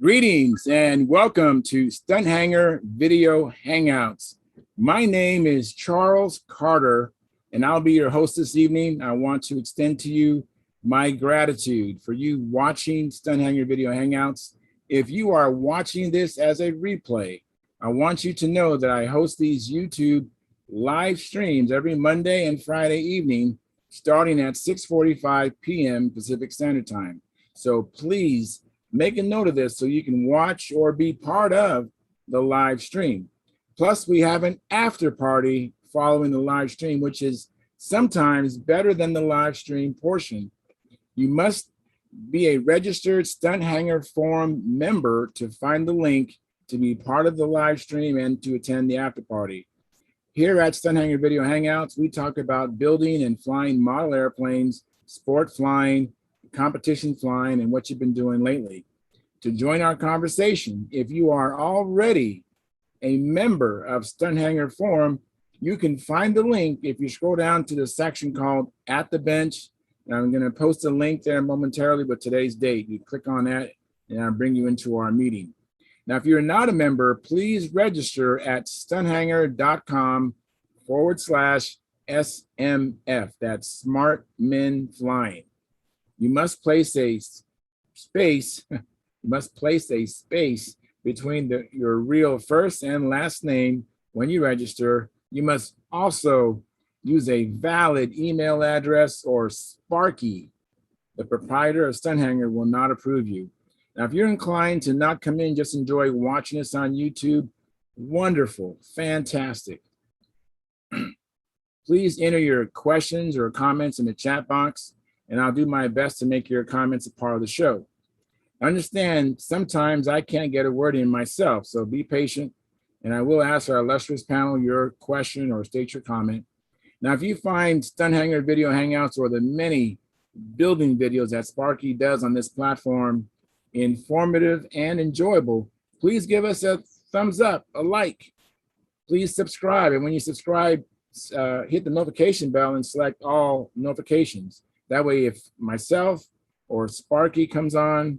Greetings and welcome to StuntHangar Video Hangouts. My name is Charles Carter, and I'll be your host this evening. I want to extend to you my gratitude for you watching StuntHangar Video Hangouts. If you are watching this as a replay, I want you to know that I host these YouTube live streams every Monday and Friday evening, starting at 6:45 p.m. Pacific Standard Time. So please make a note of this so you can watch or be part of the live stream. Plus, we have an after party following the live stream, which is sometimes better than the live stream portion. You must be a registered StuntHangar Forum member to find the link to be part of the live stream and to attend the after party. Here at StuntHangar Video Hangouts, we talk about building and flying model airplanes, sport flying, competition flying, and what you've been doing lately. To join our conversation, if you are already a member of StuntHangar Forum, you can find the link if you scroll down to the section called At the Bench. And I'm going to post a link there momentarily with today's date. You click on that and I'll bring you into our meeting. Now, if you're not a member, please register at stunthangar.com/SMF. That's Smart Men Flying. You must place a space between your real first and last name when you register. You must also use a valid email address, or Sparky. The proprietor of StuntHangar will not approve you. Now, if you're inclined to not come in, just enjoy watching us on YouTube, wonderful, fantastic. Please enter your questions or comments in the chat box, and I'll do my best to make your comments a part of the show. Understand, sometimes I can't get a word in myself, so be patient, and I will ask our illustrious panel your question or state your comment. Now, if you find StuntHangar Video Hangouts or the many building videos that Sparky does on this platform informative and enjoyable, please give us a thumbs up, a like. Please subscribe, and when you subscribe, hit the notification bell and select all notifications. That way, if myself or Sparky comes on,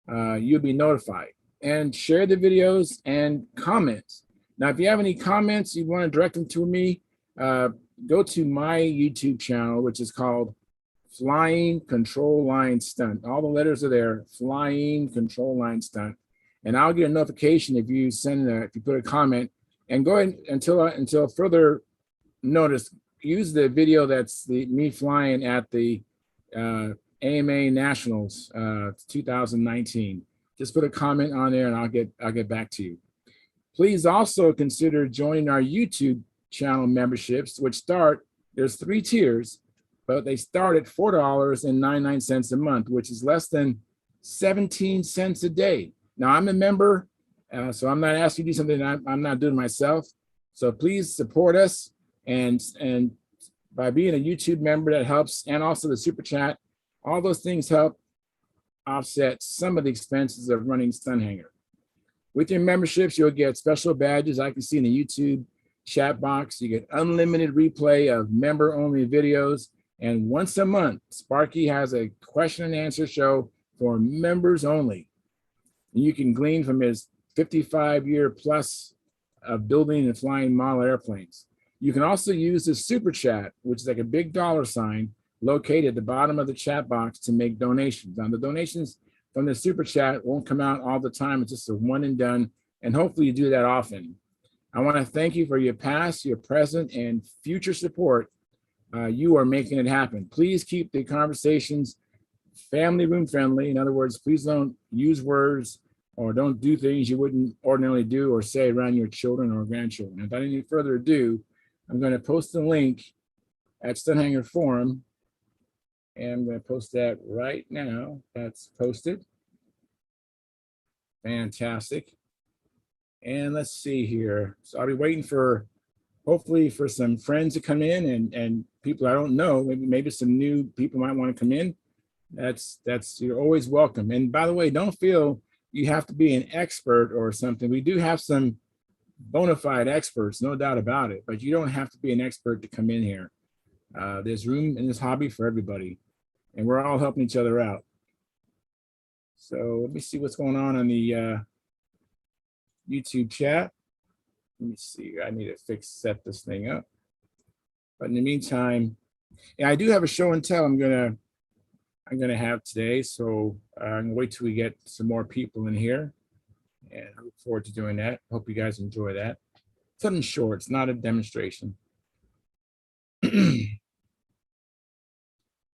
you'll be notified. And share the videos and comments. Now, if you have any comments, you want to direct them to me, go to my YouTube channel, which is called Flying Control Line Stunt. All the letters are there, Flying Control Line Stunt. And I'll get a notification if you if you put a comment. And go ahead until further notice, use the video that's me flying at the AMA Nationals 2019. Just put a comment on there and I'll get back to you. Please also consider joining our YouTube channel memberships, which there's 3 tiers, but they start at $4.99 a month, which is less than 17 cents a day. Now, I'm a member, so I'm not asking you to do something I'm not doing myself. So please support us, and by being a YouTube member, that helps, and also the super chat. All those things help offset some of the expenses of running StuntHangar. With your memberships, you'll get special badges I can see in the YouTube chat box. You get unlimited replay of member-only videos. And once a month, Sparky has a question and answer show for members only. And you can glean from his 55-year plus of building and flying model airplanes. You can also use the super chat, which is like a big $sign located at the bottom of the chat box, to make donations. Now, the donations from the super chat won't come out all the time. It's just a one and done, and hopefully you do that often. I want to thank you for your past, your present, and future support. You are making it happen. Please keep the conversations family room friendly. In other words, please don't use words or don't do things you wouldn't ordinarily do or say around your children or grandchildren. Without any further ado, I'm going to post the link at StuntHangar Forum, and I'm going to post that right now. That's posted. Fantastic. And let's see here. So I'll be waiting hopefully for some friends to come in, and people I don't know. Maybe some new people might want to come in. You're always welcome. And by the way, don't feel you have to be an expert or something. We do have some bona fide experts, no doubt about it, but you don't have to be an expert to come in here. There's room in this hobby for everybody, and we're all helping each other out. So let me see what's going on the YouTube chat. Let me see. I need to set this thing up. But in the meantime, yeah, I do have a show and tell I'm gonna have today. So I'm gonna wait till we get some more people in here, and I look forward to doing that. Hope you guys enjoy that. Something short. It's not a demonstration.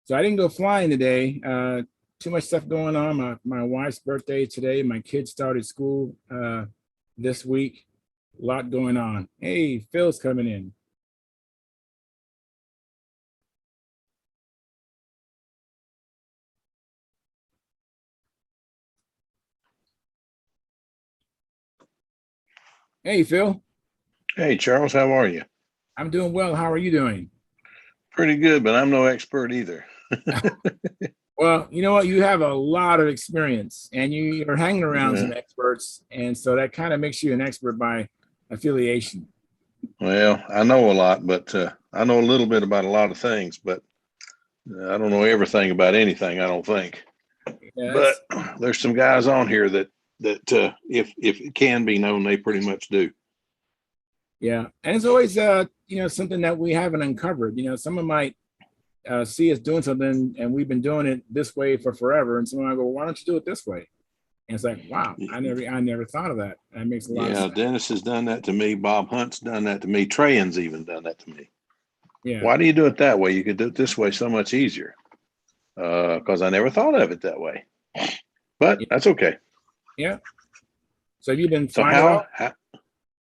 So I didn't go flying today. Too much stuff going on. My wife's birthday today. My kids started school this week. A lot going on. Hey, Phil's coming in. Hey, Phil. Hey, Charles, how are you? I'm doing well. How are you doing? Pretty good, but I'm no expert either. Well, you know what? You have a lot of experience and you're hanging around some experts. And so that kind of makes you an expert by affiliation. Well, I know a lot, but I know a little bit about a lot of things, but I don't know everything about anything, I don't think. Yeah, but there's some guys on here that if it can be known, they pretty much do. Yeah. And it's always, something that we haven't uncovered. Someone might see us doing something and we've been doing it this way for forever. And someone might go, well, why don't you do it this way? And it's like, wow, I never thought of that. That makes a lot of sense. Dennis has done that to me. Bob Hunt's done that to me. Trayan's even done that to me. Yeah. Why do you do it that way? You could do it this way so much easier. Because I never thought of it that way. But that's okay. Yeah. So have you been flying?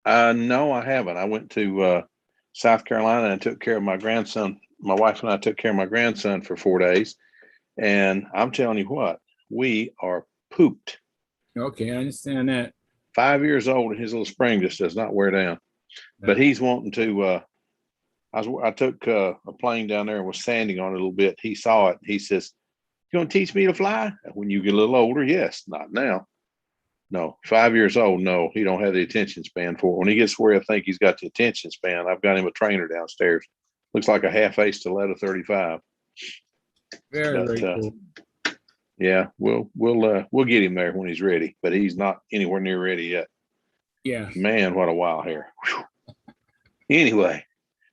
No, I haven't. I went to South Carolina and took care of my grandson. My wife and I took care of my grandson for 4 days. And I'm telling you what, we are pooped. Okay, I understand that. 5 years old and his little spring just does not wear down. But he's wanting to, I took a plane down there and was sanding on it a little bit. He saw it. He says, "You going to teach me to fly?" When you get a little older, yes, not now. No, 5 years old. No, he don't have the attention span for it. When he gets where I think he's got the attention span, I've got him a trainer downstairs. Looks like a half-ace stiletto 35. Very cool. Yeah, we'll get him there when he's ready, but he's not anywhere near ready yet. Yeah. Man, what a wild hair. Whew. Anyway,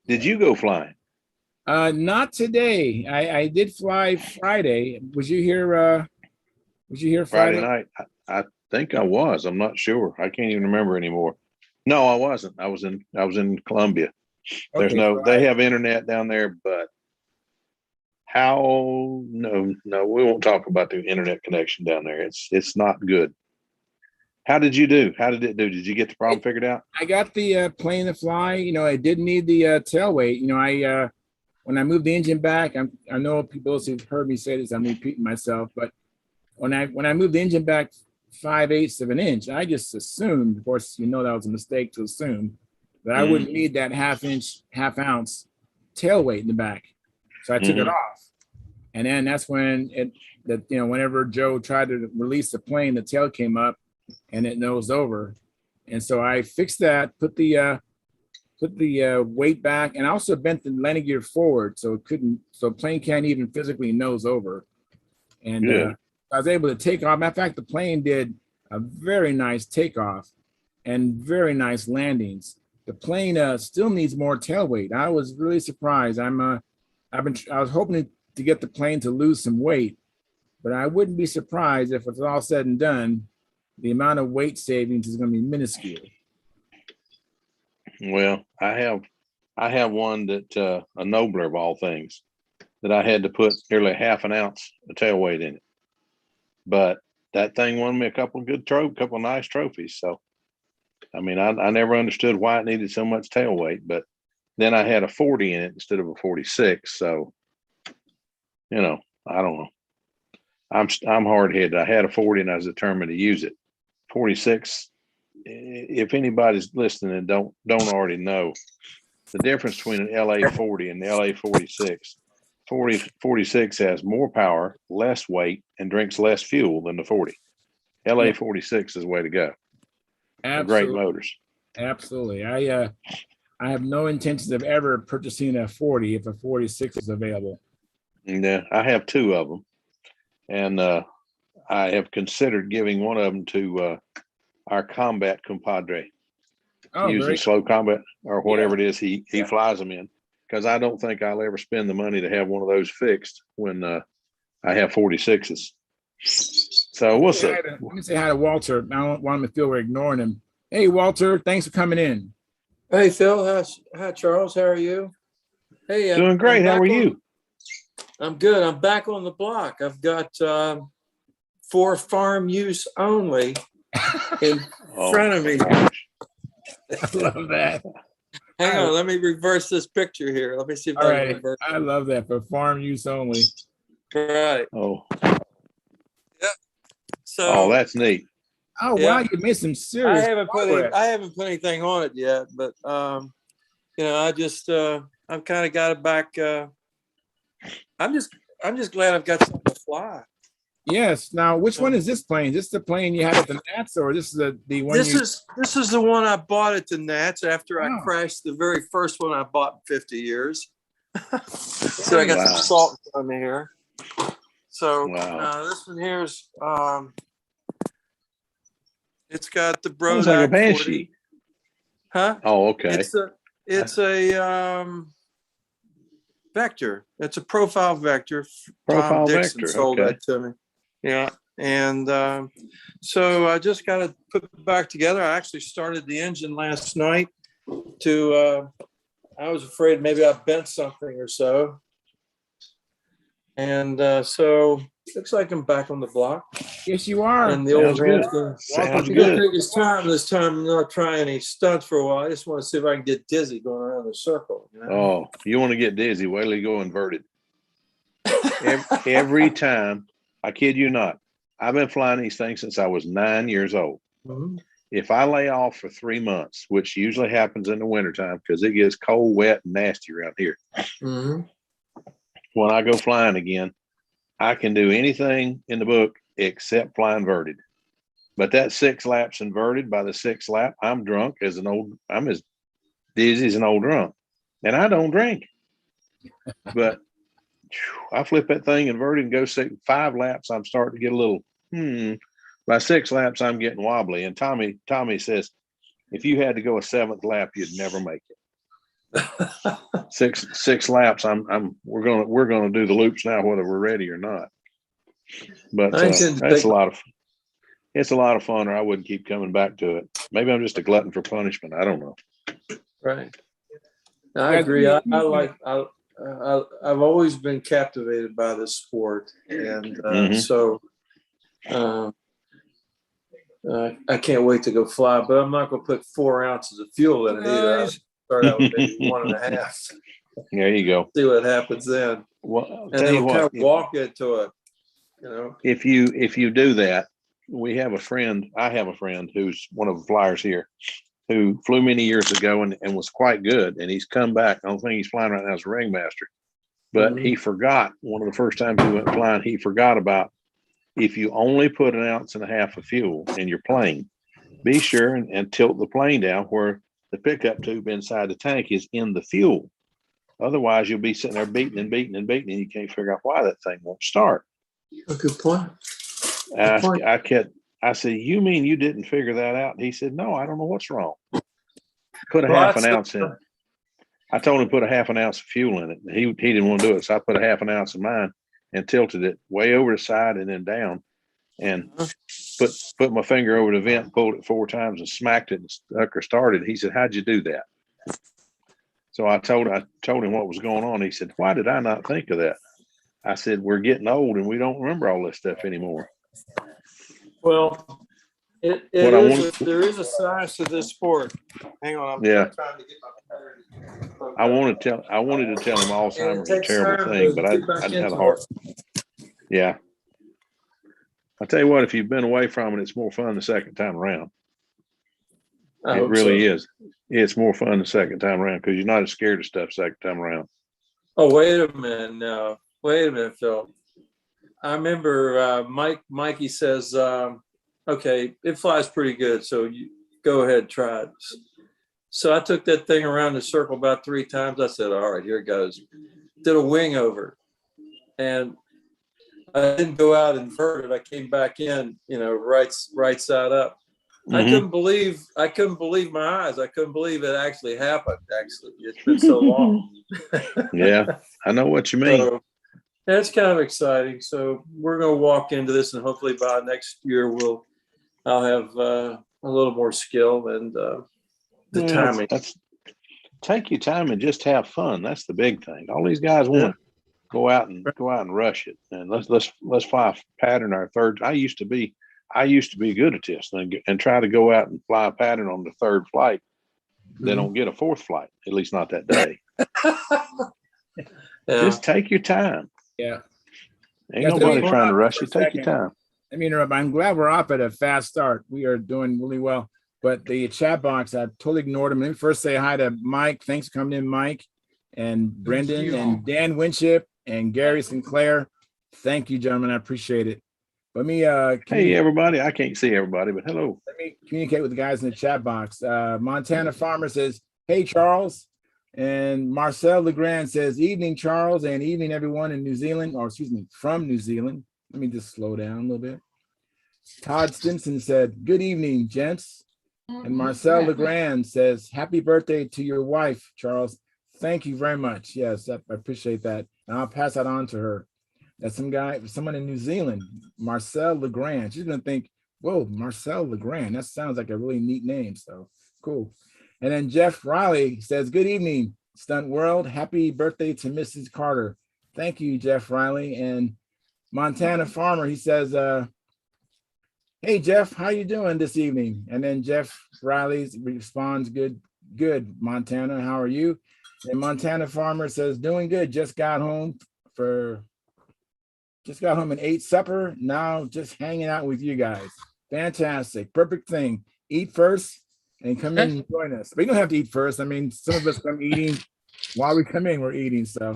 did you go flying? Not today. I did fly Friday. Was you here? Friday night? I think I was. I'm not sure. I can't even remember anymore. No, I wasn't. I was in Columbia. There's they have internet down there, but no, we won't talk about the internet connection down there. It's not good. How did you do? How did it do? Did you get the problem figured out? I got the plane to fly. I did need the tail weight. When I moved the engine back, I know people who've heard me say this, I'm repeating myself, but when I moved the engine back 5/8 of an inch, I just assumed, of course, that was a mistake to assume, that I wouldn't need that half ounce tail weight in the back. So I took it off. And then that's when whenever Joe tried to release the plane, the tail came up and it nosed over. And so I fixed that, put the weight back, and I also bent the landing gear forward so plane can't even physically nose over. And I was able to take off. Matter of fact, the plane did a very nice takeoff and very nice landings. The plane still needs more tail weight. I was really surprised. I was hoping to get the plane to lose some weight, but I wouldn't be surprised if it's all said and done, the amount of weight savings is going to be minuscule. Well, I have one that a Nobler of all things that I had to put nearly half an ounce of tail weight in it. But that thing won me a couple of nice trophies. So, I mean, I never understood why it needed so much tail weight, but then I had a 40 in it instead of a 46. So, I don't know. I'm hard headed. I had a 40 and I was determined to use it. 46. If anybody's listening and don't already know the difference between an LA 40 and the LA 46. 46 has more power, less weight, and drinks less fuel than the 40. LA 46 is the way to go. Great motors. Absolutely. I have no intentions of ever purchasing a 40 if a 46 is available. Yeah, I have two of them. And I have considered giving one of them to our combat compadre. Oh, Using very slow combat or whatever Yeah. it is he flies them in. Because I don't think I'll ever spend the money to have one of those fixed when I have 46s. So we'll see. Let me say hi to Walter. I don't want him to feel we're ignoring him. Hey, Walter, thanks for coming in. Hey, Phil. Hi, Charles. How are you? Hey, Doing great. How are you? I'm good. I'm back on the block. I've got 4 farm use only in front of me. I love that. Hang on. Let me reverse this picture here. Let me see if All I can right. reverse I love that for farm use only. it. Right. Oh, So that's neat. Oh, wow. You made some I serious haven't progress. put anything on it yet, but I just I've kind of got it back. I'm just glad I've got something to fly. Yes. Now, which one is this plane? Is this the plane you had at the Nats, or this is the one This is the one I bought at the Nats after I Wow. crashed the very first one I bought in 50 years. So I got some salt on here. So this one here is it's got the Brodak Looks like a 40. Banshee. Huh? Oh, okay. It's a Vector. It's a profile Vector. Profile Tom Dixon Vector, sold okay. that to me. Yeah. And so I just got to put it back together. I actually started the engine last night I was afraid maybe I bent something or so. And so looks like I'm back on the block. Yes, you are. And the old man's Sounds going good. to take his time this time and not try any stunts for a while. I just want to see if I can get dizzy going around the circle. You know? Oh, you want to get dizzy? Wait till you go inverted. Every time, I kid you not, I've been flying these things since I was 9 years old. Mm-hmm. If I lay off for 3 months, which usually happens in the wintertime because it gets cold, wet, and nasty around here. Mm-hmm. When I go flying again, I can do anything in the book except fly inverted. But that 6 laps inverted, by the 6th lap, I'm as dizzy as an old drunk. And I don't drink. But I flip that thing inverted and go 5 laps, I'm starting to get a little, By 6 laps, I'm getting wobbly. And Tommy says, if you had to go a 7th lap, you'd never make it. 6 laps, we're gonna do the loops now, whether we're ready or not. But it's a lot of fun, or I wouldn't keep coming back to it. Maybe I'm just a glutton for punishment. I don't know. Right. I agree. I've always been captivated by this sport, and so I can't wait to go fly. But I'm not going to put 4 ounces of fuel in it either. I start out with maybe 1.5. There you go. See what happens then. Well, and then kind of walk into it. You know, if you do that, I have a friend who's one of the flyers here, who flew many years ago and was quite good. And he's come back. I don't think he's flying right now as a ringmaster, but he forgot one of the first times he went flying, he forgot about, if you only put 1.5 ounces of fuel in your plane, be sure and tilt the plane down where the pickup tube inside the tank is in the fuel. Otherwise, you'll be sitting there beating and you can't figure out why that thing won't start. A good point. I said, you mean you didn't figure that out? And he said, no, I don't know what's wrong. Put a half an ounce in. I told him to put a 1/2 ounce of fuel in it. He didn't want to do it. So I put a 1/2 ounce of mine and tilted it way over the side and then down, and put my finger over the vent, pulled it 4 times and smacked it, and the sucker started. He said, how'd you do that? So I told him what was going on. He said, why did I not think of that? I said, we're getting old and we don't remember all this stuff anymore. Well, there is a science to this sport. Hang on, I'm trying to get my battery. I wanted to tell him Alzheimer's is a terrible thing, but I didn't have the heart. Yeah. I'll tell you what, if you've been away from it, it's more fun the second time around. It really is. It's more fun the second time around because you're not as scared of stuff second time around. Oh, wait a minute now. Wait a minute, Phil. I remember Mikey says, okay, it flies pretty good, so you go ahead, try it. So I took that thing around the circle about 3 times. I said, all right, here it goes. Did a wing over. And I didn't go out inverted. I came back in, right side up. I Mhm. couldn't believe my eyes. I couldn't believe it actually happened. Actually, it's been so long. Yeah, I know what you mean. So that's kind of exciting. So we're going to walk into this, and hopefully by next year I'll have a little more skill and the timing. Take your time and just have fun. That's the big thing. All these guys want to go out and rush it, and let's fly a pattern our third. I used to be good at this and try to go out and fly a pattern on the third flight. They don't get a fourth flight, at least not that day. Just take your time. Yeah. Ain't nobody trying to rush you. Take your time. I mean, I'm glad we're off at a fast start. We are doing really well. But the chat box, I totally ignored them. Let me first say hi to Mike. Thanks for coming in, Mike, and Brendan and Dan Winship and Gary Sinclair. Thank you, gentlemen. I appreciate it. Let me hey everybody. I can't see everybody, but hello. Let me communicate with the guys in the chat box. Montana Farmer says, "Hey Charles." And Marcel Legrand says, "Evening, Charles, and evening, everyone in New Zealand," or excuse me, from New Zealand. Let me just slow down a little bit. Todd Stimson said, "Good evening, gents." And Marcel Legrand says, "Happy birthday to your wife, Charles." Thank you very much. Yes, I appreciate that. And I'll pass that on to her. That's someone in New Zealand, Marcel Legrand. She's going to think, whoa, Marcel Legrand. That sounds like a really neat name. So cool. And then Jeff Riley says, "Good evening, Stunt World. Happy birthday to Mrs. Carter." Thank you, Jeff Riley. And Montana Farmer, he says, "Hey, Jeff, how you doing this evening?" And then Jeff Riley responds, good, Montana, how are you?" And Montana Farmer says, "Doing good. Just got home and ate supper. Now just hanging out with you guys. Fantastic. Perfect thing. Eat first and come in and join us." But you don't have to eat first. I mean, some of us come eating while we come in, we're eating. So,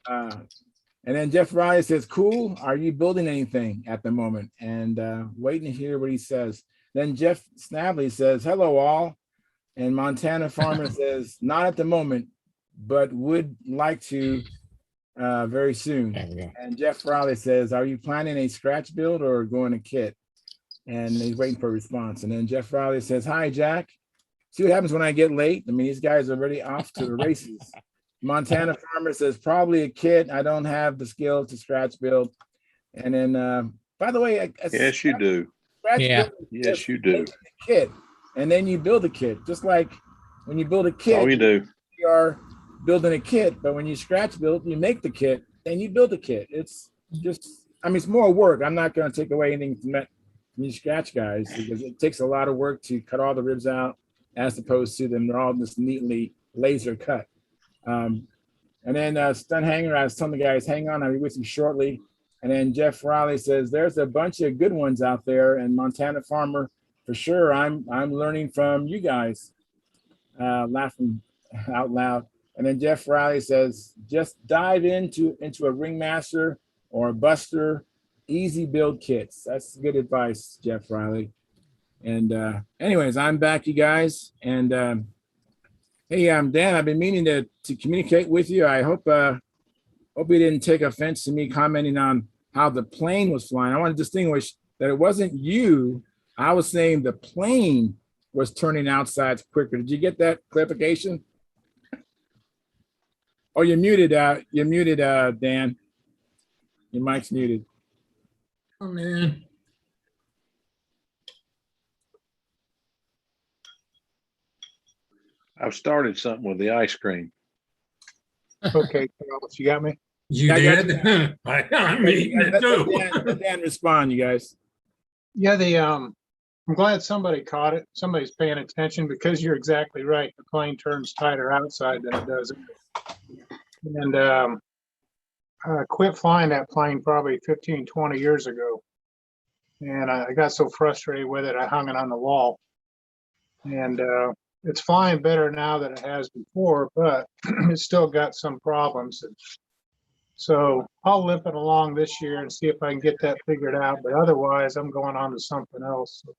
and then Jeff Riley says, "Cool. Are you building anything at the moment?" And waiting to hear what he says. Then Jeff Snavely says, "Hello, all." And Montana Farmer says, "Not at the moment, but would like to very soon." And Jeff Riley says, "Are you planning a scratch build or going to kit?" And he's waiting for a response. And then Jeff Riley says, "Hi, Jack. See what happens when I get late? I mean, these guys are already off to the races." Montana Farmer says, "Probably a kit. I don't have the skill to scratch build." And then, by the way, yes, you do. Yeah. Yes, you do. Kit, and then you build a kit. Just like when you build a kit, all you do. You are building a kit, but when you scratch build, you make the kit, then you build a kit. It's just, I mean, it's more work. I'm not going to take away anything from you scratch guys, because it takes a lot of work to cut all the ribs out, as opposed to them, they're all just neatly laser cut. And then StuntHangar, I was telling the guys, hang on, I'll be with you shortly. And then Jeff Riley says, "There's a bunch of good ones out there." And Montana Farmer, for sure, I'm learning from you guys, laughing out loud. And then Jeff Riley says, "Just dive into a ringmaster or a buster, easy build kits." That's good advice, Jeff Riley. And anyways, I'm back, you guys. And hey, Dan, I've been meaning to communicate with you. I hope you didn't take offense to me commenting on how the plane was flying. I want to distinguish that it wasn't you. I was saying the plane was turning outside quicker. Did you get that clarification? Oh, you're muted, Dan. Your mic's muted. Oh, man. I've started something with the ice cream. Okay, Charles, you got me? You did? I mean, let Dan respond, you guys. Yeah, I'm glad somebody caught it. Somebody's paying attention, because you're exactly right. The plane turns tighter outside than it does. And I quit flying that plane probably 15, 20 years ago. And I got so frustrated with it, I hung it on the wall. And it's flying better now than it has before, but it's still got some problems. So I'll limp it along this year and see if I can get that figured out. But otherwise, I'm going on to something else. So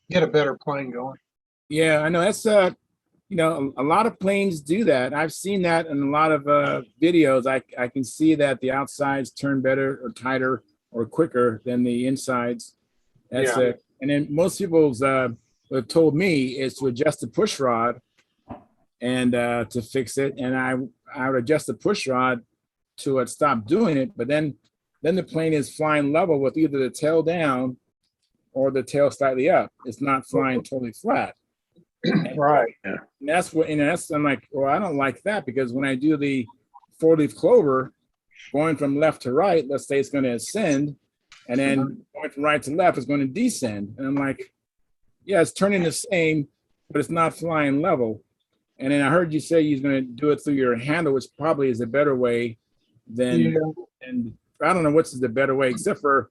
get a better plane going. Yeah, I know. That's A lot of planes do that. I've seen that in a lot of videos. I can see that the outsides turn better or tighter or quicker than the insides. That's Yeah. it. And then most people's have told me is to adjust the push rod and to fix it. And I would adjust the push rod to stop doing it. But then the plane is flying level with either the tail down or the tail slightly up. It's not flying totally flat. Right. And that's what, I'm like, well, I don't like that, because when I do the 4-leaf clover, going from left to right, let's say it's going to ascend, and then going from right to left is going to descend. And I'm like, yeah, it's turning the same, but it's not flying level. And then I heard you say you're going to do it through your handle, which probably is a better way than, and I don't know what's the better way, except for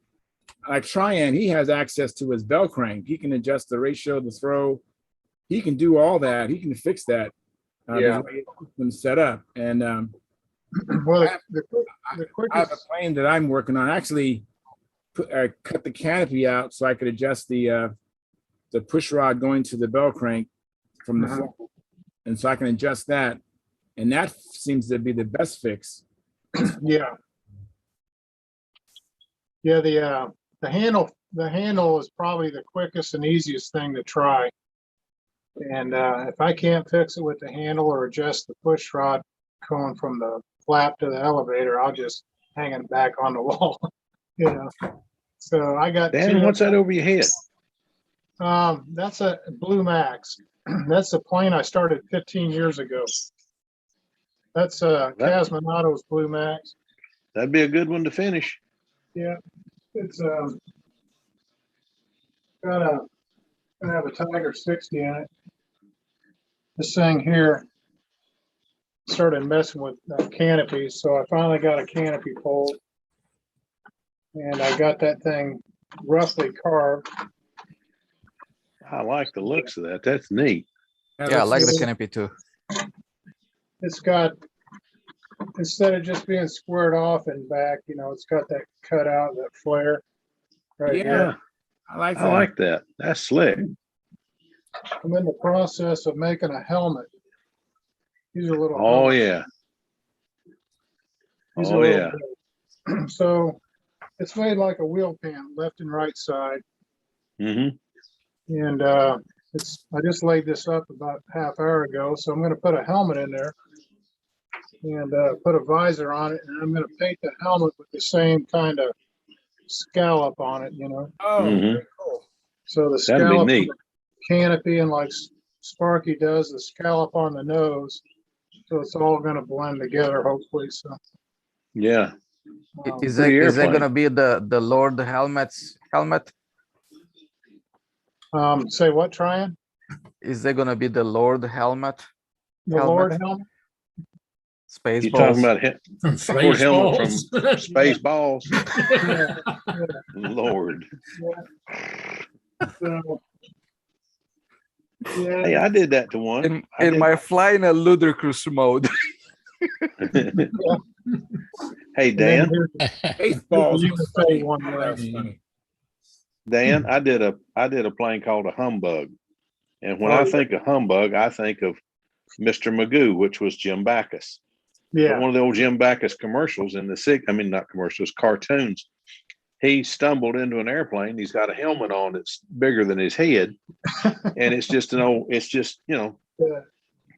like Tryon, he has access to his bell crank. He can adjust the ratio, the throw. He can do all that. He can fix that. Them set up. And Well, I have a plane that I'm working on. Actually, cut the canopy out so I could adjust the push rod going to the bell crank from the front, and so I can adjust that. And that seems to be the best fix. Yeah. Yeah. The handle is probably the quickest and easiest thing to try. And if I can't fix it with the handle or adjust the push rod going from the flap to the elevator, I'll just hang it back on the wall. So I got. Dan, what's that over your head? That's a BlueMax. That's a plane I started 15 years ago. That's Cosmonauto's BlueMax. That'd be a good one to finish. Yeah, it's gonna have a Tiger 60 in it. This thing here started messing with canopies, so I finally got a canopy pulled, and I got that thing roughly carved. I like the looks of that. That's neat. Yeah, I like the canopy too. It's got, instead of just being squared off and back, it's got that cutout, that flare right here. I like I like that. That's slick. I'm in the process of making a helmet. These are little. Oh helmets. yeah. These are little big. So it's made like a wheel pan, left and right side. Mm-hmm. And I just laid this up about half hour ago. So I'm going to put a helmet in there and put a visor on it. And I'm going to paint the helmet with the same kind of scallop on it, Oh, Mhm. cool. So the That'd be scallop neat. canopy, and like Sparky does, the scallop on the nose. So it's all going to blend together, hopefully. So Yeah. Is Pretty that airplane. gonna be the Lord helmet? Say what, Tryon? Is that gonna be the Lord helmet? The Lord helmet? You talking Spaceballs. about Space helmet balls. from Spaceballs? Yeah, Lord. so, yeah. Hey, I did that to one. In my flying a ludicrous mode. Hey, Dan. Baseballs. You can say one That way. was funny. Dan, I did a plane called a humbug. And when Oh, I yeah. think of humbug, I think of Mr. Magoo, which was Jim Backus. Yeah. One of the old Jim Backus commercials in not commercials, cartoons. He stumbled into an airplane. He's got a helmet on that's bigger than his head. And it's just Yeah.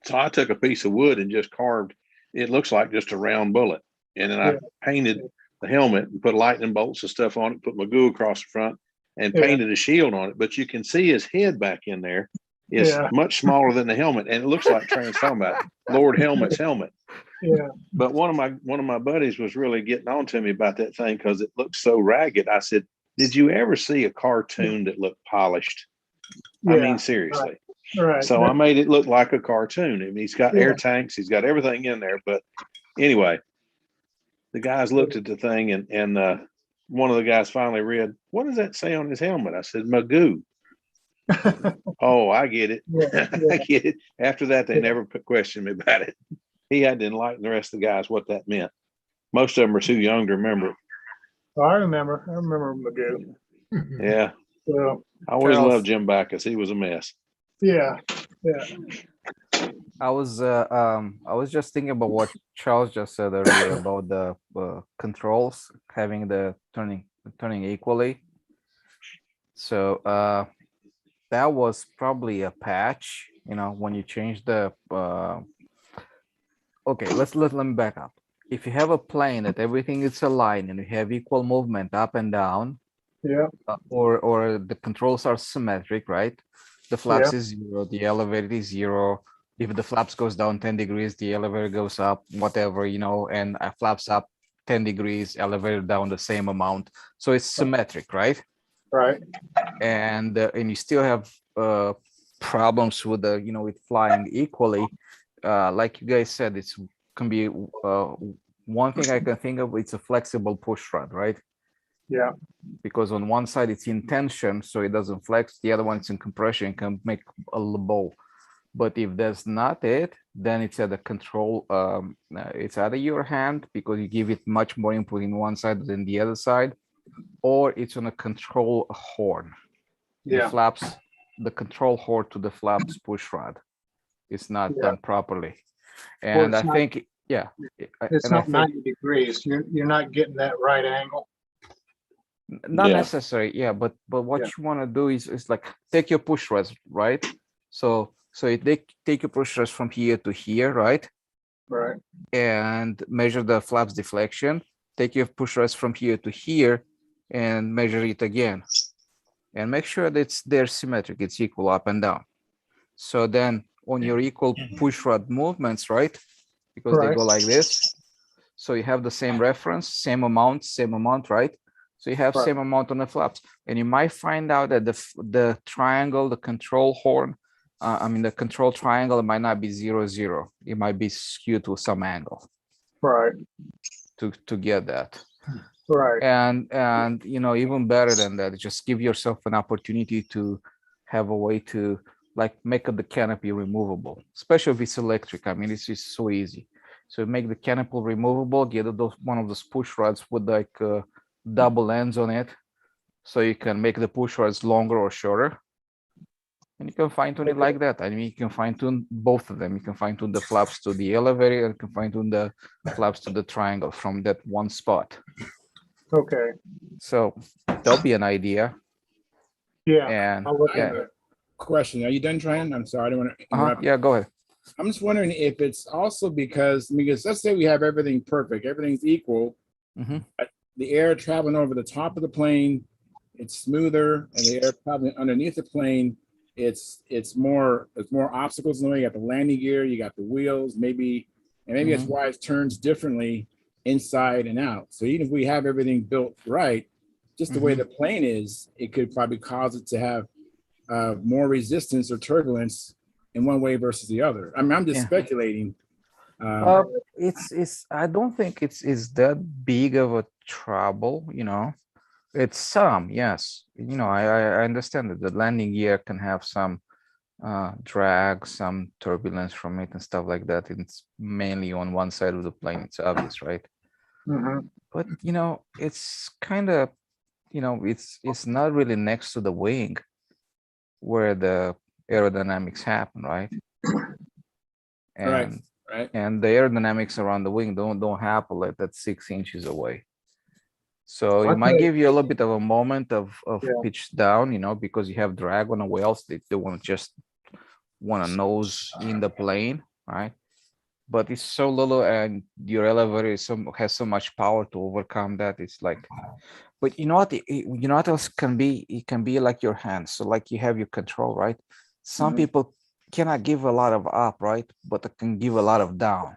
So I took a piece of wood and just carved, it looks like just a round bullet. And then I painted the helmet and put lightning bolts and stuff on it, put Magoo across the front and painted a shield on it. But you can see his head back in there is much smaller than the helmet. And it looks like Train's talking about Lord Helmet's helmet. Yeah. But one of my buddies was really getting on to me about that thing because it looked so ragged. I said, did you ever see a cartoon that looked polished? I mean, seriously. Right. So I made it look like a cartoon. I mean, he's got air tanks, he's got everything in there. But anyway, the guys looked at the thing and one of the guys finally read, what does that say on his helmet? I said, Magoo. Oh, I get it. I get it. After that, they never questioned me about it. He had to enlighten the rest of the guys what that meant. Most of them are too young to remember. I remember Magoo. Yeah. So I always loved Jim Backus. He was a mess. yeah. I was just thinking about what Charles just said earlier about the controls having the turning equally. So that was probably a patch, you know, when you change the okay, let me back up. If you have a plane that everything is aligned and you have equal movement up and down, Yeah, or the controls are symmetric, right? The flaps is 0, the elevator is 0. If the flaps goes down 10 degrees, the elevator goes up, whatever, you know, and flaps up 10 degrees, elevator down the same amount. So it's symmetric, right? right. And you still have problems with the, you know, with flying equally. Like you guys said, it's can be one thing I can think of. It's a flexible push rod, right? Yeah, Because on one side it's in tension, so it doesn't flex. The other one is in compression, can make a bow. But if that's not it, then it's at the control. It's out of your hand because you give it much more input in one side than the other side, or it's on a control horn. The yeah, flaps, the control horn to the flaps push rod is not Yeah. done properly. Well, And it's I not- think, yeah, it's and I not think 90 degrees. You're not getting that right angle. not Yeah. necessary, yeah, but what Yeah. you want to do is like take your push rods, right? So you take your push rods from here to here, right? Right, And measure the flaps deflection. Take your push rods from here to here and measure it again, and make sure that they're symmetric, it's equal up and down. So then on your equal push rod movements, right, because they Right. go like this, so you have the same reference, same amount, right? So you have Right. same amount on the flaps, and you might find out that the triangle, the control horn, I mean the control triangle, it might not be 0, 0. It might be skewed to some angle right, to get that. right. And you know, even better than that, just give yourself an opportunity to have a way to like make the canopy removable, especially if it's electric. I mean, it's just so easy. So make the canopy removable, get one of those push rods with like double ends on it, so you can make the push rods longer or shorter, and you can fine tune it like that. I mean, you can fine tune both of them. You can fine tune the flaps to the elevator, and you can fine tune the flaps to the triangle from that one spot. Okay, So that'll be an idea. yeah. And I'll look I have at yeah, a question. Are you done trying? I'm sorry, I don't want to interrupt. yeah, go ahead. I'm just wondering if it's also because let's say we have everything perfect, everything's equal. Mhm. The air traveling over the top of the plane, it's smoother, and the air traveling underneath the plane, it's more obstacles in the way. You got the landing gear, you got the wheels, maybe that's Mhm. why it turns differently inside and out. So even if we have everything built right, just the way Mhm. the plane is, it could probably cause it to have more resistance or turbulence in one way versus the other. I mean, I'm just Yeah. speculating. Uh, it's I don't think it's that big of a trouble, you know. It's some, yes. You know, I understand that the landing gear can have some drag, some turbulence from it and stuff like that. It's mainly on one side of the plane, it's obvious, right? Mhm. But you know, it's kind of, you know, it's not really next to the wing where the aerodynamics happen, right? Right, And right. and the aerodynamics around the wing don't happen like that 6 inches away. So it might Okay. give you a little bit of a moment of Yeah. pitch down, you know, because you have drag on the wheels. They want to just want to nose in the plane, right? But it's so little, and your elevator has so much power to overcome that. It's like, but you know what? You know what else can be? It can be like your hands. So like you have your control, right? Some Mhm. people cannot give a lot of up, right? But they can give a lot of down.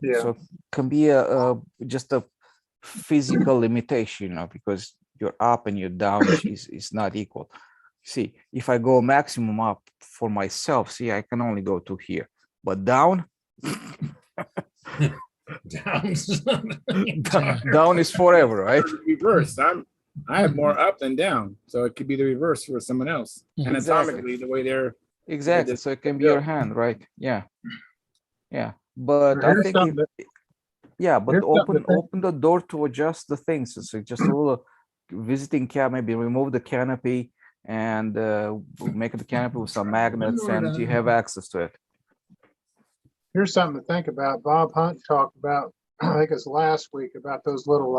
Yeah, So it can be just a physical limitation, you know, because your up and your down is not equal. See, if I go maximum up for myself, see, I can only go to here, but down, down is forever, right? Reverse. I have more up than down, so it could be the reverse for someone else. Anatomically, the way they're Exactly. So it can be built. your hand, right? Yeah. Yeah. But I Here's think something that- yeah, but here's something to think- open the door to adjust the things. So just a little visiting cab, maybe remove the canopy and make the canopy with some magnets, and you have access to it. Here's something to think about. Bob Hunt talked about, I think it's last week, about those little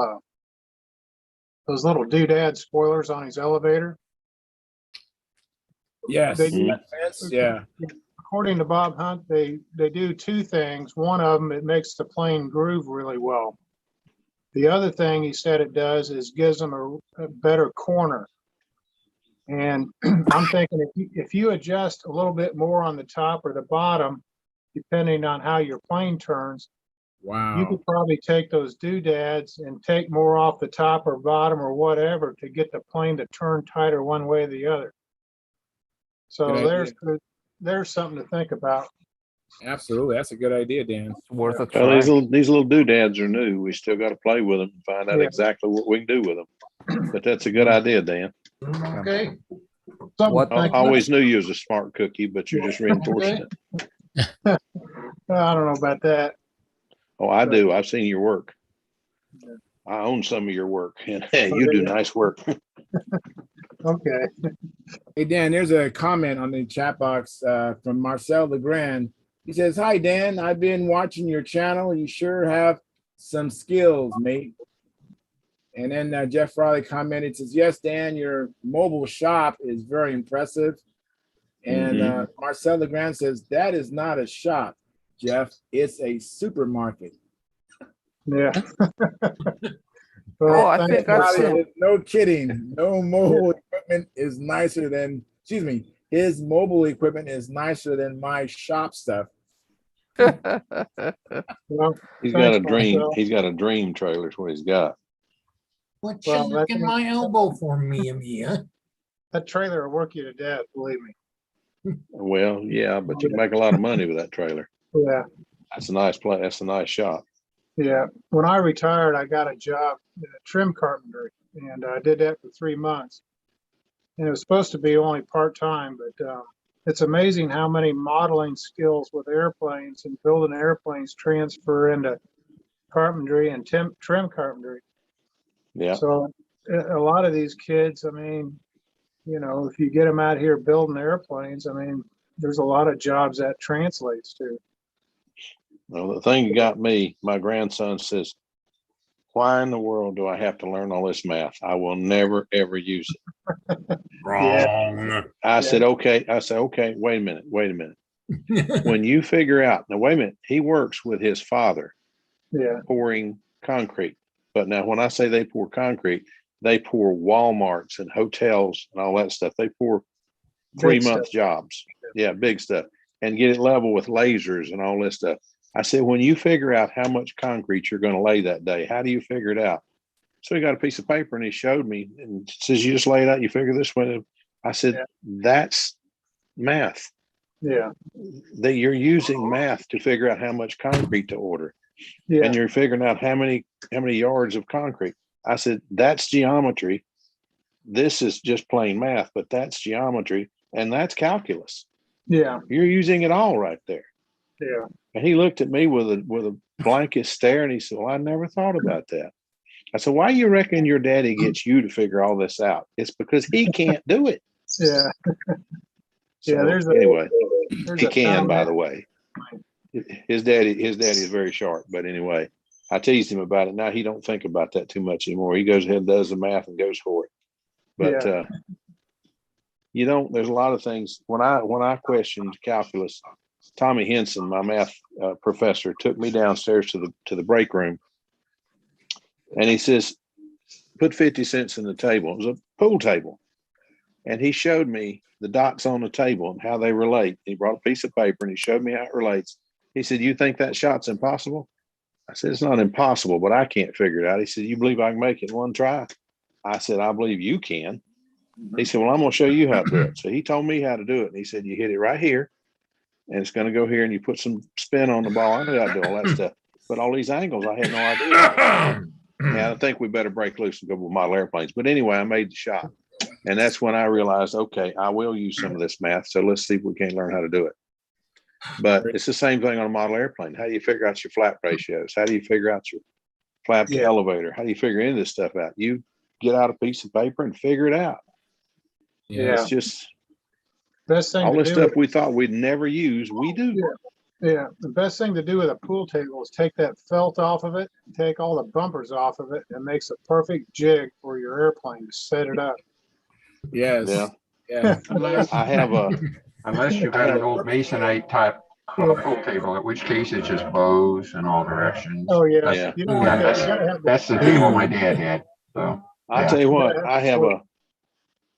doodad spoilers on his elevator. Yes. They do, Fence, yeah. according to Bob Hunt, they do two things. One of them, it makes the plane groove really well. The other thing he said it does is gives them a better corner. And I'm thinking if you adjust a little bit more on the top or the bottom, depending on how your plane turns, you Wow. could probably take those doodads and take more off the top or bottom or whatever to get the plane to turn tighter one way or the other. So Good there's something to think about. Absolutely. That's a good idea, Dan. It's worth a Well, try. these little doodads are new. We still got to play with them and find out Yeah. exactly what we can do with them. But that's a good idea, Dan. Okay. Something What- to I think about. always knew you was a smart cookie, but you're just reinforcing it. I don't know about that. Oh, I do. I've seen your work. I own some of your work, and hey, you do nice work. Okay. Hey, Dan, there's a comment on the chat box from Marcel Legrand. He says, "Hi, Dan. I've been watching your channel. You sure have some skills, mate." And then Jeff Riley commented, says, "Yes, Dan, your mobile shop is very impressive." And Marcel Legrand says, "That is not a shop, Jeff. It's a supermarket." Yeah. Oh, I thanks, think I've Marcel. seen. No kidding. No mobile equipment is nicer than, excuse me, his mobile equipment is nicer than my shop stuff. Well, He's got a thanks, dream. Marcel. He's got a dream trailer. Is what he's got. What Well, you in my elbow for me, Mia? That trailer will work you to death, believe me. Well, yeah, but you can make a lot of money with that trailer. Yeah. That's a nice place. That's a nice shop. Yeah. When I retired, I got a job in trim carpentry, and I did that for 3 months. And it was supposed to be only part-time, but it's amazing how many modeling skills with airplanes and building airplanes transfer into carpentry and trim carpentry. Yeah. So a lot of these kids, I mean, you know, if you get them out here building airplanes, I mean, there's a lot of jobs that translates to. Well, the thing that got me, my grandson says, "Why in the world do I have to learn all this math? I will never, ever use it." Wrong. I said, okay. I said, okay, wait a minute. When you figure out, now, wait a minute, he works with his father Yeah. pouring concrete. But now when I say they pour concrete, they pour Walmarts and hotels and all that stuff. They pour Big 3-month stuff. jobs. Yeah, big stuff. And get it level with lasers and all this stuff. I said, when you figure out how much concrete you're going to lay that day, how do you figure it out? So he got a piece of paper and he showed me and says, you just lay it out, you figure this way. I said, Yeah. That's math. Yeah. That you're using math to figure out how much concrete to order. Yeah. And you're figuring out how many yards of concrete. I said, that's geometry. This is just plain math, but that's geometry and that's calculus. Yeah. You're using it all right there. Yeah. And he looked at me with a blankest stare and he said, well, I never thought about that. I said, why you reckon your daddy gets you to figure all this out? It's because he can't do it. Yeah. So, Yeah, there's anyway, there's he a can, ton by of- the way. His daddy is very sharp. But anyway, I teased him about it. Now he don't think about that too much anymore. He goes ahead and does the math and goes for it. But there's a lot of things. When I questioned calculus, Tommy Henson, my math professor, took me downstairs to the break room, and he says, "Put 50 cents in the table." It was a pool table, and he showed me the dots on the table and how they relate. He brought a piece of paper and he showed me how it relates. He said, "You think that shot's impossible?" I said, "It's not impossible, but I can't figure it out." He said, "You believe I can make it in one try?" I said, "I believe you can." He said, "Well, I'm going to show you how to do it." So he told me how to do it. And he said, "You hit it right here, and it's going to go here, and you put some spin on the ball." I know how to do all that stuff. But all these angles, I had no idea. And I think we better break loose and go with model airplanes. But anyway, I made the shot. And that's when I realized, okay, I will use some of this math. So let's see if we can't learn how to do it. But it's the same thing on a model airplane. How do you figure out your flap ratios? How do you figure out your flap to elevator? How do you figure any of this stuff out? You get out a piece of paper and figure it out. Yeah. It's just Best thing all to this do stuff is- we thought we'd never use, we do. Yeah. Yeah, the best thing to do with a pool table is take that felt off of it, take all the bumpers off of it, and it makes a perfect jig for your airplane to set it up. Yes. Yeah. Yeah. I have a, Unless you've I got have an old masonite type pool table, in which case it's just bows in all directions. Oh, yeah. Yeah. You don't want Yeah, that. You gotta have that's the the, table my dad had. So I'll yeah. tell you what, Yeah,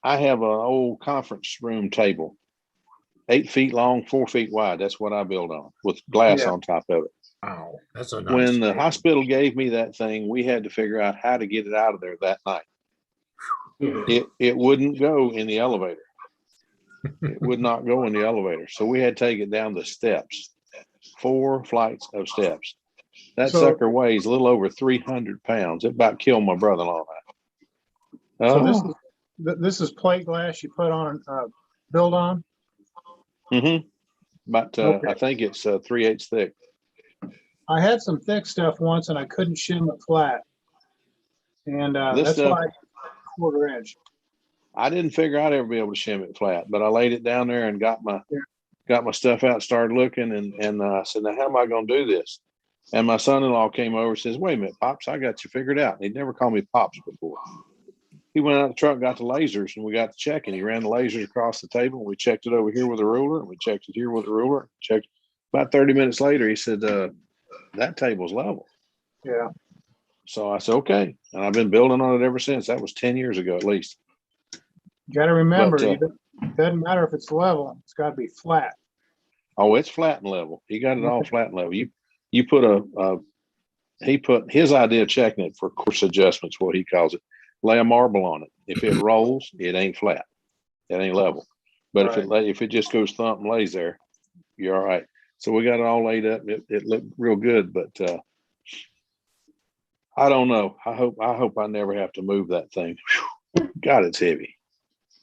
I have an old conference room table, 8 feet long, 4 feet wide. That's what I build on with glass Yeah. on top of it. Wow, that's a nice. When the table. hospital gave me that thing, we had to figure out how to get it out of there that night. It wouldn't go in the elevator. It would not go in the elevator. So we had to take it down the steps, 4 flights of steps. That So- sucker weighs a little over 300 pounds. It about killed my brother-in-law. So Oh, this is plate glass you put on, build on? but Okay. I think it's 3/8 thick. I had some thick stuff once and I couldn't shim it flat. And This that's stuff, why I 1/4 inch. I didn't figure I'd ever be able to shim it flat, but I laid it down there and got my stuff out, started looking, and I said, now how am I going to do this? And my son-in-law came over and says, wait a minute, Pops, I got you figured out. He'd never called me Pops before. He went out the truck, got the lasers, and we got to checking. He ran the lasers across the table. We checked it over here with a ruler, and we checked it here with a ruler. Checked. About 30 minutes later, he said, that table's level. Yeah. So I said, okay. And I've been building on it ever since. That was 10 years ago at least. You gotta remember, But, it doesn't matter if it's level, it's gotta be flat. Oh, it's flat and level. He got it all flat and level. You put he put his idea of checking it for course adjustments, what he calls it. Lay a marble on it. If it rolls, it ain't flat. It ain't level. But if it just goes thump and lays there, you're all right. So we got it all laid up. It looked real good, but I don't know. I hope I never have to move that thing. Whew. God, it's heavy.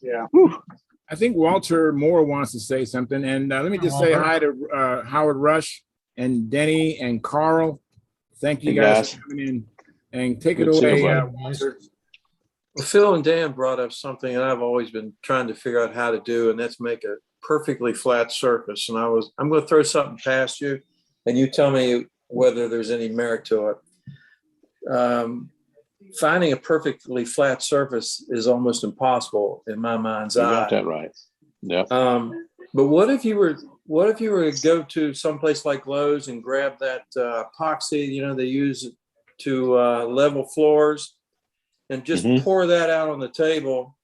Yeah. Whew. I think Walter Moore wants to say something. And let me just say hi to Howard Rush and Denny and Carl. Thank you Hey, guys guys. for coming in. And take it Good to see you, away, buddy. Walter. Well, Phil and Dan brought up something that I've always been trying to figure out how to do, and that's make a perfectly flat surface. And I'm going to throw something past you, and you tell me whether there's any merit to it. Finding a perfectly flat surface is almost impossible in my mind's You eye. got that right. Yep. But what if you were to go to someplace like Lowe's and grab that epoxy, they use to level floors, and just pour that out on the table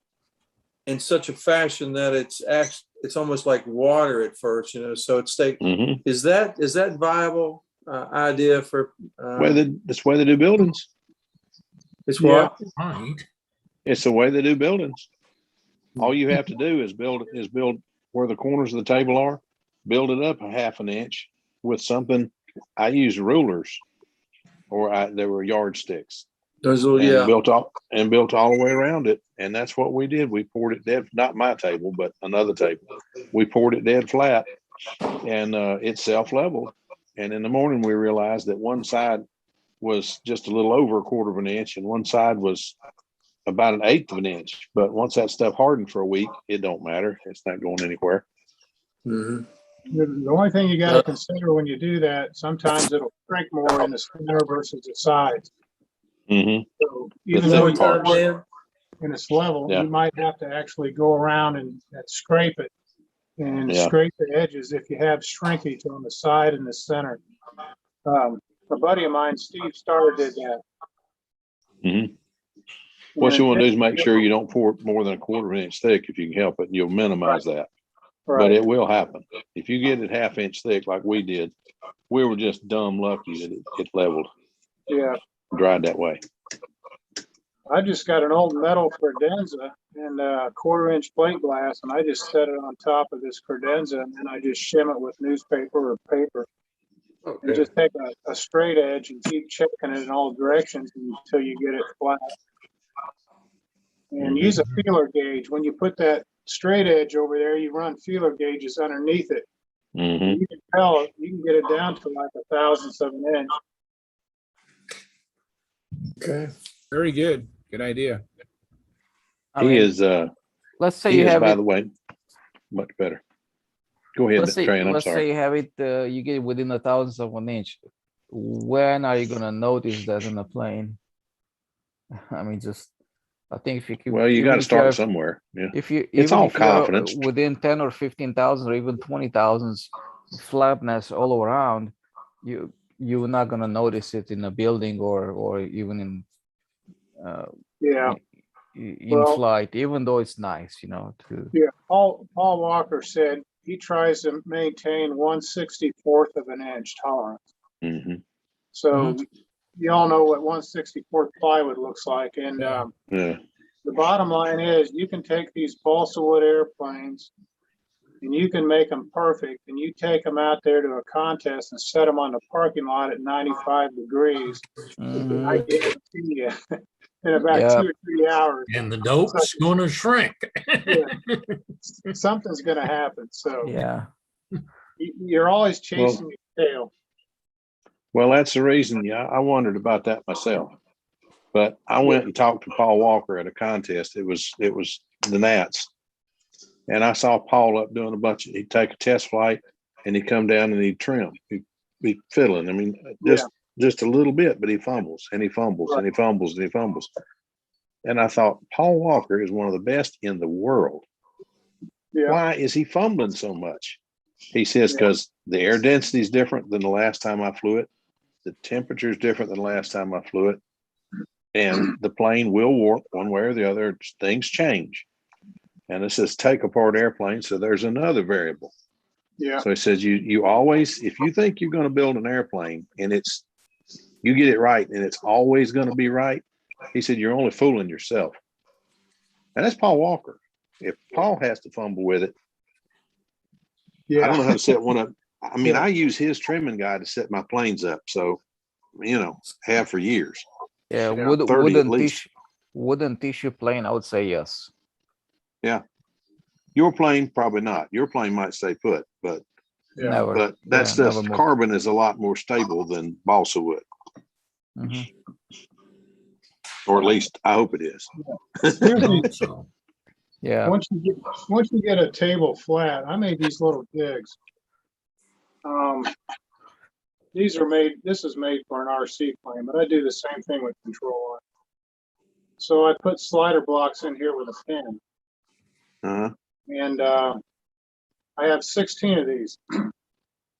in such a fashion that it's almost like water at first, so it's is that viable idea for That's the way they do buildings. it's what? Right. It's the way they do buildings. All you have to do is build where the corners of the table are, build it up 1/2 inch with something. I use rulers, or they were yardsticks. Those And built all the way around it. And that's what we did. We poured it dead, not my table, but another table. We poured it dead flat, and it self-leveled. And in the morning, we realized that one side was just a little over 1/4 inch, and one side was about 1/8 inch. But once that stuff hardened for a week, it don't matter. It's not going anywhere. Mm-hmm. The only thing you gotta consider when you do that, sometimes it'll shrink more in the center versus the sides. Mm-hmm. So even though you're in its level, you might have to actually go around and scrape it and scrape the edges if you have shrinkage on the side and the center. A buddy of mine, Steve Starr, did that. Mm-hmm. What you want to do is make sure you don't pour more than 1/4 inch thick if you can help it. You'll minimize that. Right. But it will happen. If you get it 1/2 inch thick like we did, we were just dumb lucky that it leveled. Yeah. Dried that way. I just got an old metal credenza and a 1/4 inch plate glass, and I just set it on top of this credenza, and then I just shim it with newspaper or paper. Okay. And just take a straight edge and keep checking it in all directions until you get it flat. And use a feeler gauge. When you put that straight edge over there, you run feeler gauges underneath it. Mm-hmm. You can tell, you can get it down to like 1/1000th of an inch. Okay. Very good. Good idea. I mean, He is, let's say he you is, have by it. the way, much better. Go ahead, let's say, Train. I'm let's say sorry. you have it, you get it within a thousandth of an inch. When are you gonna notice that in a plane? I mean, just, I think if you keep, Well, you got even to if you start have, somewhere. Yeah. if you, It's even all if you're confidence. within 10 or 15,000 or even 20,000 flatness all around, you're not gonna notice it in a building or even in Yeah, in well, flight, even though it's nice, to, yeah, Paul Walker said he tries to maintain 1/64th of an inch tolerance. Hmm. So you all know what 1/64th plywood looks like. And Yeah. Yeah. the bottom line is you can take these balsa wood airplanes and you can make them perfect, and you take them out there to a contest and set them on the parking lot at 95 degrees. I Mhm. guarantee you, in about Yeah, 2 or 3 hours, And the dope's gonna shrink. yeah, something's going to happen. So yeah, you're always Well, chasing your tail. well, that's the reason. Yeah, I wondered about that myself. But I went and talked to Paul Walker at a contest. It was the Nats, and I saw Paul up doing a bunch. He'd take a test flight, and he'd come down and he'd trim. He'd be fiddling. I mean, just a little bit, but he fumbles and he fumbles and he fumbles and he fumbles. And I thought, Paul Walker is one of the best in the world. Yeah. Why is he fumbling so much? He says, because the air density is different than the last time I flew it. The temperature is different than the last time I flew it. And the plane will warp one way or the other. Things change. And it says take apart airplanes. So there's another variable. Yeah. So he says you always, if you think you're going to build an airplane and you get it right and it's always going to be right, he said you're only fooling yourself. And that's Paul Walker. If Paul has to fumble with it, I don't know how to set one up. I mean, I use his trimming guide to set my planes up. So, have for years. yeah. 30 at least. Wooden tissue plane, I would say yes. Yeah. Your plane, probably not. Your plane might stay put, but Never. that Yeah, stuff, never move. carbon is a lot more stable than balsa wood. Mhm. Or at least I hope it is. So, Yeah. Once you get a table flat, I made these little jigs. This is made for an RC plane, but I do the same thing with control line. So I put slider blocks in here with a pin. Uh-huh. And I have 16 of these.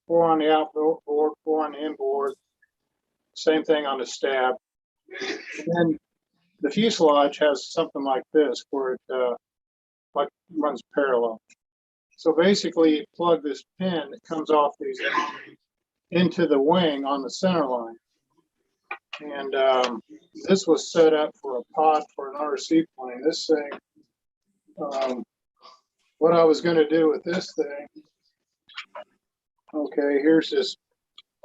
4 on the outboard, 4 on the inboard. Same thing on the stab. And then the fuselage has something like this where it runs parallel. So basically, you plug this pin that comes off these into the wing on the center line. And this was set up for a pod for an RC plane. This thing, what I was going to do with this thing, okay, here's this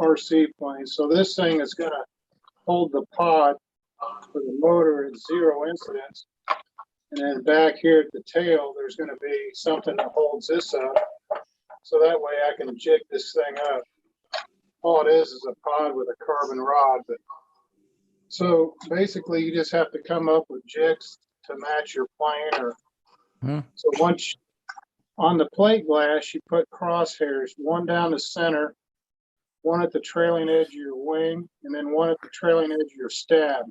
RC plane. So this thing is going to hold the pod for the motor at 0 incidence. And then back here at the tail, there's going to be something that holds this up. So that way I can jig this thing up. All it is a pod with a carbon rod. But so basically you just have to come up with jigs to match your plane. So once on the plate glass, you put crosshairs, one down the center, one at the trailing edge of your wing, and then one at the trailing edge of your stab.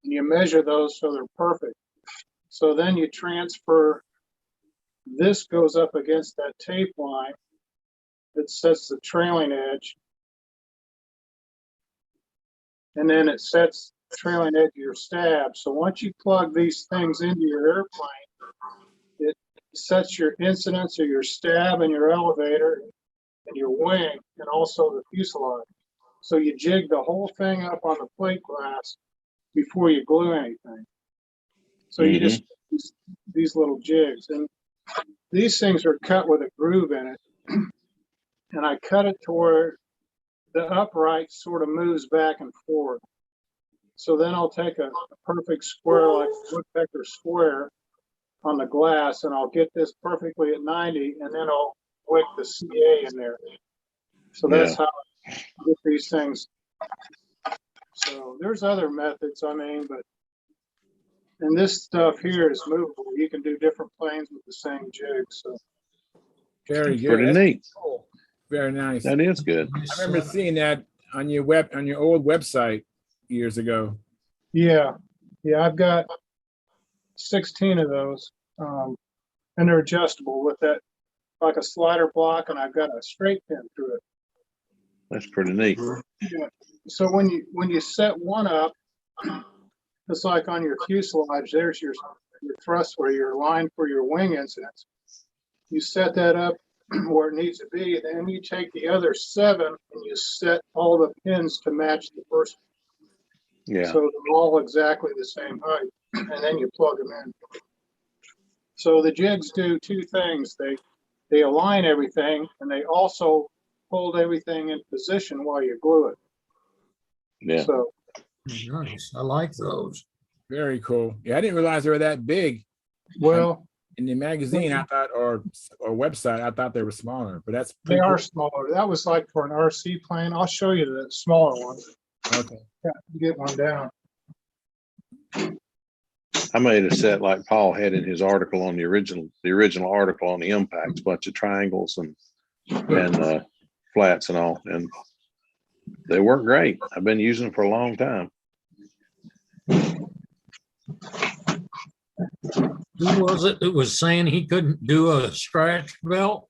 And you measure those so they're perfect. So then you transfer, this goes up against that tape line that sets the trailing edge. And then it sets the trailing edge of your stab. So once you plug these things into your airplane, it sets your incidence of your stab and your elevator and your wing and also the fuselage. So you jig the whole thing up on the plate glass before you glue anything. So you just these little jigs, and these things are cut with a groove in it. And I cut it to where the upright sort of moves back and forth. So then I'll take a perfect square, like a woodpecker square on the glass, and I'll get this perfectly at 90, and then I'll wick the CA in there. So that's how I get these things. So there's other methods, and this stuff here is movable. You can do different planes with the same jig. So Very good. Pretty That's neat. cool. Very nice. That is good. I remember seeing that on your old website years ago. Yeah, yeah, I've got 16 of those, and they're adjustable with that, like a slider block, and I've got a straight pin through it. That's pretty neat. Yeah. So when you set one up, it's like on your fuselage, there's your thrust where your line for your wing incidents. You set that up where it needs to be, then you take the other 7 and you set all the pins to match the first. Yeah. So they're all exactly the same height, and then you plug them in. So the jigs do 2 things. They align everything, and they also hold everything in position while you glue it. Yeah. So Nice. I like those. Very cool. Yeah, I didn't realize they were that big. well, In the magazine, I thought, or website, I thought they were smaller, but that's they pretty are cool. smaller. That was like for an RC plane. I'll show you the smaller one. Okay. Yeah, get one down. I made a set like Paul had in his article on the original article on the impacts, bunch of triangles and flats and all, and they work great. I've been using them for a long time. Who was it that was saying he couldn't do a scratch belt?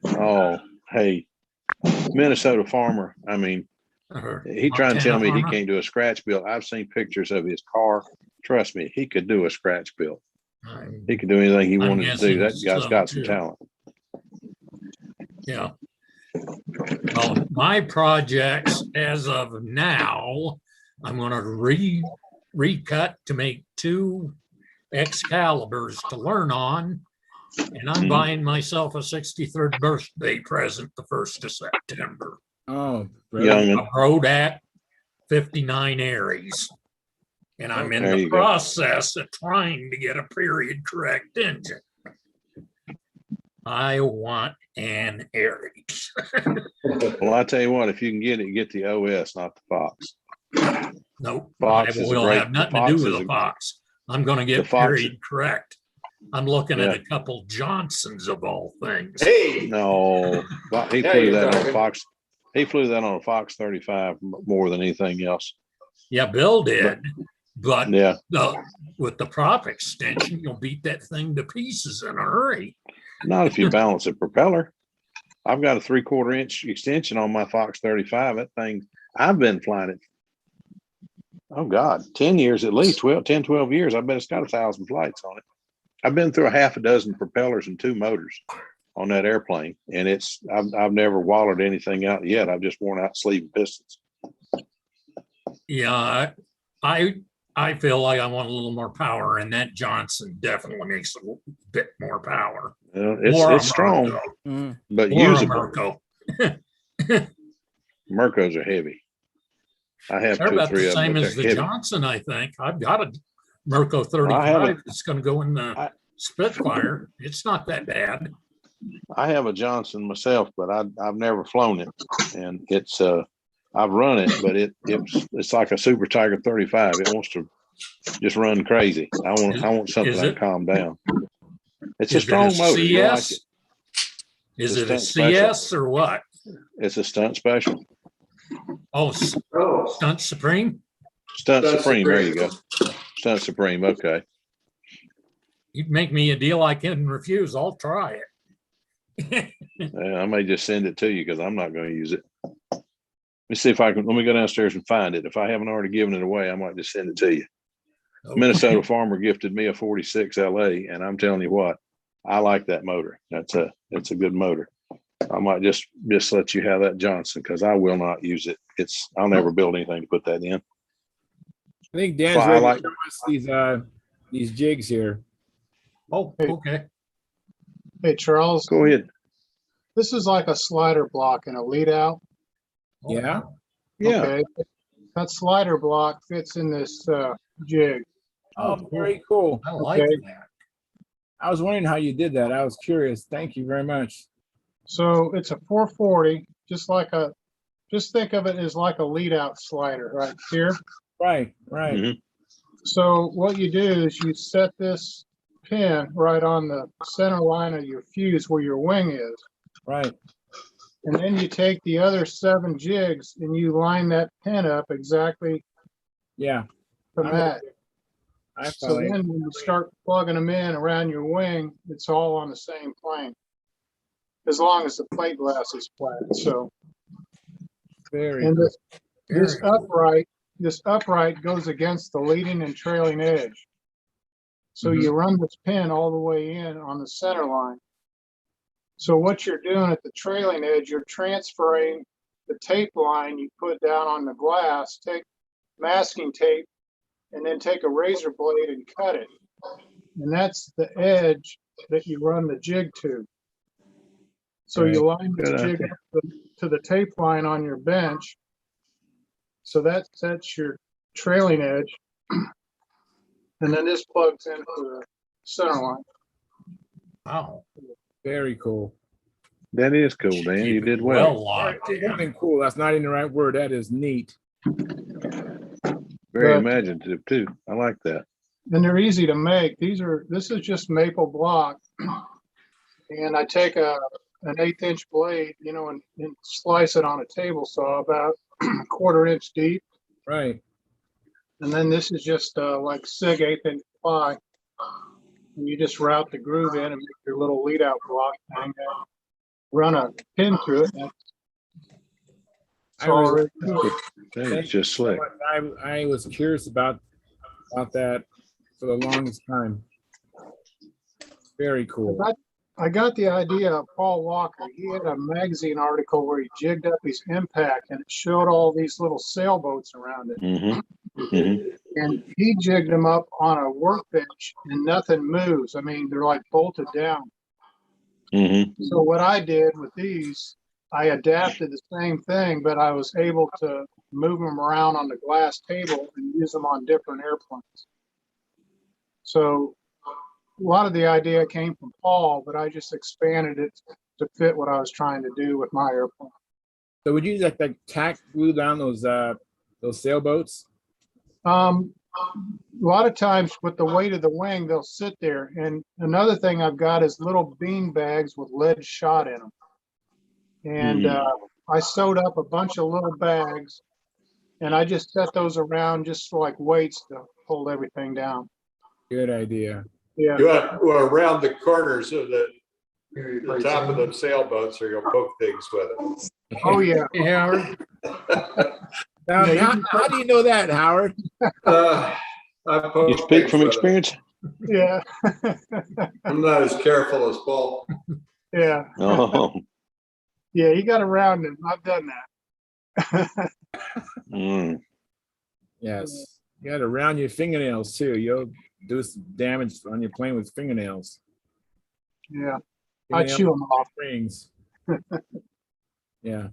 Oh, hey, Minnesota farmer. I mean, he trying to tell me he can't do a scratch build. I've seen pictures of his car. Trust me, he could do a scratch build. He could do anything he wanted to do. That guy's got some talent. Yeah. Well, my projects as of now, I'm going to recut to make 2 Excaliburs to learn on. And I'm buying myself a 63rd birthday present the 1st of September. Oh, Young. A Rodak 59 Aries. And I'm in There the you go. process of trying to get a period correct engine. I want an Aries. Well, I tell you what, if you can get it, get the OS, not the Fox. Nope. Fox I is a will great- have nothing to Fox do is with a- the Fox. I'm going to get the Fox- period correct. I'm looking at Yeah. a couple Johnsons of all things. Hey, No, he Now flew you're that on a talking. Fox. He flew that on a Fox 35 more than anything else. Yeah, Bill did. But Yeah. with the prop extension, you'll beat that thing to pieces in a hurry. Not if you balance the propeller. I've got a 3/4 inch extension on my Fox 35. That thing, I've been flying it. Oh God, 10 years at least, 12 years. I bet it's got 1,000 flights on it. I've been through a half a dozen propellers and 2 motors on that airplane. And I've never wallered anything out yet. I've just worn out sleeve and pistons. Yeah, I feel like I want a little more power, and that Johnson definitely makes a bit more power. It's strong, Mm. but Or a usable. Merco. Mercos are heavy. I have They're 2 or about 3 the of them, same but as they're the heavy. Johnson, I think. I've got a Merco I have 35 that's going to go in the I- Spitfire. It's not that bad. I have a Johnson myself, but I've never flown it, and it's I've run it, but it's like a Super Tiger 35. It wants to just run crazy. I want something Is that it- can calm down. It's Is a strong it a motor. You'll like CS? it. Is It's it a stunt CS or what? It's a stunt special. Oh, oh, Stunt Supreme? Stunt Stunt Supreme. There Supreme. you go. Stunt Supreme. Okay. You'd make me a deal I can refuse. I'll try it. I may just send it to you because I'm not going to use it. Let me see if I can. Let me go downstairs and find it. If I haven't already given it away, I might just send it to you. Minnesota farmer gifted me a 46 LA, and I'm telling you what, I like that motor. It's a good motor. I might just let you have that Johnson because I will not use it. I'll never build anything to put that in. I think Dan's Well, I ready like- to show us these jigs here. Oh, okay. Hey, Charles, Go ahead. this is like a slider block in a lead out. Yeah. Yeah. Okay. That slider block fits in this jig. Oh, very cool. I like Okay. that. I was wondering how you did that. I was curious. Thank you very much. So it's a 440, just think of it as like a lead out slider right here. Right, right. Mhm. So what you do is you set this pin right on the center line of your fuse where your wing is. Right. And then you take the other 7 jigs and you line that pin up exactly Yeah. to I'm match. I So follow you. then when you start plugging them in around your wing, it's all on the same plane. As long as the plate glass is flat. So, Very and cool. this Very upright goes against the leading and trailing edge. So Mhm. you run this pin all the way in on the center line. So what you're doing at the trailing edge, you're transferring the tape line you put down on the glass, take masking tape, and then take a razor blade and cut it. And that's the edge that you run the jig to. So you line this Good jig idea. up to the tape line on your bench. So that's your trailing edge. And then this plugs into the center line. wow. Very cool. That is cool, Dan. You Keep it did well. well locked More in. than cool. That's not even the right word. That is neat. Very But- imaginative too. I like that. And they're easy to make. This is just maple block. And I take an 1/8" blade, and slice it on a table saw about a 1/4 inch deep. Right. And then this is just like SIG 1/8" ply. And you just route the groove in and make your little lead out block and run a pin through it. And it's I really- already cool. That is just slick. I was curious about that for the longest time. Very cool. I got the idea of Paul Walker. He had a magazine article where he jigged up his impact and it showed all these little sailboats around it. Mm-hmm. And he jigged them up on a workbench and nothing moves. I mean, they're like bolted down. Mm-hmm. So what I did with these, I adapted the same thing, but I was able to move them around on the glass table and use them on different airplanes. So a lot of the idea came from Paul, but I just expanded it to fit what I was trying to do with my airplane. So would you like tack glue down those sailboats? A lot of times with the weight of the wing, they'll sit there. And another thing I've got is little bean bags with lead shot in them. And I sewed up a bunch of little bags and I just set those around just like weights to hold everything down. Good idea. Yeah. You want to around the corners of the top of the sailboats, or you'll poke things with it. Oh, yeah. Yeah, Now, Yeah, how do you know that, Howard? I poke You speak things from with it. experience? Yeah. I'm not as careful as Paul. Yeah. Oh. Yeah. You got around it. I've done that. Mm. Yes. You got to round your fingernails too. You'll do some damage on your plane with fingernails. Yeah. I chew them off. Rings. Yeah.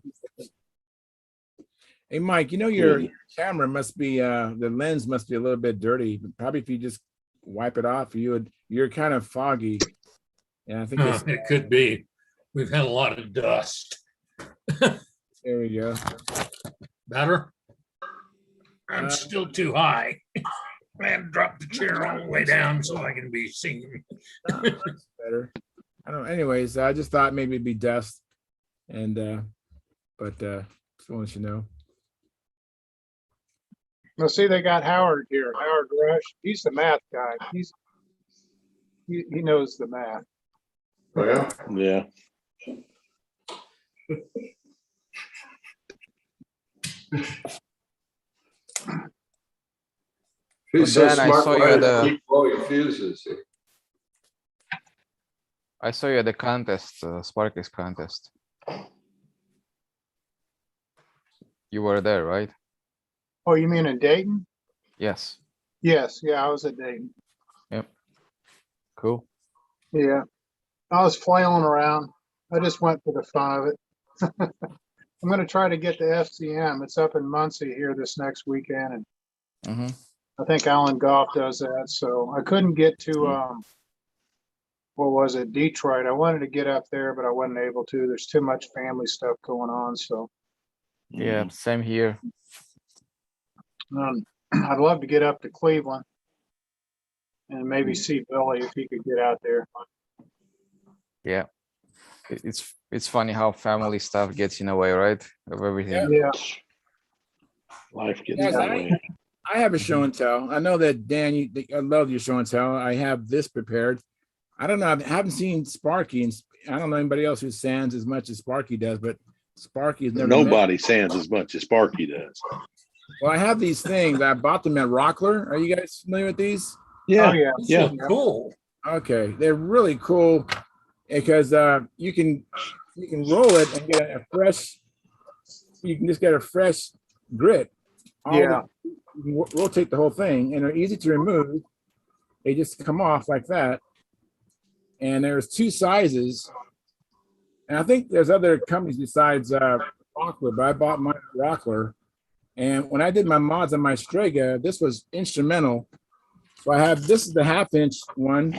Hey, Mike, your camera must be, the lens must be a little bit dirty. Probably if you just wipe it off, you're kind of foggy. Yeah, I think it could be. We've had a lot of dust. there we go. Better? I'm still too high. I had to drop the chair all the way down so I can be seen. That's better. I don't know. Anyways, I just thought maybe it'd be dust. And but just wanted you to know. Now, see, they got Howard here. Howard Rush. He's the math guy. He knows the math. Oh, yeah? Yeah. He's so Dan, I smart, saw you why at did the- he keep blowing fuses? I saw you at the contest, Sparkers contest. You were there, right? Oh, you mean in Dayton? Yes. Yes. Yeah, I was at Dayton. Cool. Yeah. I was flailing around. I just went for the fun of it. I'm going to try to get to FCM. It's up in Muncie here this next weekend. And Hmm. I think Alan Goff does that. So I couldn't get to, what was it, Detroit. I wanted to get up there, but I wasn't able to. There's too much family stuff going on. So Yeah, same here. I'd love to get up to Cleveland and maybe see Billy if he could get out there. Yeah. It's funny how family stuff gets in the way, right? Of everything. Yeah, Life gets Guys, in the way. I have a show and tell. I know that Dan, I love your show and tell. I have this prepared. I don't know. I haven't seen Sparky, and I don't know anybody else who sands as much as Sparky does, but Sparky has never. Nobody sands as much as Sparky does. Well, I have these things. I bought them at Rockler. Are you guys familiar with these? Yeah. oh yeah, Yeah. Cool. Okay, they're really cool because you can roll it and get a fresh. You can just get a fresh grit. yeah, You can rotate the whole thing, and they're easy to remove. They just come off like that. And there's 2 sizes, and I think there's other companies besides Rockler, but I bought mine at Rockler. And when I did my mods on my Strega, this was instrumental. So I have, this is the 1/2-inch one,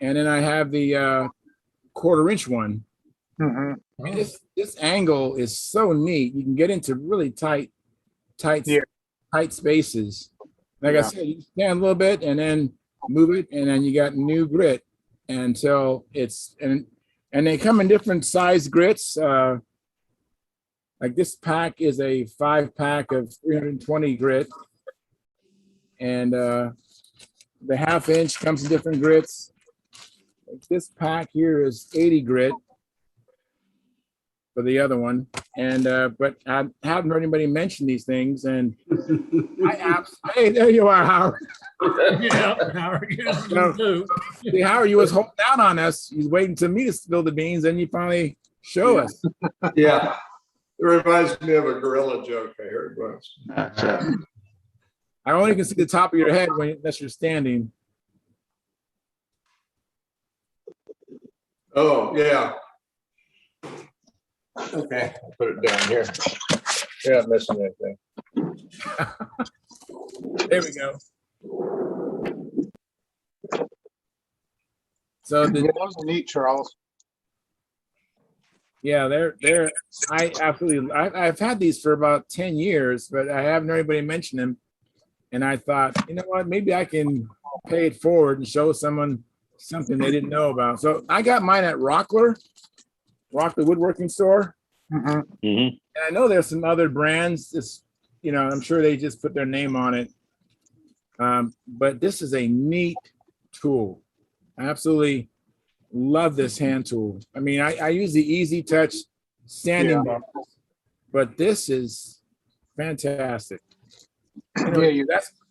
and then I have the 1/4-inch one. hmm And this angle is so neat. You can get into really tight Yeah. spaces. Like I Yeah. said, you stand a little bit and then move it, and then you got new grit until it's and they come in different size grits. Like this pack is a 5-pack of 320 grit, and the 1/2-inch comes in different grits. Like this pack here is 80 grit for the other one, and but I haven't heard anybody mention these things, and hey, there you are, Howard. Yeah, Howard, yes, you No. do. See, Howard, you was holding down on us. You was waiting to me to spill the beans, and you finally show us. Yeah. It reminds me of a gorilla joke I heard once. That's I only can see the top of your head unless you're standing. Oh, yeah. Okay, I'll put it down here. You're not missing anything. There we go. So Yeah, those are neat, Charles. yeah, they're. I've had these for about 10 years, but I haven't heard anybody mention them. And I thought, you know what, maybe I can pay it forward and show someone something they didn't know about. So I got mine at Rockler Woodworking Store. hmm Mhm. And I know there's some other brands. It's, I'm sure they just put their name on it. But this is a neat tool. I absolutely love this hand tool. I mean, I use the Easy Touch sanding bar, but this is fantastic. Yeah,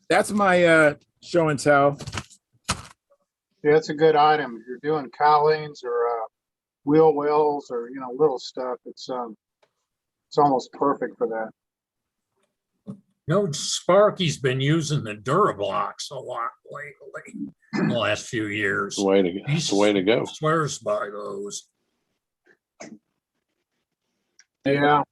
That's my show and tell. Yeah, it's a good item. If you're doing cowlings or wheel wells or little stuff, it's almost perfect for that. Sparky's been using the Durablocks a lot lately, in the last few years. It's the way to go. Swears by those. Yeah,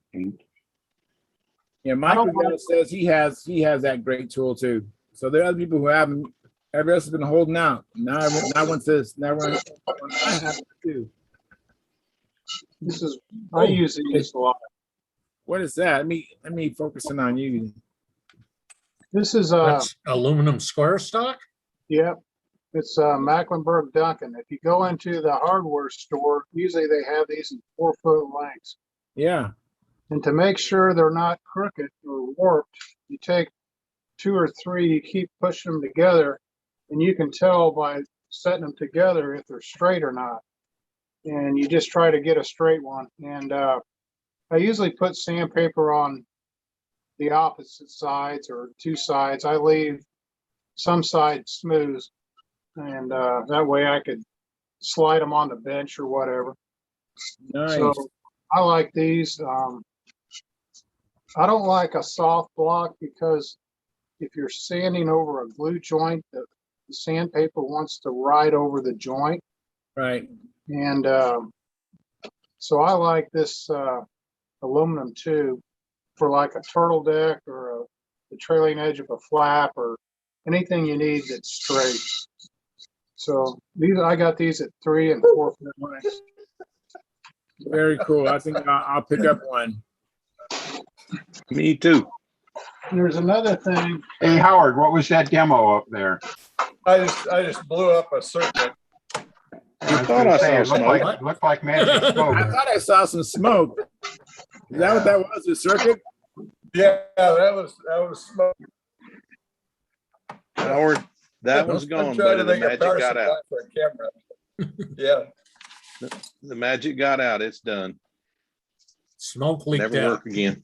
Yeah, Michael Gallo says he has that great tool too. So there are other people who haven't. Everybody else has been holding out. Now one says, I have it too. I use these a lot. What is that? Let me focus in on you. This is That's aluminum square stock? Yep. It's Mecklenburg Duncan. If you go into the hardware store, usually they have these in 4-foot lengths. Yeah. And to make sure they're not crooked or warped, you take 2 or 3, you keep pushing them together, and you can tell by setting them together if they're straight or not. And you just try to get a straight one. And I usually put sandpaper on the opposite sides or 2 sides. I leave some sides smooth, and that way I could slide them on the bench or whatever. Nice. So I like these. I don't like a soft block because if you're sanding over a glue joint, the sandpaper wants to ride over the joint. Right. And so I like this aluminum tube for like a turtle deck or the trailing edge of a flap or anything you need that's straight. So I got these at 3 and 4 foot lengths. Very cool. I think I'll pick up one. Me too. There's another thing. Hey, Howard, what was that demo up there? I just blew up a circuit. I thought I saw it looked smoke. like, looked like magic smoke. I thought I saw some smoke. Is that what that was? The circuit? Yeah, that was smoke. Howard, that one's I'm gone, trying buddy. to The think of magic power got supply out. for a camera. Yeah. The magic got out. It's done. Smoke leaked Never out. work again.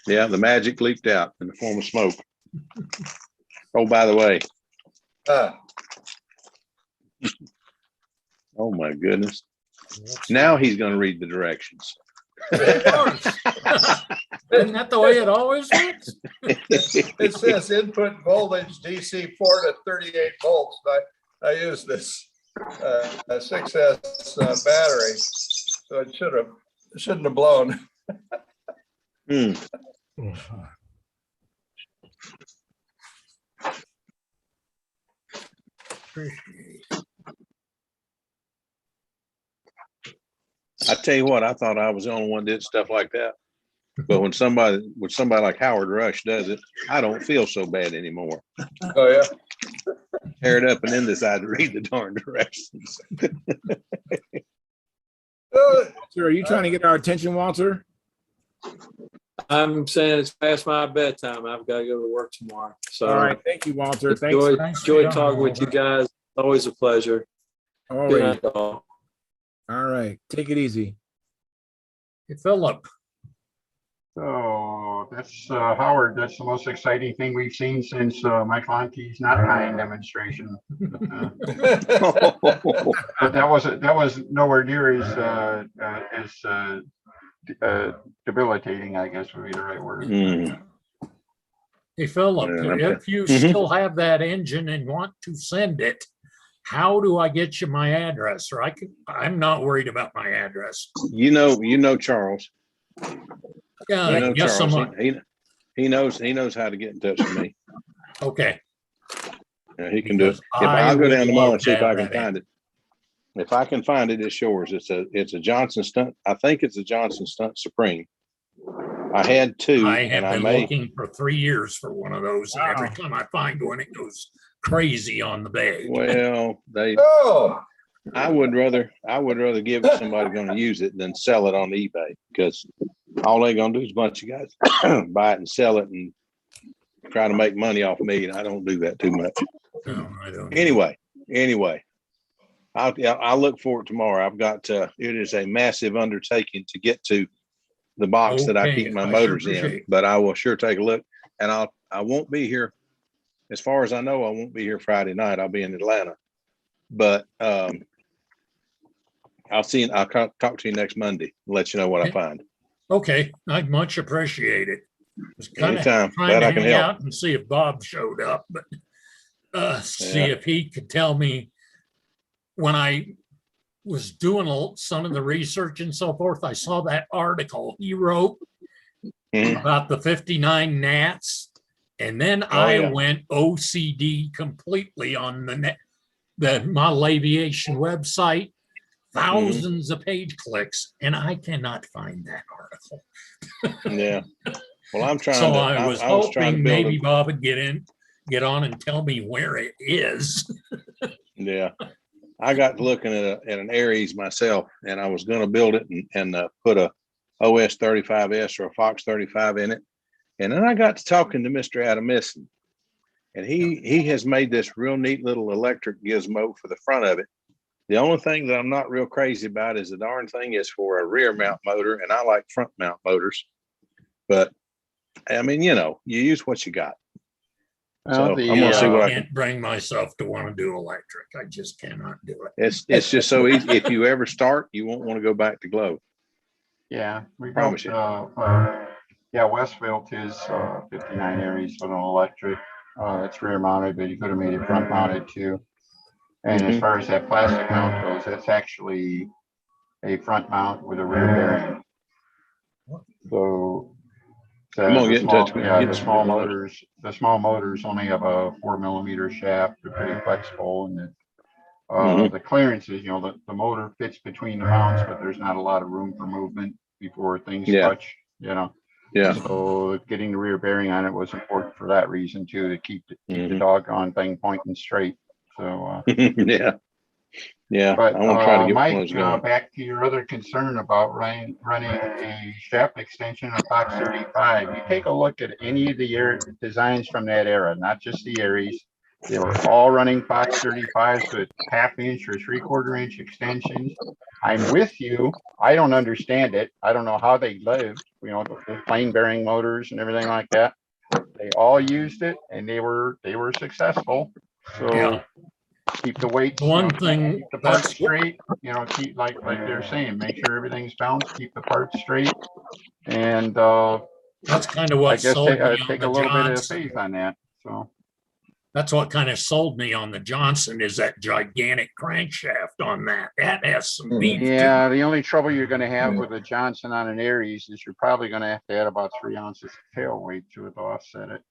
Yeah, the magic leaked out in the form of smoke. Oh, by the way. Oh my goodness. Now he's going to read the directions. Of course. Isn't that the way it always works? It says input voltage DC 4 to 38 volts. I use this a 6S battery, so it shouldn't have blown. Hmm. I tell you what, I thought I was the only one that did stuff like that. But when somebody like Howard Rush does it, I don't feel so bad anymore. Oh yeah. Tear it up and then decide to read the darn directions. Walter, are you trying to get our attention, Walter? I'm saying it's past my bedtime. I've got to go to work tomorrow. So All right. Thank you, Walter. Thanks. enjoy talking with you guys. Always a pleasure. All Good right. night, all. All right. Take it easy. Hey, Philip, So that's Howard. That's the most exciting thing we've seen since Mike Lonke's not dying demonstration. But that was nowhere near as debilitating, I guess would be the right word. Mm. hey, Philip, Yeah, if you Mhm. still have that engine and want to send it, how do I get you my address? Or I'm not worried about my address. You know Charles. Yeah, You know yes, Charles. I'm He knows how to get in touch with me. okay. Yeah, he can do it. Because If I I'll go would down tomorrow love and see to if I have can that find it. If I can find it, it's yours. It's a Johnson Stunt. I think it's a Johnson Stunt Supreme. I had two, I and have I been may. looking for 3 years for one of those. And every Wow. time I find one, it goes crazy on the bag. Well, Oh, I would rather give it to somebody going to use it than sell it on eBay, because all they're going to do is a bunch of guys buy it and sell it and try to make money off me, and I don't do that too much. No, I don't. Anyway, I'll look for it tomorrow. I've got it is a massive undertaking to get to the box that I Okay, keep my I sure motors in, appreciate it. but I will sure take a look, and I won't be here. As far as I know, I won't be here Friday night. I'll be in Atlanta, but I'll talk to you next Monday and let you know what I find. Okay, I'd much appreciate it. I was kind of Anytime. trying Glad to I can hang help. out and see if Bob showed up, but see Yeah. if he could tell me when I was doing some of the research and so forth. I saw that article he wrote Mhm. about the 59 gnats, and then yeah. went OCD completely on the model aviation website. Thousands of page clicks, and I cannot find that article. Yeah. Well, I'm trying So to. I was I was trying to hoping build maybe Bob would get on and tell me where it is. Yeah. I got looking at an Aries myself, and I was going to build it and put a OS 35S or a Fox 35 in it. And then I got to talking to Mr. Adam Misson, and he has made this real neat little electric gizmo for the front of it. The only thing that I'm not real crazy about is the darn thing is for a rear mount motor, and I like front mount motors. But I mean, you use what you got. So I'm gonna see what I can't bring myself to want to do electric. I just cannot do it. It's just so easy. If you ever start, you won't want to go back to glow. Yeah, we Promise built, Wes built his 59 Aries with an electric. It's rear mounted, but you could have made it front mounted too. And as far as that plastic mount goes, that's actually a front mount with a rear bearing. So I'm gonna get in touch with you. the small motors only have a 4mm shaft. They're pretty flexible, and the clearances, the motor fits between the mounts, but there's not a lot of room for movement before things touch. Yeah. So getting the rear bearing on it was important for that reason too, to keep the doggone thing pointing straight. So, Yeah. Yeah. but I want to try to get one of Mike, those going. back to your other concern about running a shaft extension on Fox 35. You take a look at any of the designs from that era, not just the Aries. They were all running Fox 35s with half-inch or three-quarter-inch extensions. I'm with you. I don't understand it. I don't know how they lived. The plane bearing motors and everything like that. They all used it, and they were successful. So. Yeah. Keep the weights, One keep thing the parts that's straight, keep like they're saying, make sure everything's balanced, keep the parts straight. And that's kind of I what guess sold me on take the a little bit of Johnson. faith on that. So That's what kind of sold me on the Johnson is that gigantic crankshaft on that. That has some beef. yeah, the only trouble you're going to have with a Johnson on an Aries is you're probably going to have to add about 3 ounces of tail weight to it to offset it.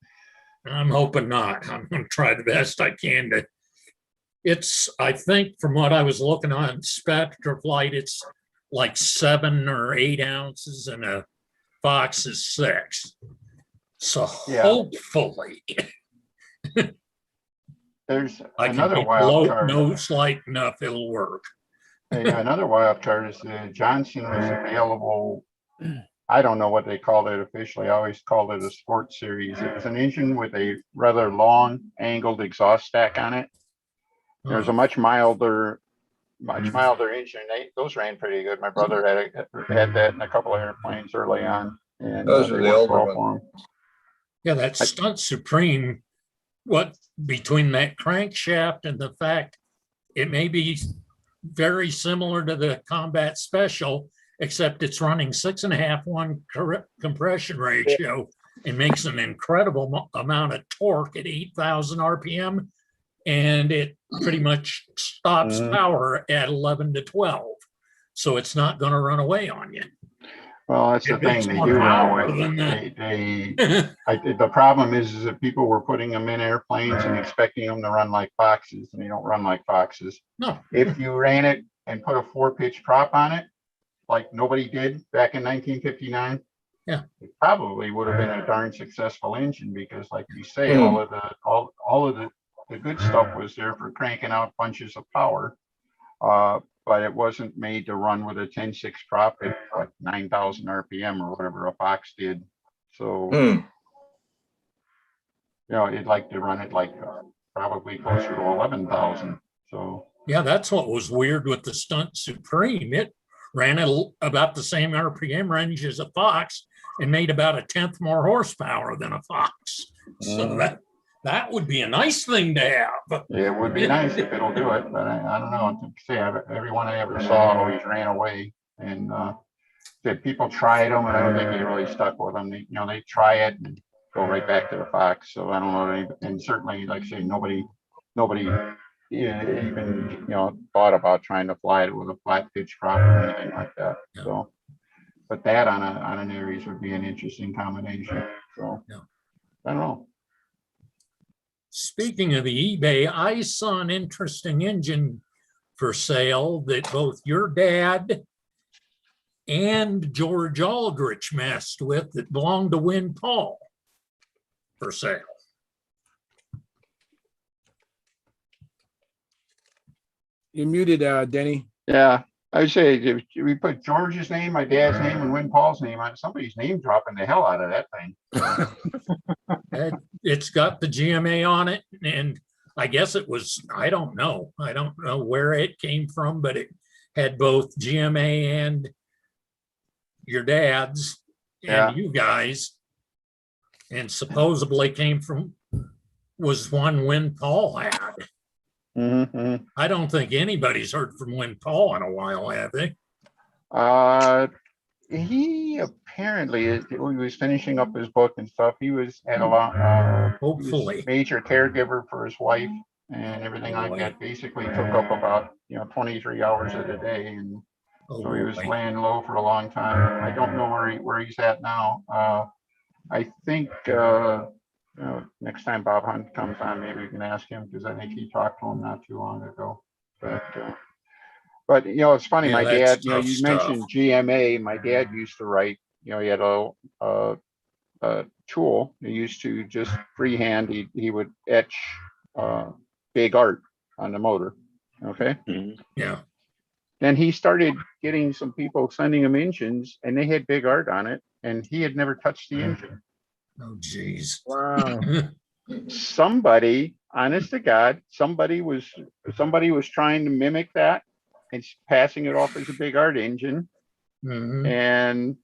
I'm hoping not. I'm going to try the best I can to. I think from what I was looking on Spectraflight, it's like 7 or 8 ounces and a Fox is 6. So Yeah. hopefully There's I can another keep wild card. nose light enough, it'll work. Another wild card is the Johnson was available. I don't know what they called it officially. I always called it a sports series. It was an engine with a rather long angled exhaust stack on it. There's a much milder engine. Those ran pretty good. My brother had that in a couple of airplanes early on, and Those are the older well ones. Yeah, that Stunt Supreme, what between that crankshaft and the fact it may be very similar to the Combat Special, except it's running 6.5:1 compression ratio and makes an incredible amount of torque at 8,000 RPM. And it pretty much stops power at 11 to 12. So it's not going to run away on you. Well, that's the thing. They do run away. The problem is that people were putting them in airplanes and expecting them to run like Foxes, and they don't run like Foxes. No. If you ran it and put a 4-pitch prop on it, like nobody did back in 1959, yeah, it probably would have been a darn successful engine because, like you say, all of the good stuff was there for cranking out bunches of power. But it wasn't made to run with a 10.6 prop at like 9,000 RPM or whatever a Fox did. So, it'd like to run it like probably closer to 11,000. So, yeah, that's what was weird with the Stunt Supreme. It ran at about the same RPM range as a Fox and made about 1/10 more horsepower than a Fox. So that would be a nice thing to have. It would be nice if it'll do it, but I don't know. Say everyone I ever saw always ran away, and that people tried them, and I don't think they really stuck with them. They try it and go right back to the Fox. So I don't know. And certainly, like I say, nobody even thought about trying to fly it with a flat pitch prop or anything like that. Yeah. So, but that on an Aries would be an interesting combination. So I don't know. Speaking of the eBay, I saw an interesting engine for sale that both your dad and George Aldrich messed with that belonged to Win Paul for sale. You're muted, Denny. Yeah, I would say if we put George's name, my dad's name, and Win Paul's name on somebody's name dropping the hell out of that thing. It's got the GMA on it, and I guess it was, I don't know where it came from, but it had both GMA and your dad's and you guys, and supposedly was one Win Paul had. Mm-hmm. I don't think anybody's heard from Win Paul in a while, have they? He apparently, he was finishing up his book and stuff. He had a lot. Hopefully, he was major caregiver for his wife and everything like that. Basically, took up about 23 hours of the day, and so he was laying low for a long time. I don't know where he's at now. I think next time Bob Hunt comes on, maybe we can ask him because I think he talked to him not too long ago. But it's funny. Yeah, my dad, you stuff. mentioned GMA. My dad used to write. He had a tool. He used to just freehand. He would etch big art on the motor. Okay. Yeah. Then he started getting some people sending him engines, and they had big art on it, and he had never touched the engine. Oh, geez. Wow. Somebody, honest to God, somebody was trying to mimic that and passing it off as a big art engine. Mhm. And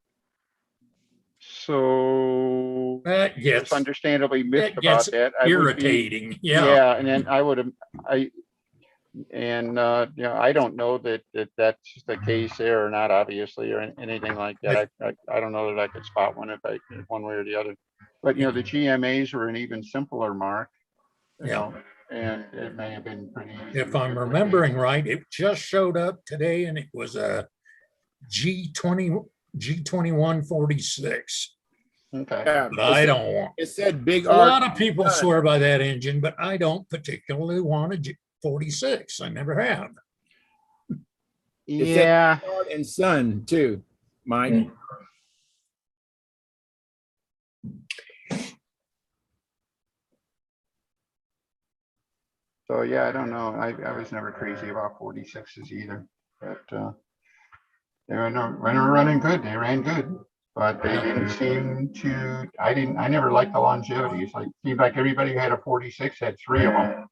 so That he was gets understandably miffed that about gets that. irritating. Yeah. Yeah, and then I would have, I don't know that that's the case there or not, obviously, or anything like that. I don't know that I could spot one way or the other. But the GMAs were an even simpler mark, Yeah. and it may have been pretty easy. If I'm remembering right, it just showed up today, and it was a G2146. Okay. Yeah. But I don't want. It said big A art. lot of people swear by that engine, but I don't particularly want a 46. I never have. It said Yeah. big art and son too, Mike. So yeah, I don't know. I was never crazy about 46s either, but they were running good. They ran good, but they didn't seem to. I never liked the longevity. It's like seemed like everybody who had a 46 had 3 of them.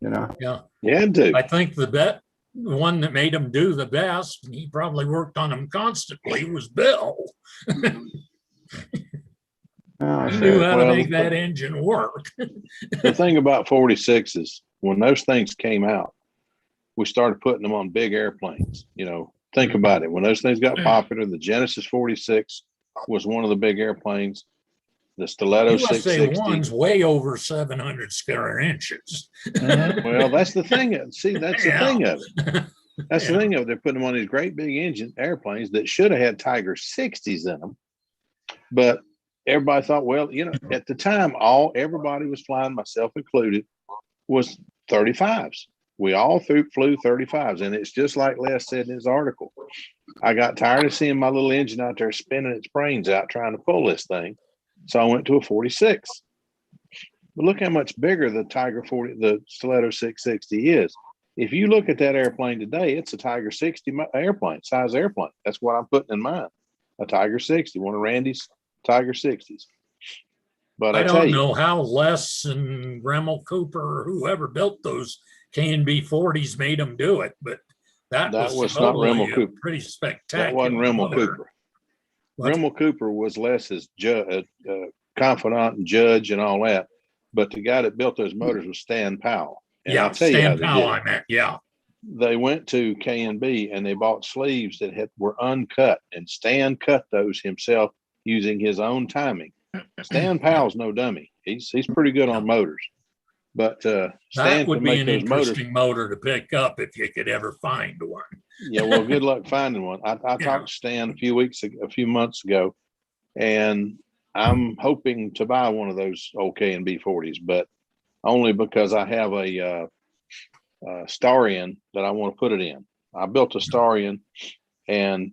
Yeah. Yeah, dude. I think the one that made him do the best, and he probably worked on them constantly, was Bill. He knew how to make that engine work. The thing about 46s, when those things came out, we started putting them on big airplanes. Think about it. When those things got popular, the Genesis 46 was one of the big airplanes. The Stiletto USA 660. one's way over 700 square inches. Well, that's the thing. See, that's the thing of it. That's Yeah. the thing of it. They're putting them on these great big engine airplanes that should have had Tiger 60s in them. But everybody thought, well, at the time, everybody was flying, myself included, was 35s. We all flew 35s. And it's just like Les said in his article. I got tired of seeing my little engine out there spinning its brains out trying to pull this thing. So I went to a 46. But look how much bigger the Stiletto 660 is. If you look at that airplane today, it's a Tiger 60 size airplane. That's what I'm putting in mine. A Tiger 60, one of Randy's Tiger 60s. But I don't know how Les and Remmel Cooper or whoever built those K&B 40s made them do it, but that was not Remmel Cooper. Pretty spectacular. That wasn't Remmel motor. Cooper. Remmel Cooper was Les's confidant and judge and all that. But the guy that built those motors was Stan Powell. And I'll tell you how they did it. I meant, yeah. They went to K&B and they bought sleeves that were uncut, and Stan cut those himself using his own timing. Stan Powell's no dummy. He's pretty good on motors. But Stan that would can be make an those interesting motor to pick up if you could ever find one. Yeah, well, good luck finding one. I talked to Stan a few months ago, and I'm hoping to buy one of those old K&B 40s, but only because I have a Starion that I want to put it in. I built a Starion and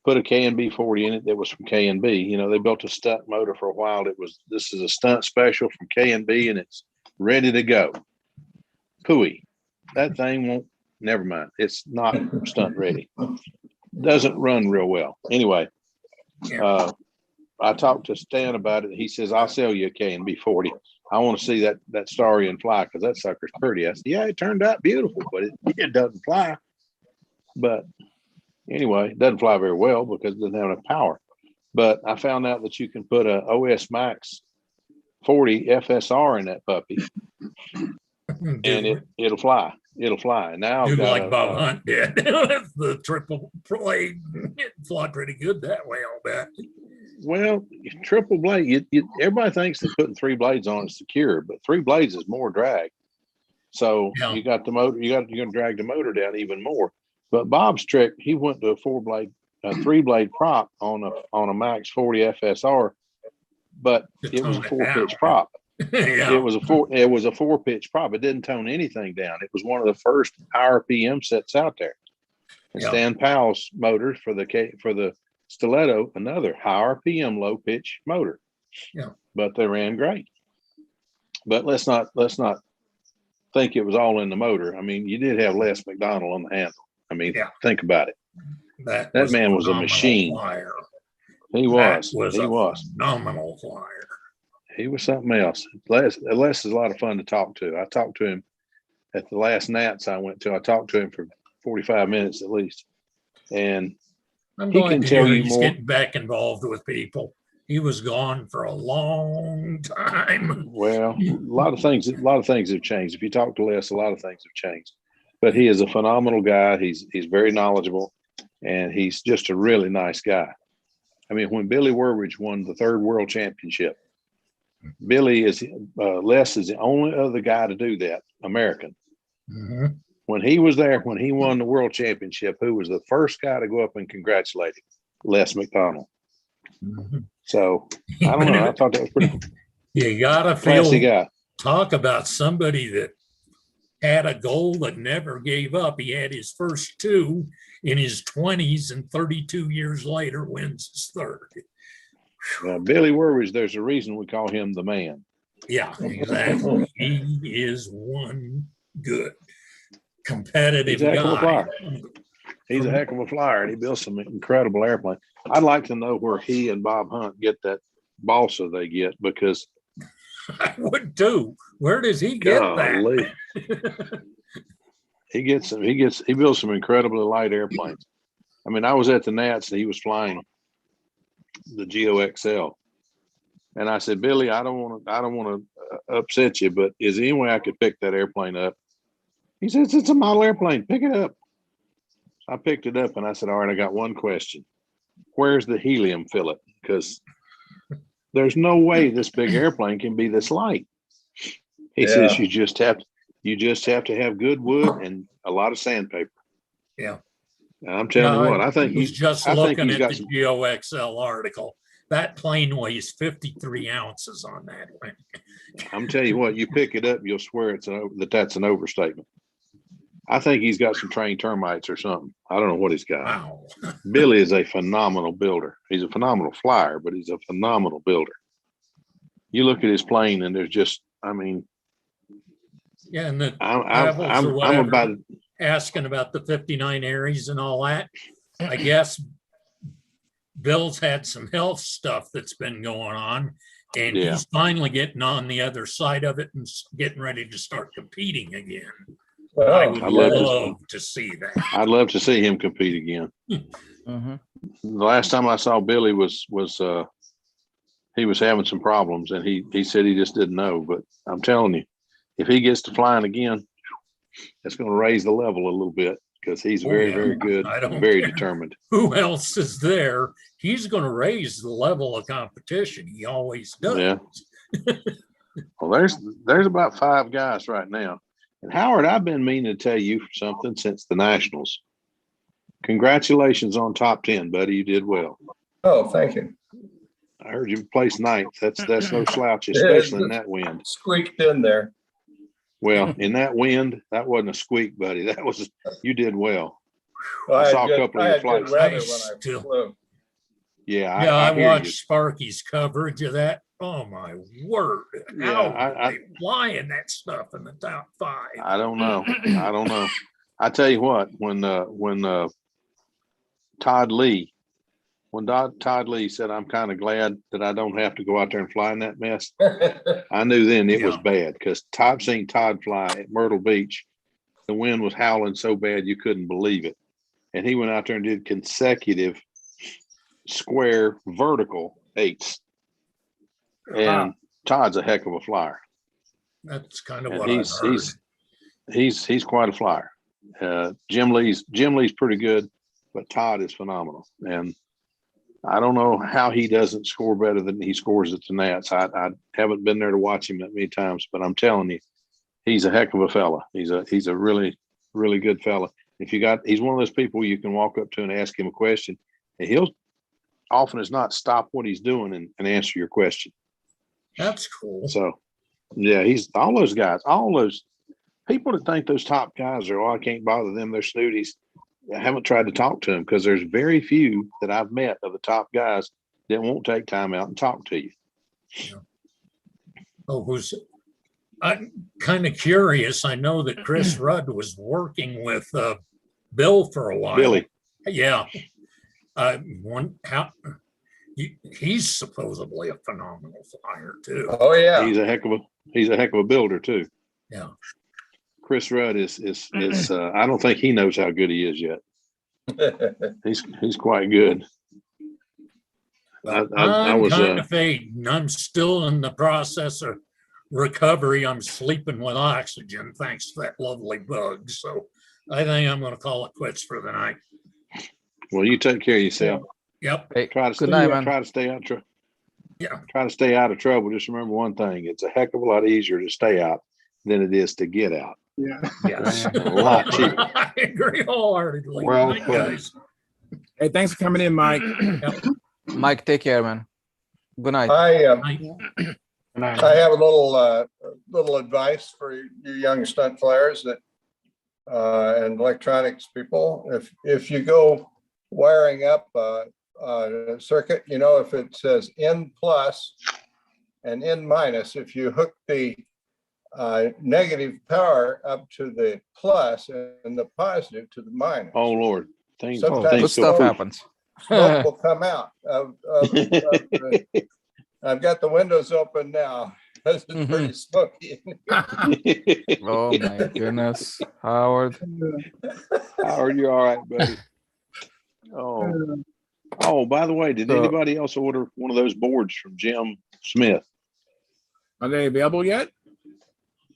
put a K&B 40 in it that was from K&B. They built a stunt motor for a while. This is a stunt special from K&B, and it's ready to go. Pooey. That thing won't, never mind. It's not stunt ready. Doesn't run real well. Anyway, I talked to Stan about it. He says, I'll sell you a K&B 40. I want to see that Starion fly because that sucker's pretty. I said, yeah, it turned out beautiful, but it doesn't fly. But anyway, it doesn't fly very well because it doesn't have enough power. But I found out that you can put a OS Max 40 FSR in that puppy, and it'll fly. It'll fly. And now like Bob Hunt did. The triple blade, it fly pretty good that way, I'll bet. Well, triple blade, everybody thinks that putting 3 blades on is secure, but 3 blades is more drag. So you got the motor, you're going to drag the motor down even more. But Bob's trick, he went to a 3-blade prop on a Max 40 FSR, but it was a 4-pitch prop. It was a 4-pitch prop. It didn't tone anything down. It was one of the first high RPM sets out there. And Stan Powell's motors for the Stiletto, another high RPM low pitch motor. Yeah, but they ran great. But let's not think it was all in the motor. I mean, you did have Les McDonald on the handle. I mean, Yeah. think about it. That man was a phenomenal machine. flyer. He That was. He a was. phenomenal flyer. He was something else. Les is a lot of fun to talk to. I talked to him at the last Nats I went to. I talked to him for 45 minutes at least. And I'm he glad can to tell hear you he's more. getting back involved with people. He was gone for a long time. Well, a lot of things have changed. If you talk to Les, a lot of things have changed. But he is a phenomenal guy. He's very knowledgeable, and he's just a really nice guy. I mean, when Billy Werwich won the 3rd World Championship, Les is the only other guy to do that, American. Mm-hmm. When he was there, when he won the World Championship, who was the first guy to go up and congratulate him? Les McDonald. Mm-hmm. So I don't know. I thought that was pretty You gotta classy guy. Talk about somebody that had a goal that never gave up. He had his first 2 in his 20s, and 32 years later wins his 3rd. Billy Werwich, there's a reason we call him the man. Yeah, exactly. He is one good competitive He's a heck of a guy. flyer. He's a heck of a flyer, and he built some incredible airplanes. I'd like to know where he and Bob Hunt get that balsa they get, because I would too. Where does he get golly, that? he builds some incredibly light airplanes. I mean, I was at the Nats and he was flying the GOXL, and I said, Billy, I don't want to upset you, but is there any way I could pick that airplane up? He says, it's a model airplane, pick it up. I picked it up and I said, all right, I got one question. Where's the helium fillet? Because there's no way this big airplane can be this light. He says you just have to have good wood and a lot of sandpaper. Yeah. And I'm telling you what, I think he's just looking at the some, GOXL article. That plane weighs 53 ounces on that one. I'm telling you what, you pick it up, you'll swear that's an overstatement. I think he's got some trained termites or something. I don't know what he's got. Wow. Billy is a phenomenal builder. He's a phenomenal flyer, but he's a phenomenal builder. You look at his plane and there's just, I mean. Yeah, and the I'm about asking about the 59 Aries and all that. I guess Bill's had some health stuff that's been going on, and he's finally getting on the other side of it and getting ready to start competing again. I would love to see that. I'd love to see him compete again. Mm-hmm. The last time I saw Billy was he was having some problems, and he said he just didn't know. But I'm telling you, if he gets to flying again, it's going to raise the level a little bit, because he's very good, very determined. Who else is there? He's going to raise the level of competition. He always does. Yeah. Well, there's about 5 guys right now. And Howard, I've been meaning to tell you something since the Nationals. Congratulations on top 10, buddy. You did well. Oh, thank you. I heard you placed 9th. That's no slouch, especially in that wind. Squeaked in there. Well, in that wind, that wasn't a squeak, buddy. You did well. Well, I saw a couple of your flights. Weather when I flew. Yeah, I watched Sparky's coverage of that. Oh my word! How are they flying that stuff in the top 5? I don't know. I tell you what, when Todd Lee said, "I'm kind of glad that I don't have to go out there and fly in that mess," I knew then it was bad, because I've seen Todd fly at Myrtle Beach. The wind was howling so bad you couldn't believe it, and he went out there and did consecutive square vertical 8s. And Todd's a heck of a flyer. That's kind of and what I've heard. He's quite a flyer. Jim Lee's pretty good, but Todd is phenomenal. And I don't know how he doesn't score better than he scores at the Nats. I haven't been there to watch him that many times, but I'm telling you, he's a heck of a fella. He's a really, really good fella. He's one of those people you can walk up to and ask him a question, and he'll often as not stop what he's doing and answer your question. That's cool. So, yeah, he's all those people that think those top guys are, I can't bother them, they're snooties. I haven't tried to talk to them, because there's very few that I've met of the top guys that won't take time out and talk to you. Yeah. Oh, I'm kind of curious. I know that Chris Rudd was working with Bill for a while. Billy. Yeah. He's supposedly a phenomenal flyer too. Oh, yeah. He's a heck of a builder too. Yeah. Chris Rudd is I don't think he knows how good he is yet. He's quite good. I I'm was kind of fading. I'm still in the process of recovery. I'm sleeping with oxygen thanks to that lovely bug. So I think I'm going to call it quits for the night. well, you take care of yourself. Yep. Hey, Try to good night, man. try to stay out. Yeah. Try to stay out of trouble. Just remember one thing: it's a heck of a lot easier to stay out than it is to get out. Yeah. Yes. A lot cheaper. I agree wholeheartedly. Well Good night, put. guys. Hey, thanks for coming in, Mike. Mike, take care, man. Good night. Night. I have a little advice for you young stunt flyers that and electronics people. If you go wiring up a circuit, you know, if it says N plus and N minus, if you hook the negative power up to the plus and the positive to the minus, Oh Lord, things Sometimes Good things stuff go happens. smoke will come out I've got the windows open now. This is pretty smoky. Oh my goodness, Howard. Howard, you're all right, buddy. Oh, by the way, did So- anybody else order one of those boards from Jim Smith? Are they available yet?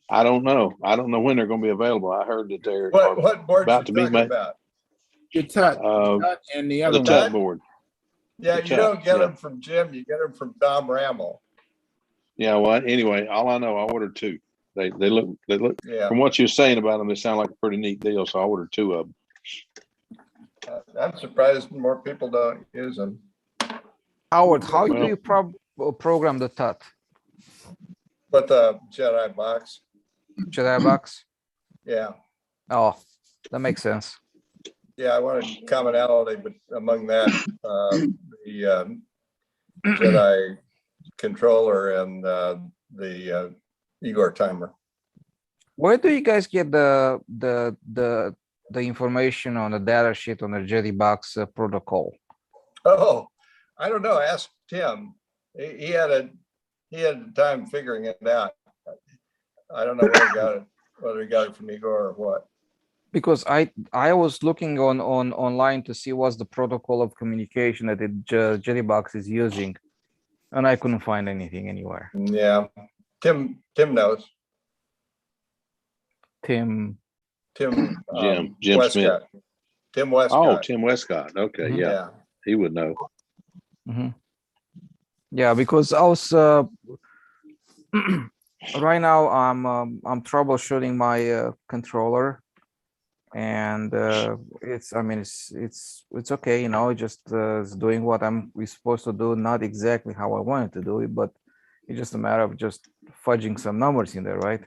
I don't know. I don't know when they're going to be available. I heard that they're What board about you to be talking made. about? Your tut, Uh, tut and the the other one. tut board. Yeah, The you tut, don't get yeah. them from Jim, you get them from Tom Rammel. Yeah. Well, anyway, all I know, I ordered two. They look Yeah, from what you're saying about them, they sound like a pretty neat deal. So I ordered two of them. I'm surprised more people don't use them. Howard, how do Well- you program the TUT? But the Jedi box, Jedi box? yeah, Oh, that makes sense. yeah, I wanted commonality, but among that, the Jedi controller and the Igor timer. Where do you guys get the information on the data sheet on the Jedi box protocol? Oh, I don't know. Ask Tim. He had a time figuring it out. I don't know whether he got it from Igor or what. Because I was looking on online to see what's the protocol of communication that the Jedi box is using, and I couldn't find anything anywhere. Yeah, Tim knows. Tim, Jim Westcott. Smith. Tim Westcott. Oh, Tim Westcott. Okay, Mhm. yeah, he would know. mhm. Yeah, because I was right now I'm troubleshooting my controller, and it's okay, you know, just it's doing what we're supposed to do, not exactly how I wanted to do it, but it's just a matter of just fudging some numbers in there, right?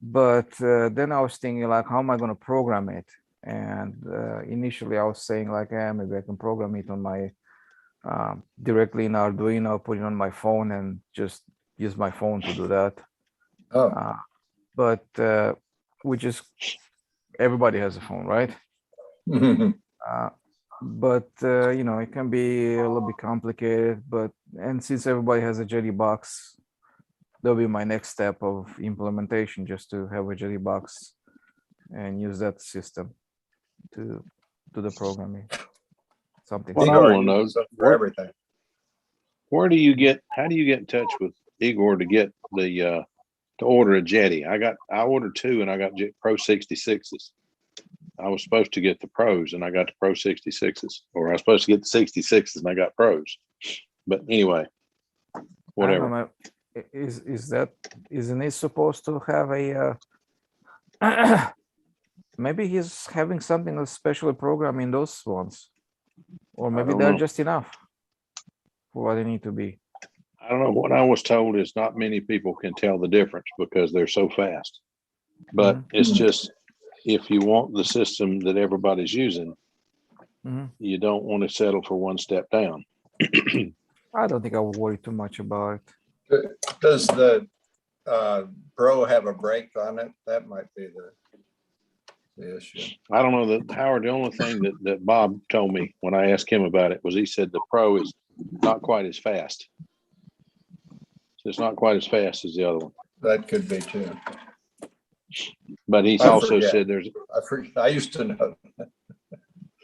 But then I was thinking, like, how am I going to program it? And initially I was saying, like, maybe I can program it on my directly in Arduino, put it on my phone and just use my phone to do that. Oh, But everybody has a phone, right? But you know, it can be a little bit complicated, and since everybody has a Jedi box, that'll be my next step of implementation, just to have a Jedi box and use that system to do the programming. Something. Well, I Igor wanna know, uses them for everything. how do you get in touch with Igor to get the to order a Jetty? I ordered two and I got Pro 66s. I was supposed to get the Pros and I got the Pro 66s, or I was supposed to get the 66s and I got Pros. But anyway, whatever. I don't know, isn't he supposed to have a maybe he's having something that's specially programmed in those ones, or maybe don't they're know. just enough for what they need to be. I don't know. What I was told is not many people can tell the difference because they're so fast. But it's just, if you want the system that everybody's using, Mhm. you don't want to settle for one step down. I don't think I would worry too much about it. Does the Pro have a brake on it? That might be the issue. I don't know that, Howard, the only thing that Bob told me when I asked him about it was he said the Pro is not quite as fast. So it's not quite as fast as the other one. That could be too. But he's I also forget. said I used to know.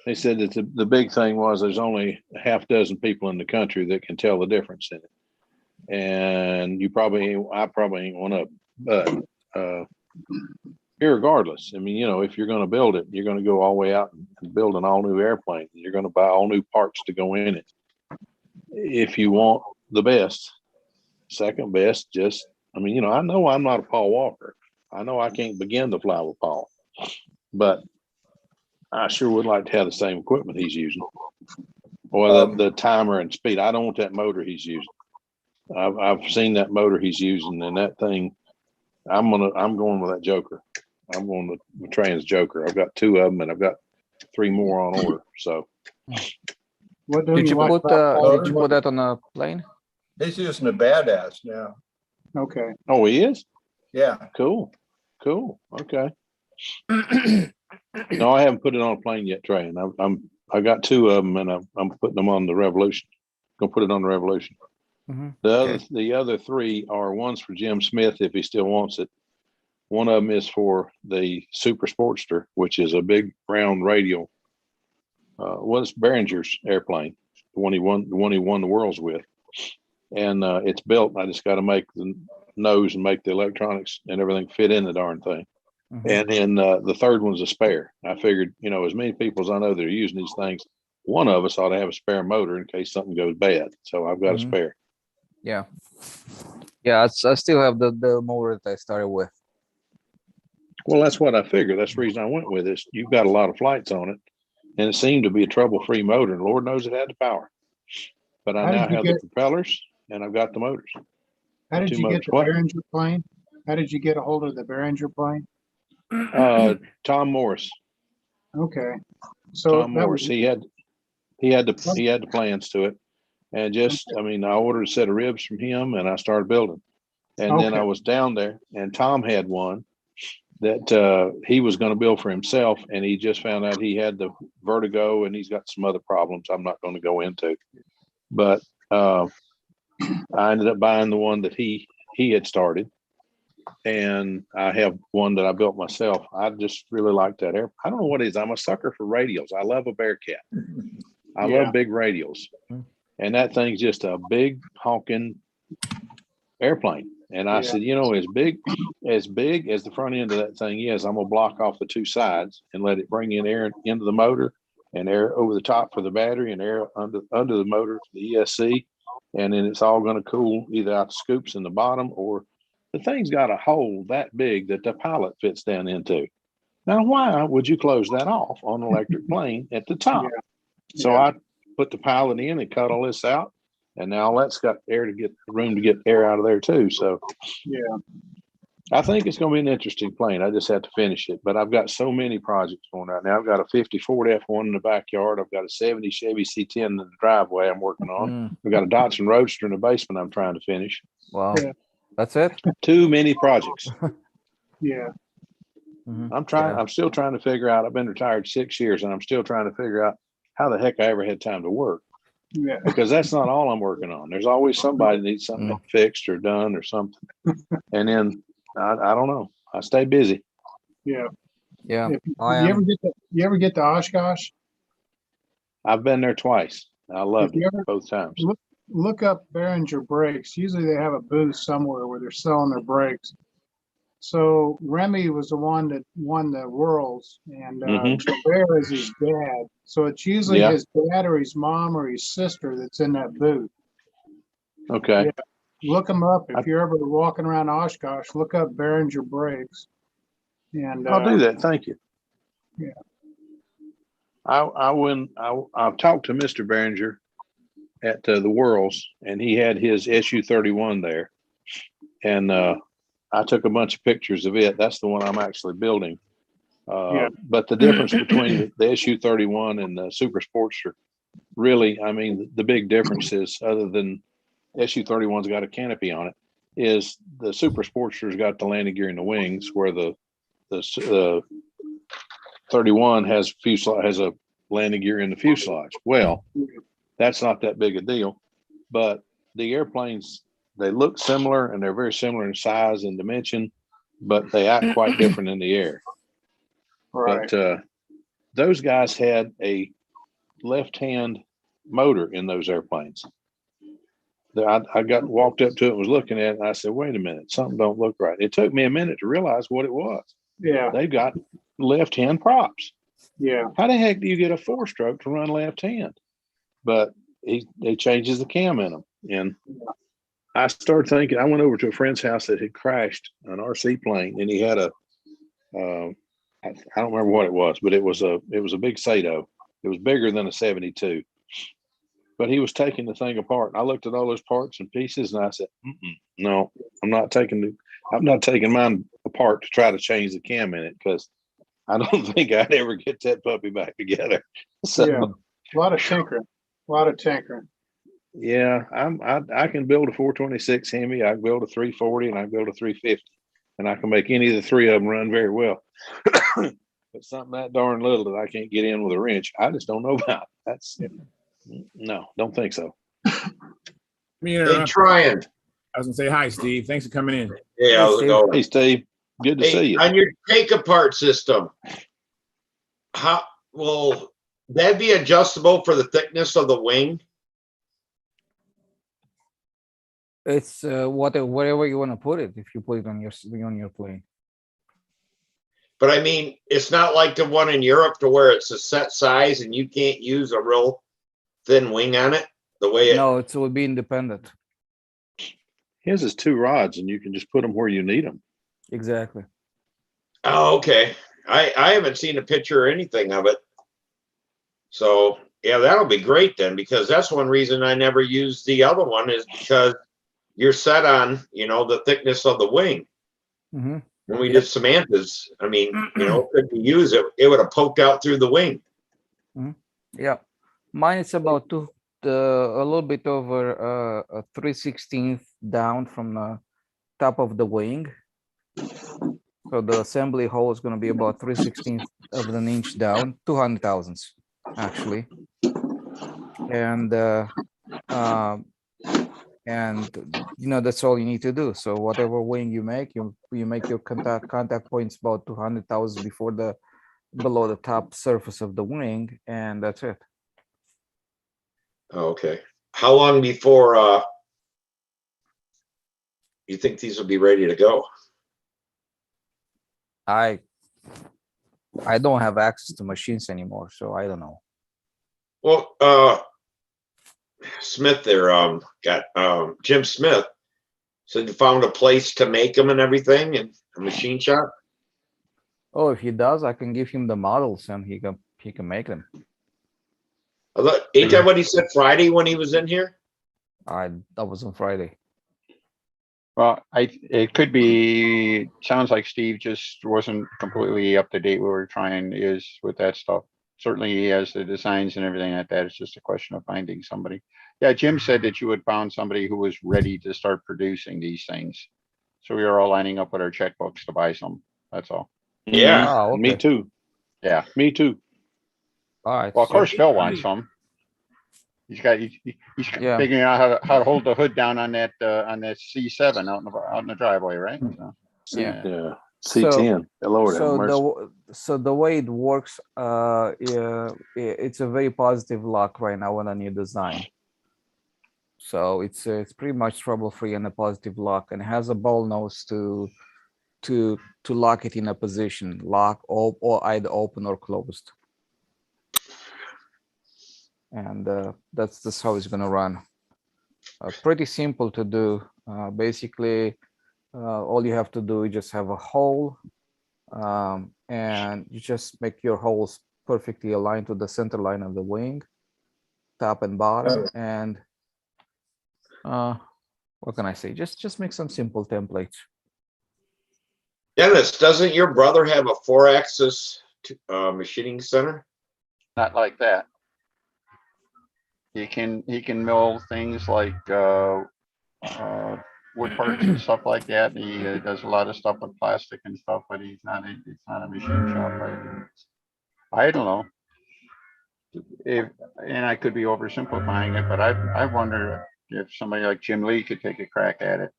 he said that the big thing was there's only a half dozen people in the country that can tell the difference in it. And I probably ain't one of them. But irregardless, I mean, you know, if you're going to build it, you're going to go all the way out and build an all new airplane. You're going to buy all new parts to go in it. If you want the best, second best, I mean, you know I'm not a Paul Walker. I know I can't begin to fly with Paul, but I sure would like to have the same equipment he's using, or the timer and speed. I don't want that motor he's using. I've seen that motor he's using, and that thing. I'm going with that Joker. I'm going with the Trans Joker. I've got 2 of them, and I've got 3 more on order. So, Did you put that on a plane? He's using a badass now. Okay. oh, he is? Yeah. Cool. Okay. No, I haven't put it on a plane yet, Trey. And I got 2 of them, and I'm putting them on the Revolution. Gonna put it on the Revolution. Mm-hmm. The other 3 are ones for Jim Smith if he still wants it. One of them is for the Super Sportster, which is a big round radial. It's Behringer's airplane, the one he won the worlds with, and it's built. I just got to make the nose and make the electronics and everything fit in the darn thing. Mm-hmm. And then the third one's a spare. I figured, you know, as many people as I know that are using these things, one of us ought to have a spare motor in case something goes bad. So I've got a spare. Yeah. I still have the motor that I started with. Well, that's what I figured. That's the reason I went with this. You've got a lot of flights on it, and it seemed to be a trouble-free motor, and Lord knows it had the power. But I now have the propellers, and I've got the motors. How did you get the Behringer plane? How did you get a hold of the Behringer plane? Tom Morris. Okay. So Tom Morris, he had the plans to it, and I ordered a set of ribs from him, and I started building. And then I was down there, and Tom had one that he was going to build for himself, and he just found out he had the vertigo, and he's got some other problems I'm not going to go into. But I ended up buying the one that he had started, and I have one that I built myself. I just really like that air. I don't know what it is. I'm a sucker for radials. I love a Bearcat. I love big radials, and that thing's just a big honking airplane. And I said, you know, as big as the front end of that thing is, I'm gonna block off the 2 sides and let it bring in air into the motor and air over the top for the battery and air under the motor for the ESC. And then it's all gonna cool either out the scoops in the bottom, or the thing's got a hole that big that the pilot fits down into. Now, why would you close that off on an electric plane at the top? So I put the pilot in and cut all this out. And now that's got room to get air out of there too. So I think it's going to be an interesting plane. I just have to finish it. But I've got so many projects going right now. I've got a 50 Ford F1 in the backyard. I've got a 70 Chevy C10 in the driveway I'm working on. I've got a Datsun Roadster in the basement I'm trying to finish. Wow. That's it? Too many projects. I'm still trying to figure out. I've been retired 6 years, and I'm still trying to figure out how the heck I ever had time to work. Because that's not all I'm working on. There's always somebody that needs something fixed or done or something. And then I don't know. I stay busy. Yeah. You ever get to Oshkosh? I've been there twice. I loved it both times. Look up Behringer brakes. Usually they have a booth somewhere where they're selling their brakes. So Remy was the one that won the Worlds, and Javert is his dad. So it's usually his dad or his mom or his sister that's in that booth. Okay. Yeah. Look them up. If you're ever walking around Oshkosh, look up Behringer brakes. And I'll do that. Thank you. Yeah. I've talked to Mr. Behringer at the Worlds, and he had his SU-31 there. And I took a bunch of pictures of it. That's the one I'm actually building. But the difference between the SU-31 and the Super Sportster, really, I mean, the big difference is, other than SU-31's got a canopy on it, is the Super Sportster's got the landing gear in the wings, where the 31 has a landing gear in the fuselage. Well, that's not that big a deal, but the airplanes, they look similar and they're very similar in size and dimension, but they act quite different in the air. Right. But those guys had a left-hand motor in those airplanes. I walked up to it and was looking at it, and I said, wait a minute, something don't look right. It took me a minute to realize what it was. Yeah. They've got left-hand props. Yeah. How the heck do you get a 4-stroke to run left-hand? But they changes the cam in them. And I started thinking, I went over to a friend's house that had crashed an RC plane, and he had I don't remember what it was, but it was a big Sato. It was bigger than a 72. But he was taking the thing apart. And I looked at all those parts and pieces, and I said, no, I'm not taking mine apart to try to change the cam in it, because I don't think I'd ever get that puppy back together. So Yeah. A lot of tinkering. yeah, I can build a 426 Hemi, I can build a 340, and I can build a 350, and I can make any of the three of them run very well. But something that darn little that I can't get in with a wrench, I just don't know about. No, don't think so. Hey, trying. I was gonna say hi, Steve. Thanks for coming in. Hey, how's it going? Hey, Steve. Good to see you. On your take apart system, how will that be adjustable for the thickness of the wing? It's wherever you want to put it. If you put it on your plane. But I mean, it's not like the one in Europe to where it's a set size and you can't use a real thin wing on it. The way No, it will be independent. His is 2 rods, and you can just put them where you need them. Exactly. Oh, okay. I haven't seen a picture or anything of it. So yeah, that'll be great then, because that's one reason I never used the other one, is because you're set on, the thickness of the wing. Mm-hmm. When we did Samantha's, I mean, could you use it? It would have poked out through the wing. Mm-hmm. Yeah, mine is about a little bit over a 3/16 down from the top of the wing. So the assembly hole is going to be about 3/16 of an inch down, 200 thousandths actually, and that's all you need to do. So whatever wing you make, you make your contact points about 200 thousandths below the top surface of the wing, and that's it. Okay. How long before you think these will be ready to go? I don't have access to machines anymore, so I don't know. Well, Smith there, got Jim Smith said you found a place to make them and everything, and a machine shop. Oh, if he does, I can give him the models and he can make them. Ain't that what he said Friday when he was in here? That was on Friday. Well, it could be, sounds like Steve just wasn't completely up to date where we're trying is with that stuff. Certainly he has the designs and everything like that. It's just a question of finding somebody. Yeah, Jim said that you had found somebody who was ready to start producing these things. So we are all lining up with our checkbooks to buy some. That's all. Yeah. Oh, okay. Me too. Yeah. Me too. All right. Well, of course, Phil wants some. He's figuring out how to hold the hood down on that C7 out in the driveway, right? So, Yeah. C10. Lord have mercy. So the way it works, it's a very positive lock right now on a new design. So it's pretty much trouble-free and a positive lock, and it has a ball nose to lock it in a position, lock or either open or closed. And that's how it's going to run. Pretty simple to do. Basically, all you have to do is just have a hole, and you just make your holes perfectly aligned to the center line of the wing, top and bottom. And what can I say? Just make some simple templates. Dennis, doesn't your brother have a 4-axis machining center? not like that. He can mill things like wood parts and stuff like that. He does a lot of stuff with plastic and stuff, but it's not a machine shop. I don't know if, and I could be oversimplifying it, but I wonder if somebody like Jim Lee could take a crack at it.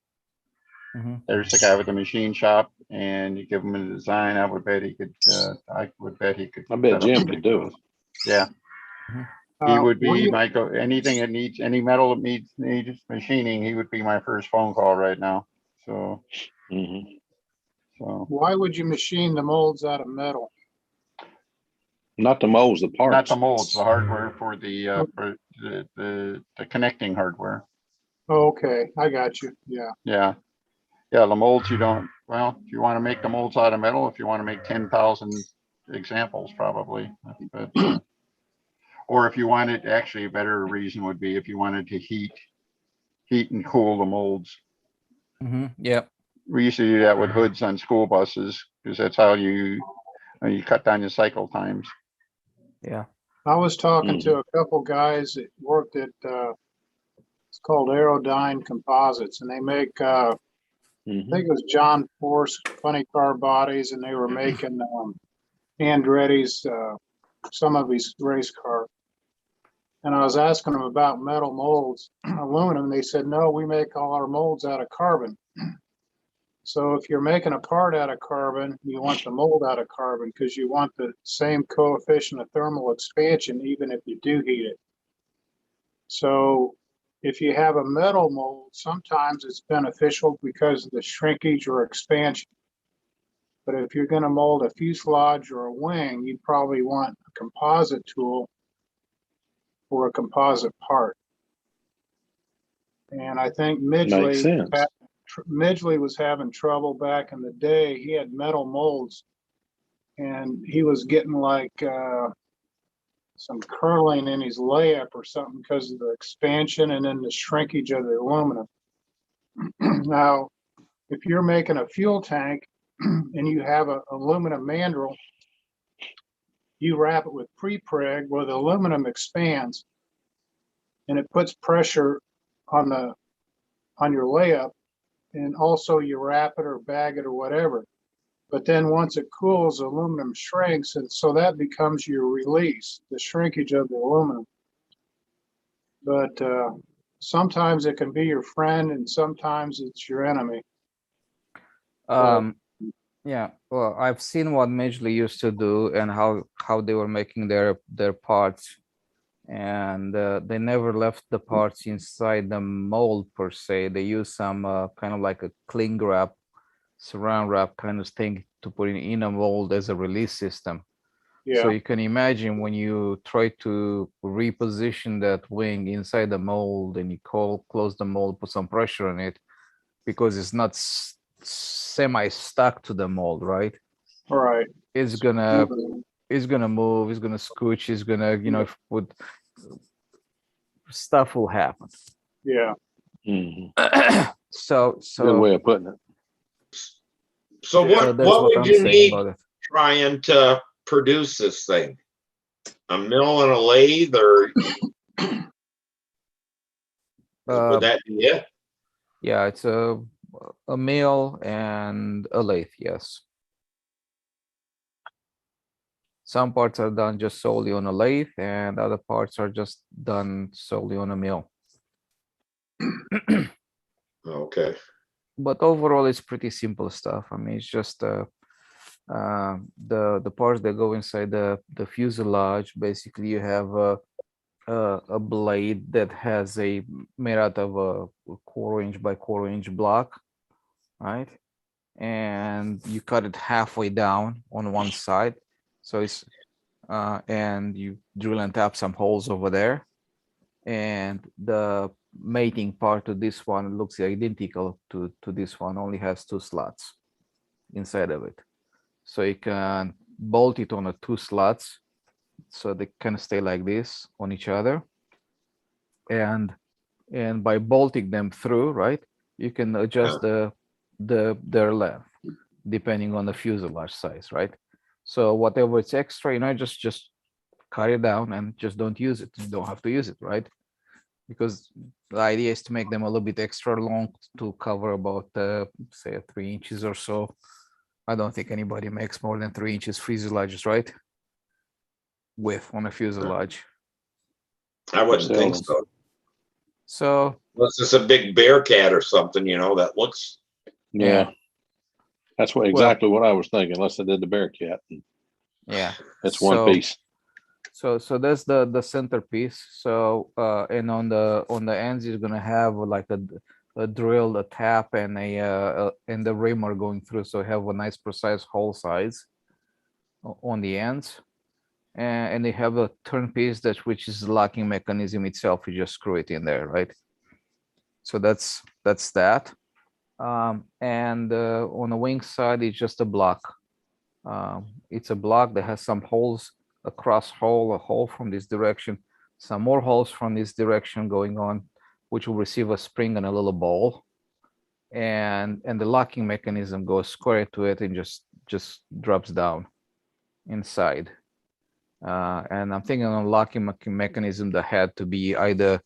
Mhm. There's the guy with the machine shop, and you give him a design. I would bet he could. I would bet he could. I bet set up Jim pretty could do close. it. Yeah, he would What do be you- my go. Anything that needs any metal that needs machining, he would be my first phone call right now. So, Mhm. so Why would you machine the molds out of metal? Not the molds, the not parts. the molds, the hardware for the connecting hardware. Oh, okay, I got you. Yeah. Yeah, yeah. The molds you don't. Well, if you want to make the molds out of metal, if you want to make 10,000 examples, probably. But, or if you wanted, actually, a better reason would be if you wanted to heat and cool the molds. Yeah. We used to do that with hoods on school buses because that's how you cut down your cycle times. Yeah. I was talking to a couple guys that worked at, it's called Aerodyne Composites, and they make, I think it was John Force funny car bodies, and they were making Andretti's, some of his race cars. And I was asking them about metal molds, aluminum. They said, no, we make all our molds out of carbon. So if you're making a part out of carbon, you want the mold out of carbon because you want the same coefficient of thermal expansion, even if you do heat it. So if you have a metal mold, sometimes it's beneficial because of the shrinkage or expansion. But if you're going to mold a fuselage or a wing, you probably want a composite tool or a composite part. And I think Makes sense. Midgley was having trouble back in the day. He had metal molds and he was getting like some curling in his layup or something because of the expansion and then the shrinkage of the aluminum. Now, if you're making a fuel tank and you have an aluminum mandrel, you wrap it with pre-preg where the aluminum expands and it puts pressure on your layup, and also you wrap it or bag it or whatever. But then once it cools, aluminum shrinks, and so that becomes your release, the shrinkage of the aluminum. But sometimes it can be your friend, and sometimes it's your enemy. Yeah, well, I've seen what Midgley used to do and how they were making their parts, and they never left the parts inside the mold per se. They used some kind of like a cling wrap, saran wrap kind of thing to put in a mold as a release system. Yeah. So you can imagine when you try to reposition that wing inside the mold and you close the mold, put some pressure on it, because it's not semi stuck to the mold, right? All right. It's gonna move, it's gonna scooch, it's gonna, put stuff will happen. Yeah. So Good way of putting it. So that's what would I'm you saying need about it. trying to produce this thing? A mill and a lathe, or would that be it? Yeah, it's a mill and a lathe, yes. Some parts are done just solely on a lathe, and other parts are just done solely on a mill. Okay. But overall, it's pretty simple stuff. I mean, it's just the parts that go inside the fuselage. Basically, you have a blade that has made out of a 1/4" by 1/4" block, right? And you cut it halfway down on one side, so it's and you drill and tap some holes over there, and the mating part of this one looks identical to this one, only has 2 slots inside of it, so you can bolt it on 2 slots so they can stay like this on each other, and by bolting them through, right, you can adjust their length depending on the fuselage size, right? So whatever it's extra, just cut it down and just don't use it. You don't have to use it, right? because the idea is to make them a little bit extra long to cover about say 3 inches or so. I don't think anybody makes more than 3 inches fuselages, right? Width on a fuselage. I wouldn't think Seldom. so. So Unless it's a big Bearcat or something, you know, that looks. Yeah. That's what Well- exactly what I was thinking, unless I did the Bearcat. yeah, It's one So- piece. so that's the centerpiece. So and on the ends you're gonna have like a drill, a tap, and and the rimmer going through, so have a nice precise hole size on the ends. And they have a turn piece that which is the locking mechanism itself. You just screw it in there, right? So that's that. And on the wing side, it's just a block. It's a block that has some holes, a cross hole, a hole from this direction, some more holes from this direction going on, which will receive a spring and a little ball. And the locking mechanism goes square to it and just drops down inside. And I'm thinking on locking mechanism that had to be either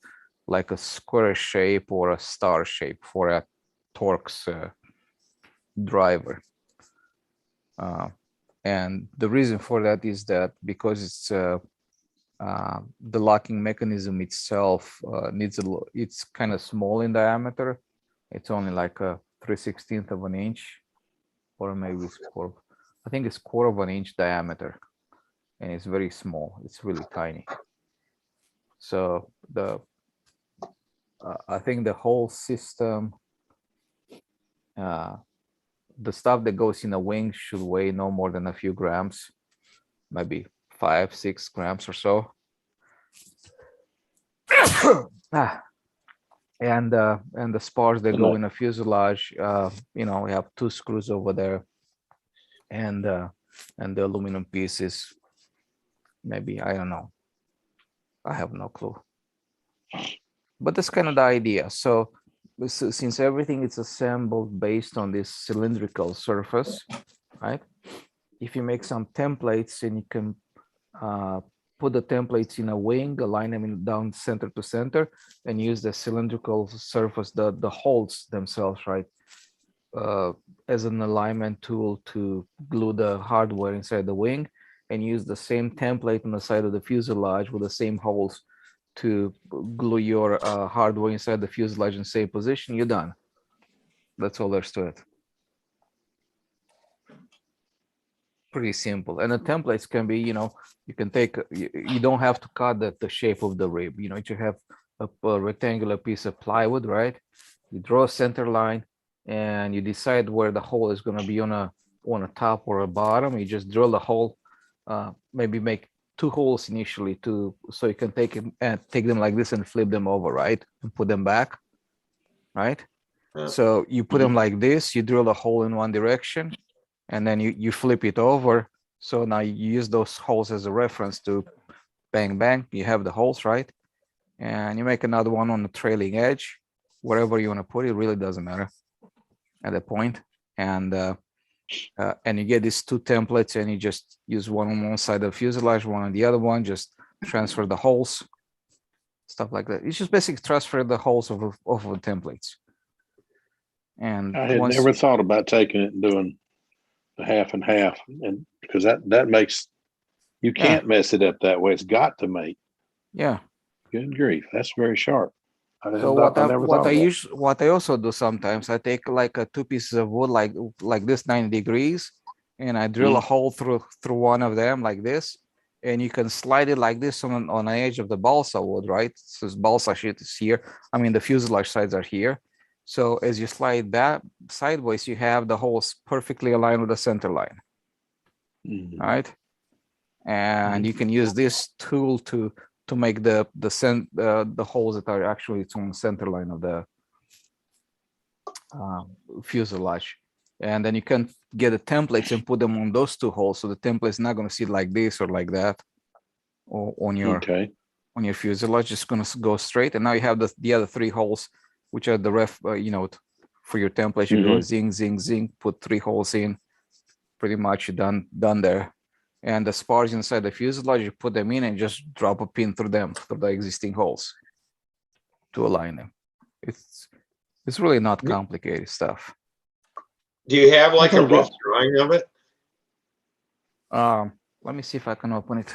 like a square shape or a star shape for a Torx driver. And the reason for that is that because it's the locking mechanism itself it's kind of small in diameter. It's only like a 3/16 of an inch, or maybe it's I think it's 1/4 of an inch diameter, and it's very small. It's really tiny. So I think the whole system, the stuff that goes in a wing should weigh no more than a few grams, maybe 5-6 grams or so. And the spars that go in a fuselage, we have 2 screws over there, and the aluminum pieces, maybe, I don't know. I have no clue. But that's kind of the idea. So since everything is assembled based on this cylindrical surface, right? If you make some templates and you can put the templates in a wing, align them down center to center, and use the cylindrical surface, the holes themselves, right? As an alignment tool to glue the hardware inside the wing, and use the same template on the side of the fuselage with the same holes to glue your hardware inside the fuselage in the same position, you're done. That's all there's to it. Pretty simple. And the templates can be, you can take, you don't have to cut the shape of the rib. You have a rectangular piece of plywood, right? You draw a center line and you decide where the hole is going to be on a top or a bottom. You just drill the hole, maybe make 2 holes initially so you can take them like this and flip them over, right? And put them back, right? So you put them like this, you drill a hole in one direction, and then you flip it over. So now you use those holes as a reference to bang, bang, you have the holes, right? And you make another one on the trailing edge, wherever you want to put it, really doesn't matter at that point. And you get these 2 templates, and you just use one on one side of the fuselage, one on the other one, just transfer the holes, stuff like that. You just basically transfer the holes of the templates. And I had never thought about taking it and doing the half and half, and because that makes, you can't mess it up that way. It's got to make. Yeah. Good grief, that's very sharp. So what I also do sometimes, I take like 2 pieces of wood like this 90 degrees, and I drill a hole through one of them like this, and you can slide it like this on the edge of the balsa wood, right? So this balsa sheet is here. I mean, the fuselage sides are here. So as you slide that sideways, you have the holes perfectly aligned with the center line, right? And you can use this tool to make the holes that are actually on the center line of the fuselage. And then you can get the templates and put them on those 2 holes. So the template is not going to sit like this or like that, or on your fuselage. Just going to go straight. And now you have the other 3 holes, which are the for your template. You go zing, zing, zing, put 3 holes in. Pretty much done there. And the spars inside the fuselage, you put them in and just drop a pin through the existing holes. align them. It's really not complicated stuff. Do you have like a rough drawing of it? Let me see if I can open it.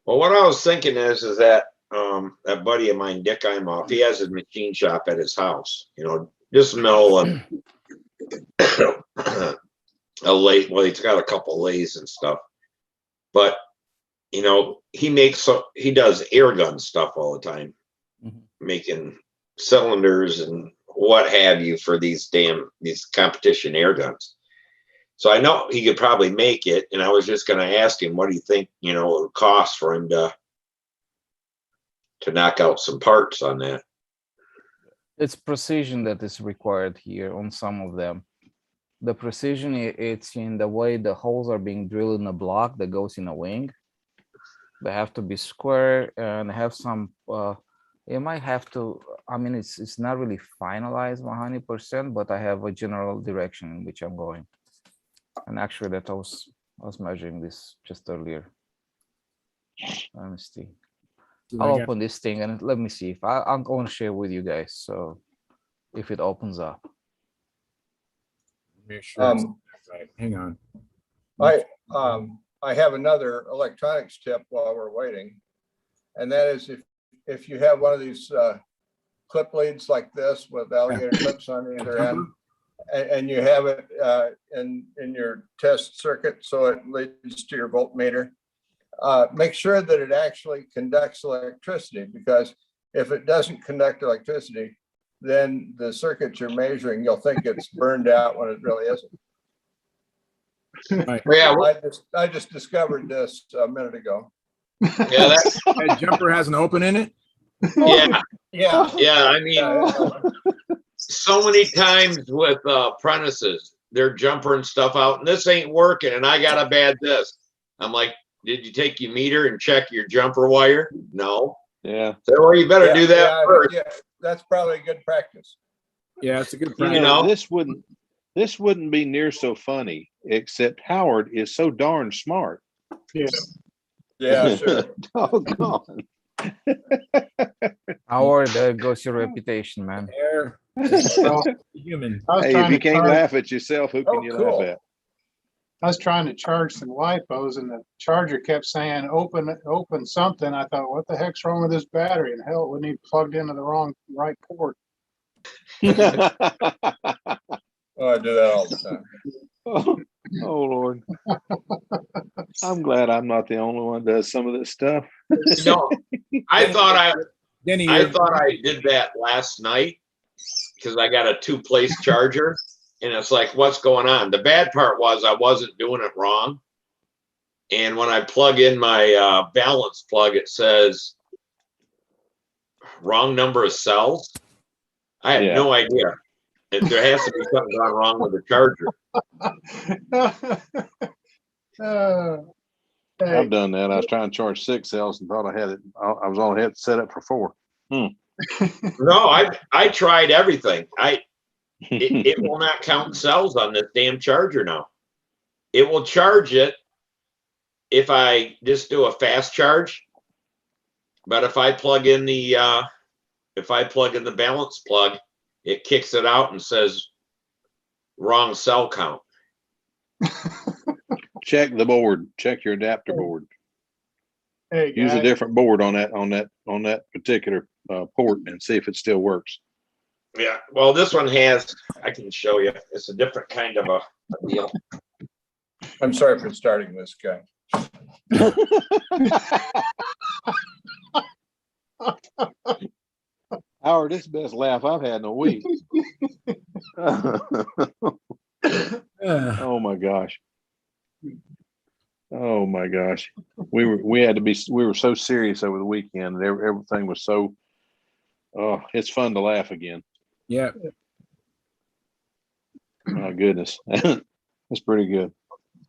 Well, what I was thinking is that that buddy of mine, Dick Imoff, he has his machine shop at his house. You know, just mill and a lathe. Well, he's got a couple lathes and stuff, but you know, he does air gun stuff all the time, making cylinders and what have you for these competition air guns. So I know he could probably make it, and I was just going to ask him, what do you think, you know, it would cost for him to knock out some parts on that? It's precision that is required here on some of them. The precision, it's in the way the holes are being drilled in a block that goes in a wing. They have to be square and have some, you might have to, I mean, it's not really finalized 100%, but I have a general direction in which I'm going. And actually that I was measuring this just earlier. Let me see. I'll open this thing and let me see if I'm going to share with you guys. So if it opens up. Make sure it's right. Hang on. I have another electronics tip while we're waiting. And that is if you have one of these clip leads like this with alligator clips on either end, and you have it in your test circuit, so it leads to your voltmeter, make sure that it actually conducts electricity, because if it doesn't conduct electricity, then the circuit you're measuring, you'll think it's burned out when it really isn't. Right. Yeah, I just discovered this a minute ago. yeah, That jumper has an open in it? yeah. I mean, so many times with apprentices, they're jumpering stuff out, and this ain't working, and I got a bad this. I'm like, did you take your meter and check your jumper wire? No. Yeah. So, well, you better do that first. Yeah, that's probably a good practice. Yeah, it's a good practice. You know, know? this wouldn't be near so funny, except Howard is so darn smart. Yeah, sure. Doggone. Howard, there goes your reputation, man. Human. Hey, if you can't laugh at yourself, who can you laugh at? I was trying to charge some lipos and the charger kept saying open something. I thought, what the heck's wrong with this battery? And hell, it wouldn't even plugged into the right port. Oh, I do that all the time. Oh Lord. I'm glad I'm not the only one that does some of this stuff. No, I thought I Denny, did that last night because I got a 2-place charger, and it's like, what's going on? The bad part was I wasn't doing it wrong. And when I plug in my balance plug, it says wrong number of cells. I had no idea. If there has to be something gone wrong with the charger. I've done that. I was trying to charge 6 cells and thought I had it. I was only had it set up for 4. No, I tried everything. It will not count cells on this damn charger now. It will charge it if I just do a fast charge. But if I plug in the balance plug, it kicks it out and says wrong cell count. Check the board. Check your adapter board. Hey, use a different board on that particular port and see if it still works. Yeah. Well, this one has. I can show you. It's a different kind of a deal. I'm sorry for starting this guy. Howard, this is the best laugh I've had in a week. Oh my gosh. Oh my gosh. We were so serious over the weekend, and everything was so it's fun to laugh again. Yeah. My goodness. That's pretty good.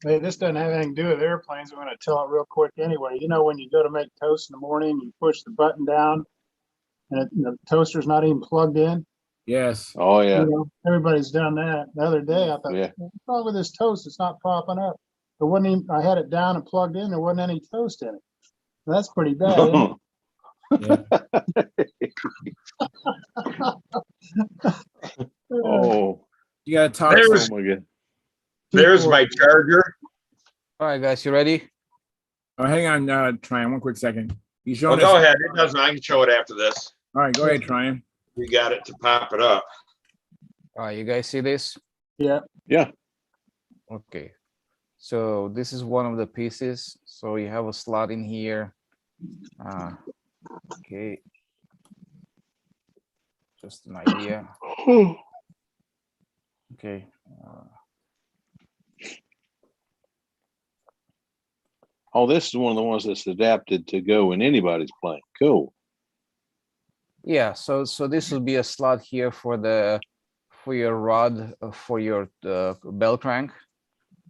Hey, this doesn't have anything to do with airplanes. I'm going to tell it real quick anyway. You know, when you go to make toast in the morning, you push the button down and the toaster's not even plugged in. Yes. Oh yeah. You know, everybody's done that. The other day, I thought, what's wrong with this toast? It's not popping up. There wasn't even, I had it down and plugged in. There wasn't any toast in it. That's pretty bad. Isn't Yeah. Oh, You gotta talk. There's- oh my God. There's my charger. All right, guys, you ready? Oh, hang on, Tryon, one quick second. You Well, showing go us? ahead. It doesn't. I can show it after this. All right, go ahead, Tryon. We got it to pop it up. All right, you guys see this? Yeah. Yeah. Okay. So this is one of the pieces. So you have a slot in here. Okay. Just an idea. Okay. Oh, this is one of the ones that's adapted to go in anybody's plane. Cool. Yeah. So this will be a slot here for your rod for your bell crank.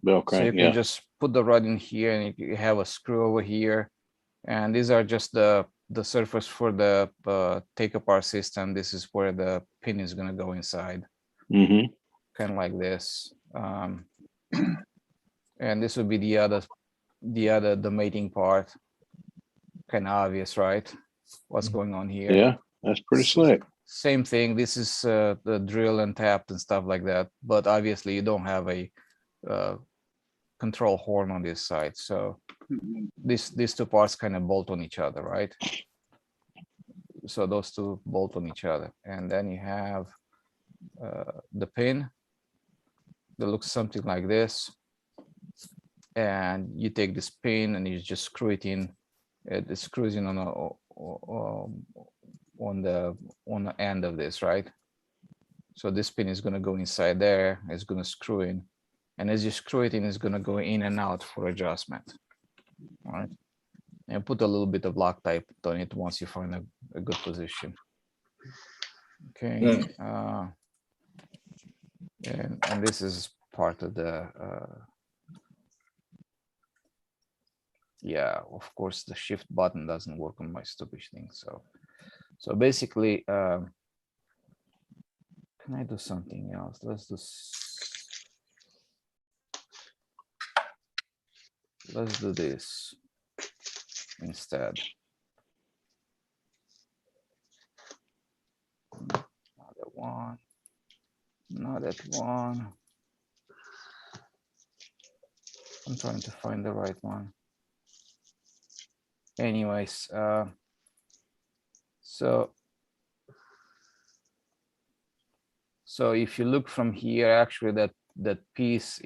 Bell So you crank. can Yeah. just put the rod in here, and you have a screw over here. And these are just the surface for the take apart system. This is where the pin is going to go inside, Mm-hmm. kind of like this. And this would be the mating part. Kind of obvious, right? What's going on here? Yeah, that's pretty slick. Same thing. This is the drill and tapped and stuff like that. But obviously, you don't have a control horn on this side. So these two parts kind of bolt on each other, right? So those two bolt on each other. And then you have the pin that looks something like this. And you take this pin and you just screw it in. It screws in on the end of this, right? So this pin is going to go inside there. It's going to screw in. And as you screw it in, it's going to go in and out for adjustment. All right. And put a little bit of Loctite on it once you find a good position. Okay. And this is part of the yeah, of course the shift button doesn't work on my stupid thing. So basically, can I do something else? Let's do this instead. Not that one. Not that one. I'm trying to find the right one. Anyways, so if you look from here, actually that piece,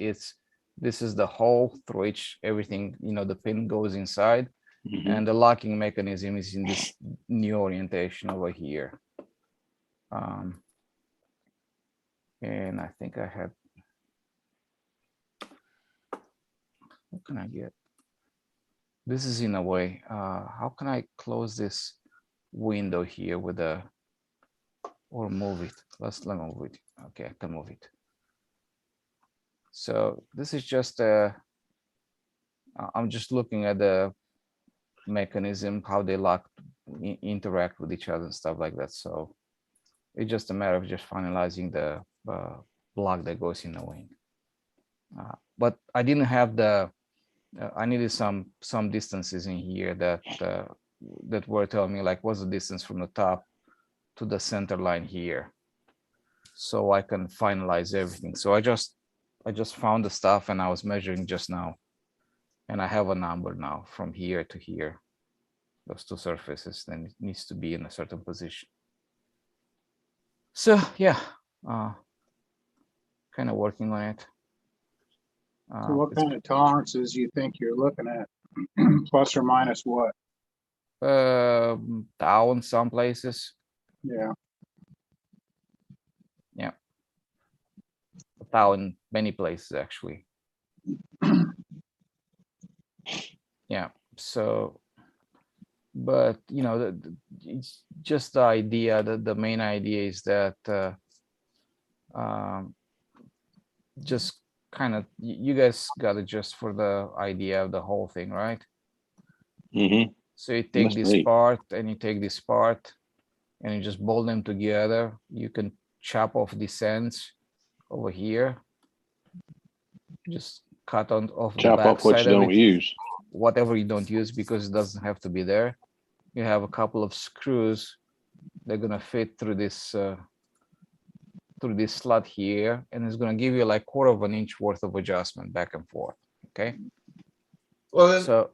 this is the hole through which everything, the pin goes inside. Mm-hmm. And the locking mechanism is in this new orientation over here. And I think I had, what can I get? This is in a way, how can I close this window here with or move it? Let me move it. Okay, I can move it. So this is just I'm just looking at the mechanism, how they interact with each other and stuff like that. So it's just a matter of just finalizing the block that goes in the wing. But I didn't have I needed some distances in here that were telling me like what's the distance from the top to the center line here, so I can finalize everything. So I just found the stuff and I was measuring just now, and I have a number now from here to here. Those two surfaces, then it needs to be in a certain position. So yeah, kind of working on it. So what kind of tolerances you think you're looking at? Plus or minus what? 1,000 some places. Yeah. Yeah. 1,000 many places actually. Yeah. So, but it's just the idea that the main idea is that just kind of you guys got it just for the idea of the whole thing, right? Mm-hmm. So you take Must this be. part and you take this part and you just bolt them together. You can chop off these ends over here. Just cut off the Chop back off what side you of don't it, use. whatever you don't use, because it doesn't have to be there. you have a couple of screws. They're gonna fit through this slot here, and it's gonna give you like 1/4 of an inch worth of adjustment back and forth. Okay. Well, then, So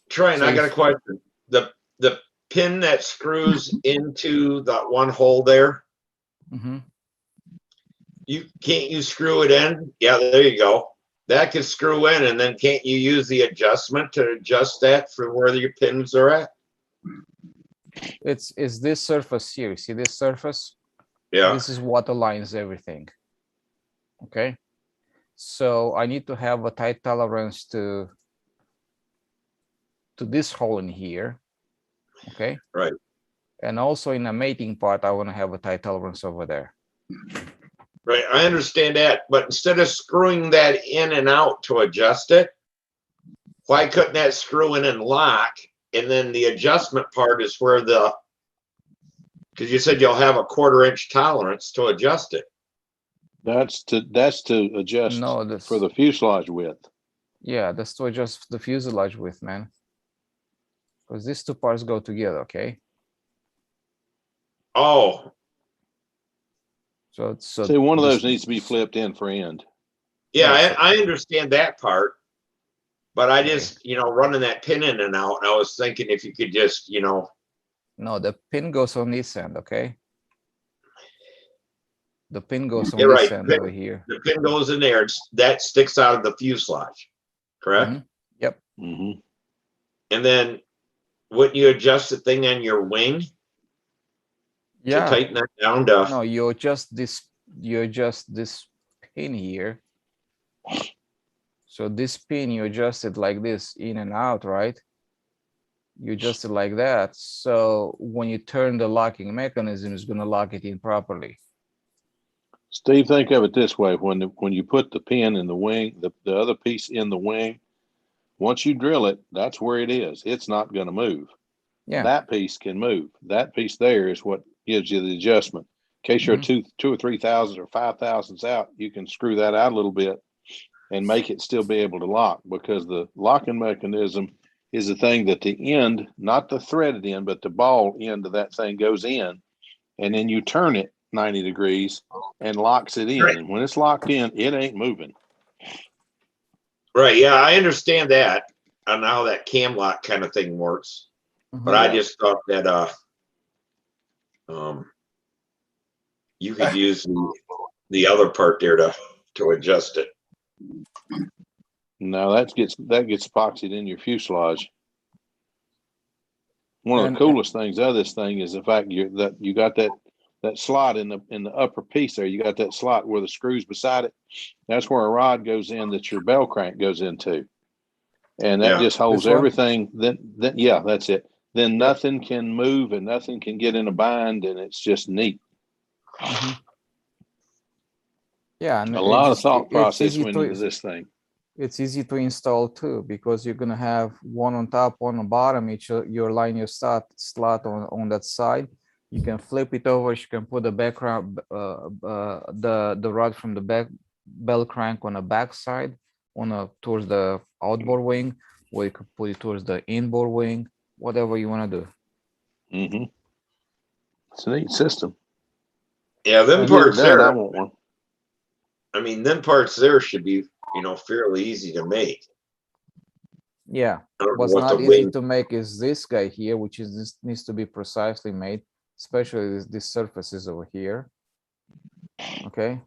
Trent, so I got a if- question. The pin that screws into that one hole there, Mhm. can't you screw it in? Yeah, there you go. That could screw in, and then can't you use the adjustment to adjust that for where your pins are at? it's this surface here. See this surface? Yeah. This is what aligns everything. Okay. So I need to have a tight tolerance to this hole in here. Okay. Right. And also in the mating part, I want to have a tight tolerance over there. Right. I understand that. But instead of screwing that in and out to adjust it, why couldn't that screw in and lock? And then the adjustment part is where because you said you'll have a 1/4 inch tolerance to adjust it. That's to adjust No, this for the fuselage width. yeah, that's to adjust the fuselage width, man. Because these two parts go together, okay? Oh, So See, one of this- those needs to be flipped in for end. yeah, Yeah, so- I understand that part. But I just, running that pin in and out, and I was thinking if you could just, no, the pin goes on this end, okay? The pin goes on Yeah, this right. end over here. the pin goes in there, that sticks out of the fuselage, correct? Mhm. Yep. Mm-hmm. And then wouldn't you adjust the thing on your wing to Yeah. tighten that down to? No, you adjust this pin here. So this pin, you adjust it like this, in and out, right? You adjust it like that. So when you turn the locking mechanism, it's going to lock it in properly. Steve, think of it this way: when you put the pin in the wing, the other piece in the wing, once you drill it, that's where it is. It's not going to move. Yeah. That piece can move. That piece there is what gives you the adjustment. In case you're Mhm. two or 3 thousand or 5 thousandths out, you can screw that out a little bit and make it still be able to lock, because the locking mechanism is the thing that the end, not the threaded end, but the ball end of that thing goes in, and then you turn it 90 degrees and locks it in. Right. And when it's locked in, it ain't moving. Right, yeah, I understand that and how that cam lock kind of thing works. But I Yeah. just thought that you could use the other part there to adjust it. No, that gets epoxied in your fuselage. One of And- the coolest things of this thing is the fact you got that slot in the upper piece there. You got that slot where the screws beside it. That's where a rod goes in that your bell crank goes into, and that Yeah. just holds This one? everything. Then yeah, that's it. Then nothing can move and nothing can get in a bind, and it's just neat. Mhm. Yeah, and A lot of it's thought process easy went to into this thing. it's easy to install too, because you're gonna have one on top, one on bottom. You align your slot on that side. You can flip it over. You can put the background, the rod from the back bell crank on the back side, towards the outboard wing, or you could put it towards the inboard wing. Whatever you want to do. Mm-hmm. It's a neat system. Yeah, them And Get it parts done, there, I want one. I mean, them parts there should be, fairly easy to make. Yeah. I don't know What's what not the easy wing, to make is this guy here, which is this needs to be precisely made, especially this surfaces over here. Okay,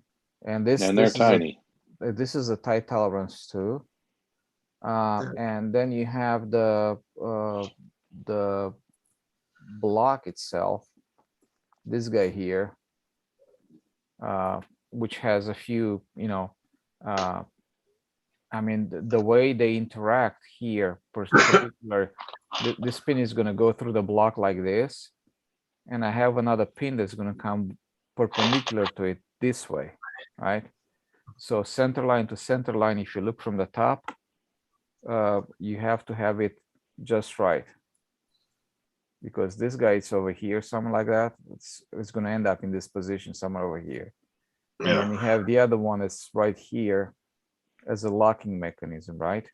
and this And they're this tiny. this is a tight tolerance too. And then you have the block itself, this guy here, which has a few, I mean, the way they interact here, particular, this pin is going to go through the block like this, and I have another pin that's going to come perpendicular to it this way, right? So center line to center line, if you look from the top, you have to have it just right, because this guy is over here, something like that. It's going to end up in this position somewhere over here. And then you have the other one that's right here as a locking mechanism, right?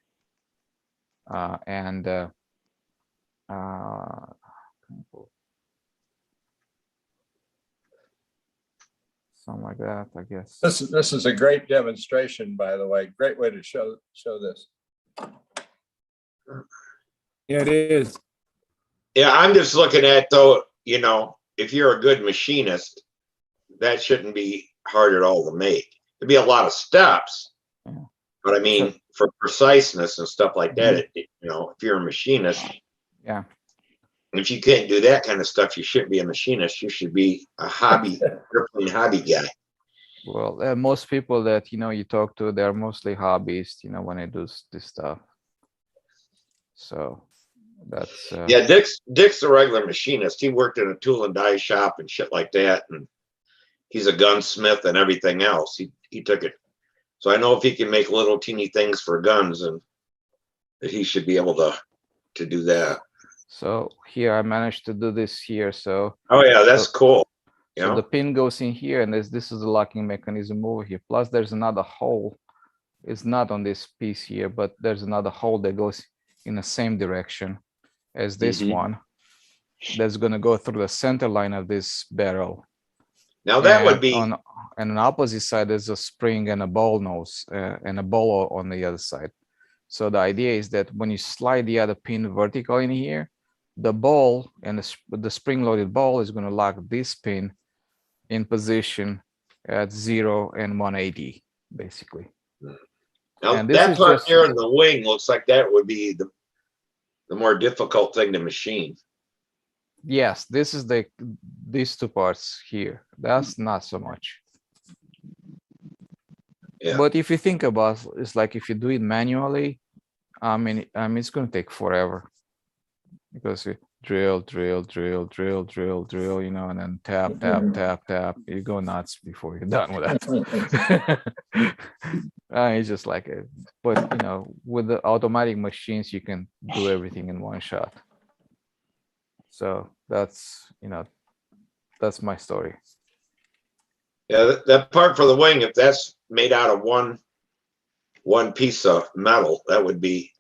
like that, I guess. This is a great demonstration, by the way. Great way to show this. Yeah, it is. Yeah, I'm just looking at though, you know, if you're a good machinist, that shouldn't be hard at all to make. There'd be a lot of steps, but I mean, for preciseness and stuff like that, you know, if you're a machinist, Yeah. if you can't do that kind of stuff, you shouldn't be a machinist. You should be a airplane hobby guy. Well, most people that, you know, you talk to, they're mostly hobbyists, you know, when they do this stuff. So that's yeah, Dick's a regular machinist. He worked in a tool and die shop and shit like that, and he's a gunsmith and everything else. He took it. So I know if he can make little teeny things for guns, and that he should be able to do that. so here I managed to do this here. So oh yeah, that's cool. So the pin goes in here, and this is the locking mechanism over here. Plus there's another hole. It's not on this piece here, but there's another hole that goes in the same direction as this one. That's going to go through the center line of this barrel. Now that would be on the opposite side. There's a spring and a ball nose and a ball on the other side. So the idea is that when you slide the other pin vertical in here, the ball and the spring-loaded ball is going to lock this pin in position at 0 and 180, basically. Now And this that is part just- there in the wing looks like that would be the more difficult thing to machine. Yes, this is these two parts here. That's not so much. Yeah. But if you think about it, it's like if you do it manually, I mean it's going to take forever, because you drill, you know, and then tap. You go nuts before you're done with that. It's just like it. But you know, with the automatic machines, you can do everything in one shot. So that's, you know, that's my story. Yeah, that part for the wing, if that's made out of one piece of metal, that would be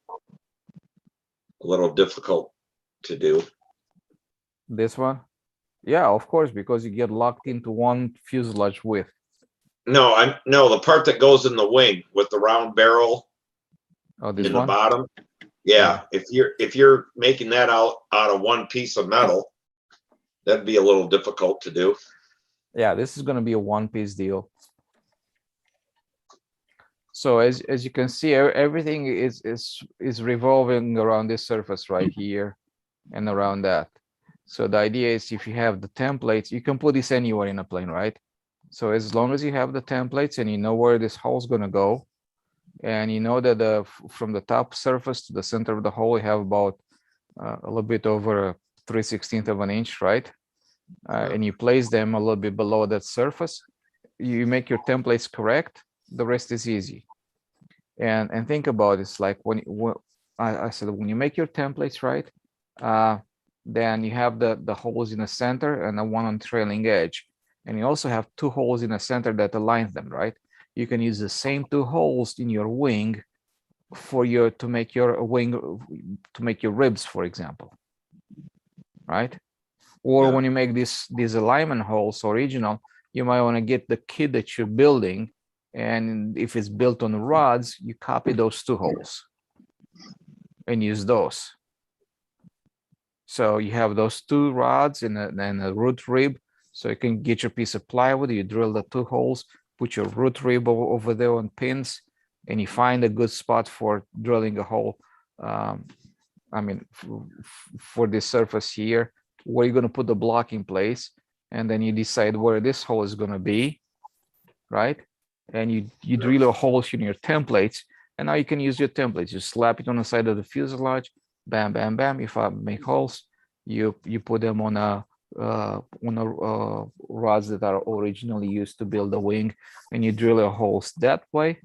a little difficult to do. This one? Yeah, of course, because you get locked into one fuselage width. No, the part that goes in the wing with the round barrel Oh, this in one? the bottom. Yeah, if you're making that out of one piece of metal, that'd be a little difficult to do. Yeah, this is going to be a one-piece deal. So as you can see, everything is revolving around this surface right here and around that. So the idea is, if you have the templates, you can put this anywhere in a plane, right? So as long as you have the templates and you know where this hole is going to go, and you know that from the top surface to the center of the hole, you have about a little bit over 3/16 of an inch, right? And you place them a little bit below that surface, you make your templates correct, the rest is easy. And think about it, it's like when I said, when you make your templates right, then you have the holes in the center and the one on trailing edge, and you also have two holes in the center that align them, right? You can use the same two holes in your wing to make your wing, to make your ribs, for example, right? Or when you make these alignment holes original, you might want to get the kit that you're building, and if it's built on rods, you copy those two holes and use those. So you have those two rods and a root rib, so you can get your piece of plywood, you drill the two holes, put your root rib over there on pins, and you find a good spot for drilling a hole. I mean, for this surface here, where you're going to put the block in place, and then you decide where this hole is going to be, right? And you drill a hole in your templates, and now you can use your templates. You slap it on the side of the fuselage, bam, bam, bam. If I make holes, you put them on a rods that are originally used to build a wing, and you drill your holes that way,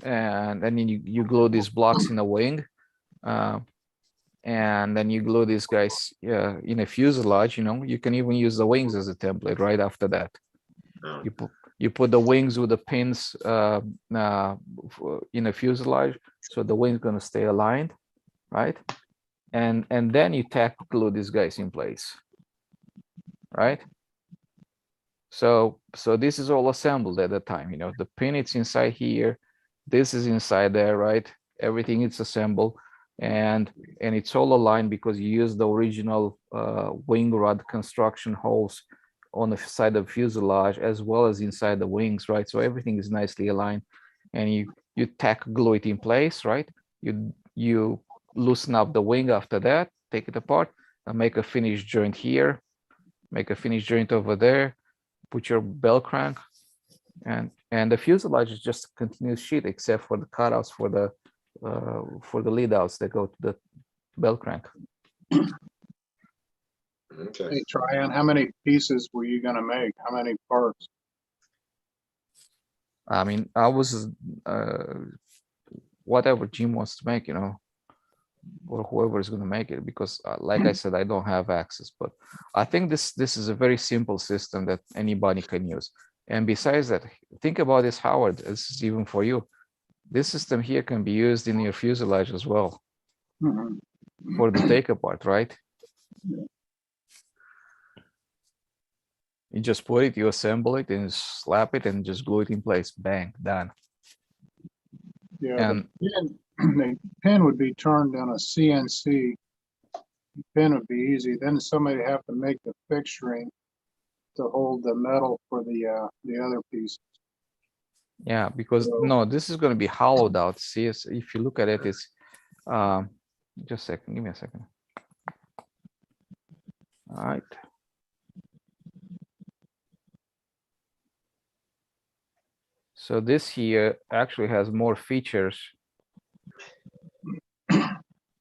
and then you glue these blocks in the wing. And then you glue these guys in a fuselage. You know, you can even use the wings as a template right after that. You put the wings with the pins in a fuselage, so the wing's going to stay aligned, right? And then you tack glue these guys in place, right? So this is all assembled at the time, the pin it's inside here, this is inside there, right? Everything is assembled, and it's all aligned because you use the original wing rod construction holes on the side of fuselage as well as inside the wings, right? So everything is nicely aligned, and you tack glue it in place, right? You loosen up the wing after that, take it apart, and make a finish joint here, make a finish joint over there, put your bell crank, and the fuselage is just a continuous sheet except for the cutouts for the lead outs that go to the bell crank. Okay. Hey, Tryon, how many pieces were you gonna make? How many parts? I mean, I was whatever Jim wants to make, or whoever is going to make it, because like I said, I don't have access, but I think this is a very simple system that anybody can use. And besides that, think about this, Howard, this is even for you. This system here can be used in your fuselage as well Mhm. for the take apart, right? You just put it, you assemble it, and slap it, and just glue it in place. Bang, done. Yeah, And the pin would be turned on a CNC. The pin would be easy. Then somebody have to make the fixturing to hold the metal for the other piece. yeah, because no, this is going to be hollowed out. See, if you look at it, it's just a second, give me a second. All right. So this here actually has more features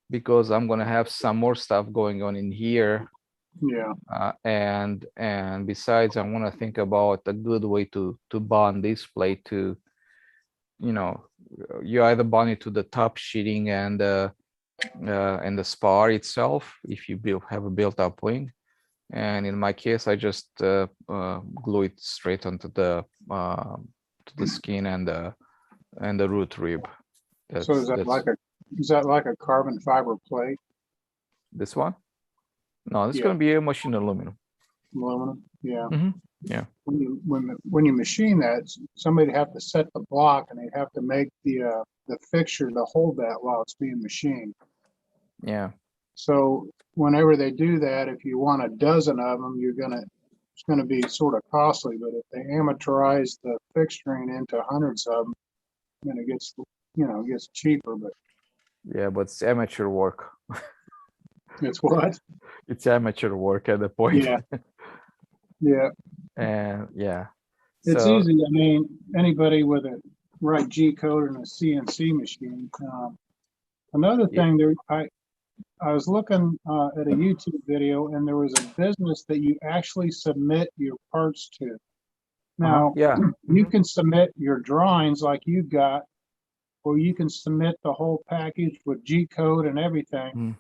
because I'm going to have some more stuff going on in here. Yeah. And besides, I want to think about a good way to bond this plate to, you either bond it to the top sheeting and the spar itself if you have a built-up wing. And in my case, I just glue it straight onto the skin and the root rib. So is that like a carbon fiber plate? This one? No, this is Yeah. going to be a machined aluminum. Aluminum? Yeah. Yeah. When you machine that, somebody'd have to set the block, and they'd have to make the fixture to hold that while it's being machined. Yeah. So whenever they do that, if you want a dozen of them, it's gonna be sort of costly. But if they amateurize the fixturing into hundreds of them, then it gets cheaper. But Yeah, but it's amateur work. it's what? It's amateur work at the point. Yeah. Yeah. And yeah. It's So, easy. I mean, anybody with a right G code and a CNC machine. Another Yeah. thing, I was looking at a YouTube video, and there was a business that you actually submit your parts to. Now, yeah. you can submit your drawings like you got, or you can submit the whole package with G code and everything,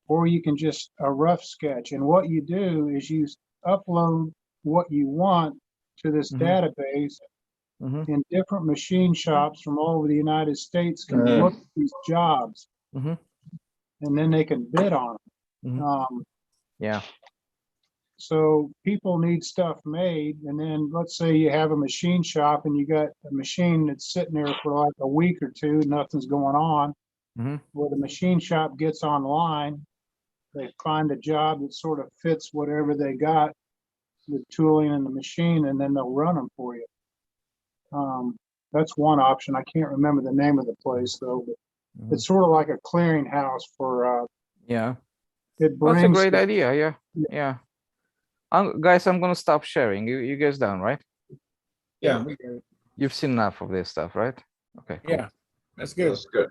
or you can just a rough sketch. And what you do is you upload what you want to this database, and different machine shops from all over the United States can look at these jobs, and then they can bid on them. Yeah. So people need stuff made, and then let's say you have a machine shop and you got a machine that's sitting there for like a week or two, nothing's going on. Well, the machine shop gets online, they find a job that sort of fits whatever they got, the tooling and the machine, and then they'll run them for you. That's one option. I can't remember the name of the place though, but it's sort of like a clearinghouse for yeah. it That's brings a great idea. Yeah. Guys, I'm gonna stop sharing. You guys done, right? Yeah. You've seen enough of this stuff, right? Okay. Cool. Yeah. That's good. That's good.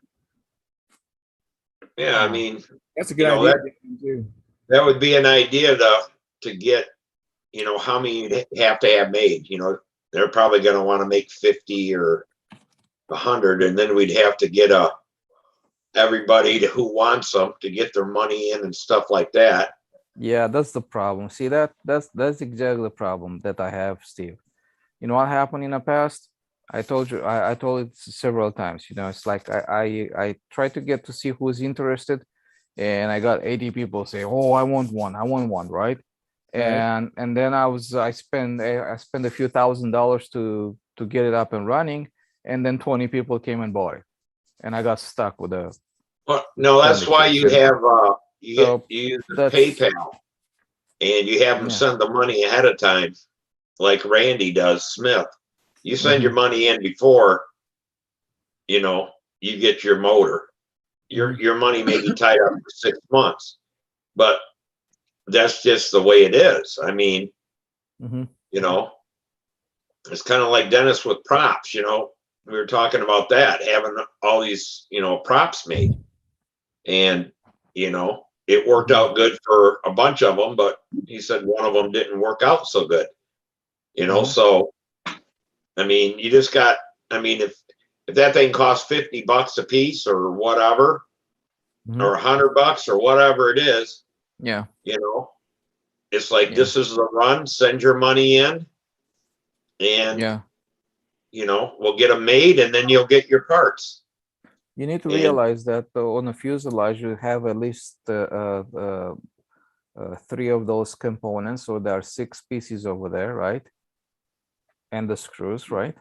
Yeah, I mean, That's a good idea too. that would be an idea to get, how many you have to have made. They're probably going to want to make 50 or 100, and then we'd have to get everybody who wants them to get their money in and stuff like that. Yeah, that's the problem. See, that's exactly the problem that I have, Steve. You know what happened in the past? I told you, I told it several times. It's like I try to get to see who's interested, and I got 80 people say, "Oh, I want one," right? and then I spent a few $1,000s to get it up and running, and then 20 people came and bought it, and I got stuck with a. Well, no, that's why you have you use the that's- PayPal, and you have them Yeah. send the money ahead of time, like Randy does, Smith. You send your money in before, you know, you get your motor. Your money may be tied up for 6 months, but that's just the way it is. I mean, you know, it's kind of like Dennis with props. You know, we were talking about that, having all these, you know, props made, and you know, it worked out good for a bunch of them, but he said one of them didn't work out so good. You know, so I mean, you just got. I mean, if that thing costs $50 a piece or whatever, or $100 or whatever it is, Yeah. you know, it's like, this is the run, send your money in, and you know, we'll get them made, and then you'll get your parts. You need to realize that on a fuselage you have at least 3 of those components, so there are 6 pieces over there, right? And the screws, right?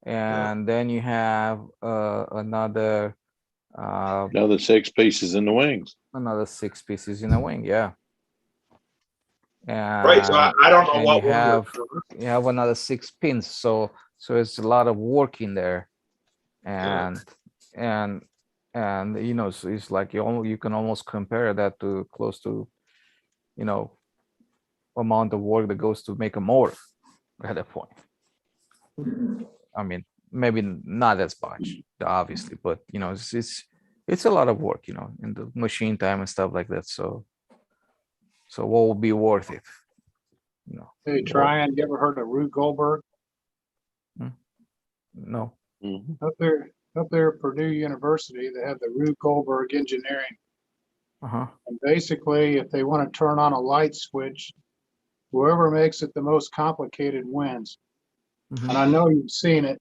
And then you have another 6 pieces in the wings. Another 6 pieces in a wing, yeah. And, right. So I don't know what you have another 6 pins, so it's a lot of work in there, and you know, so it's like you can almost compare that to close to, you know, amount of work that goes to make a motor at that point. I mean, maybe not as much, obviously, but you know, it's a lot of work, you know, in the machine time and stuff like that. So what will be worth it? You know. Hey, Tryon, you ever heard of Rube Goldberg? No. Up there at Purdue University, they have the Rube Goldberg Engineering. And basically, if they want to turn on a light switch, whoever makes it the most complicated wins. And I know you've seen it.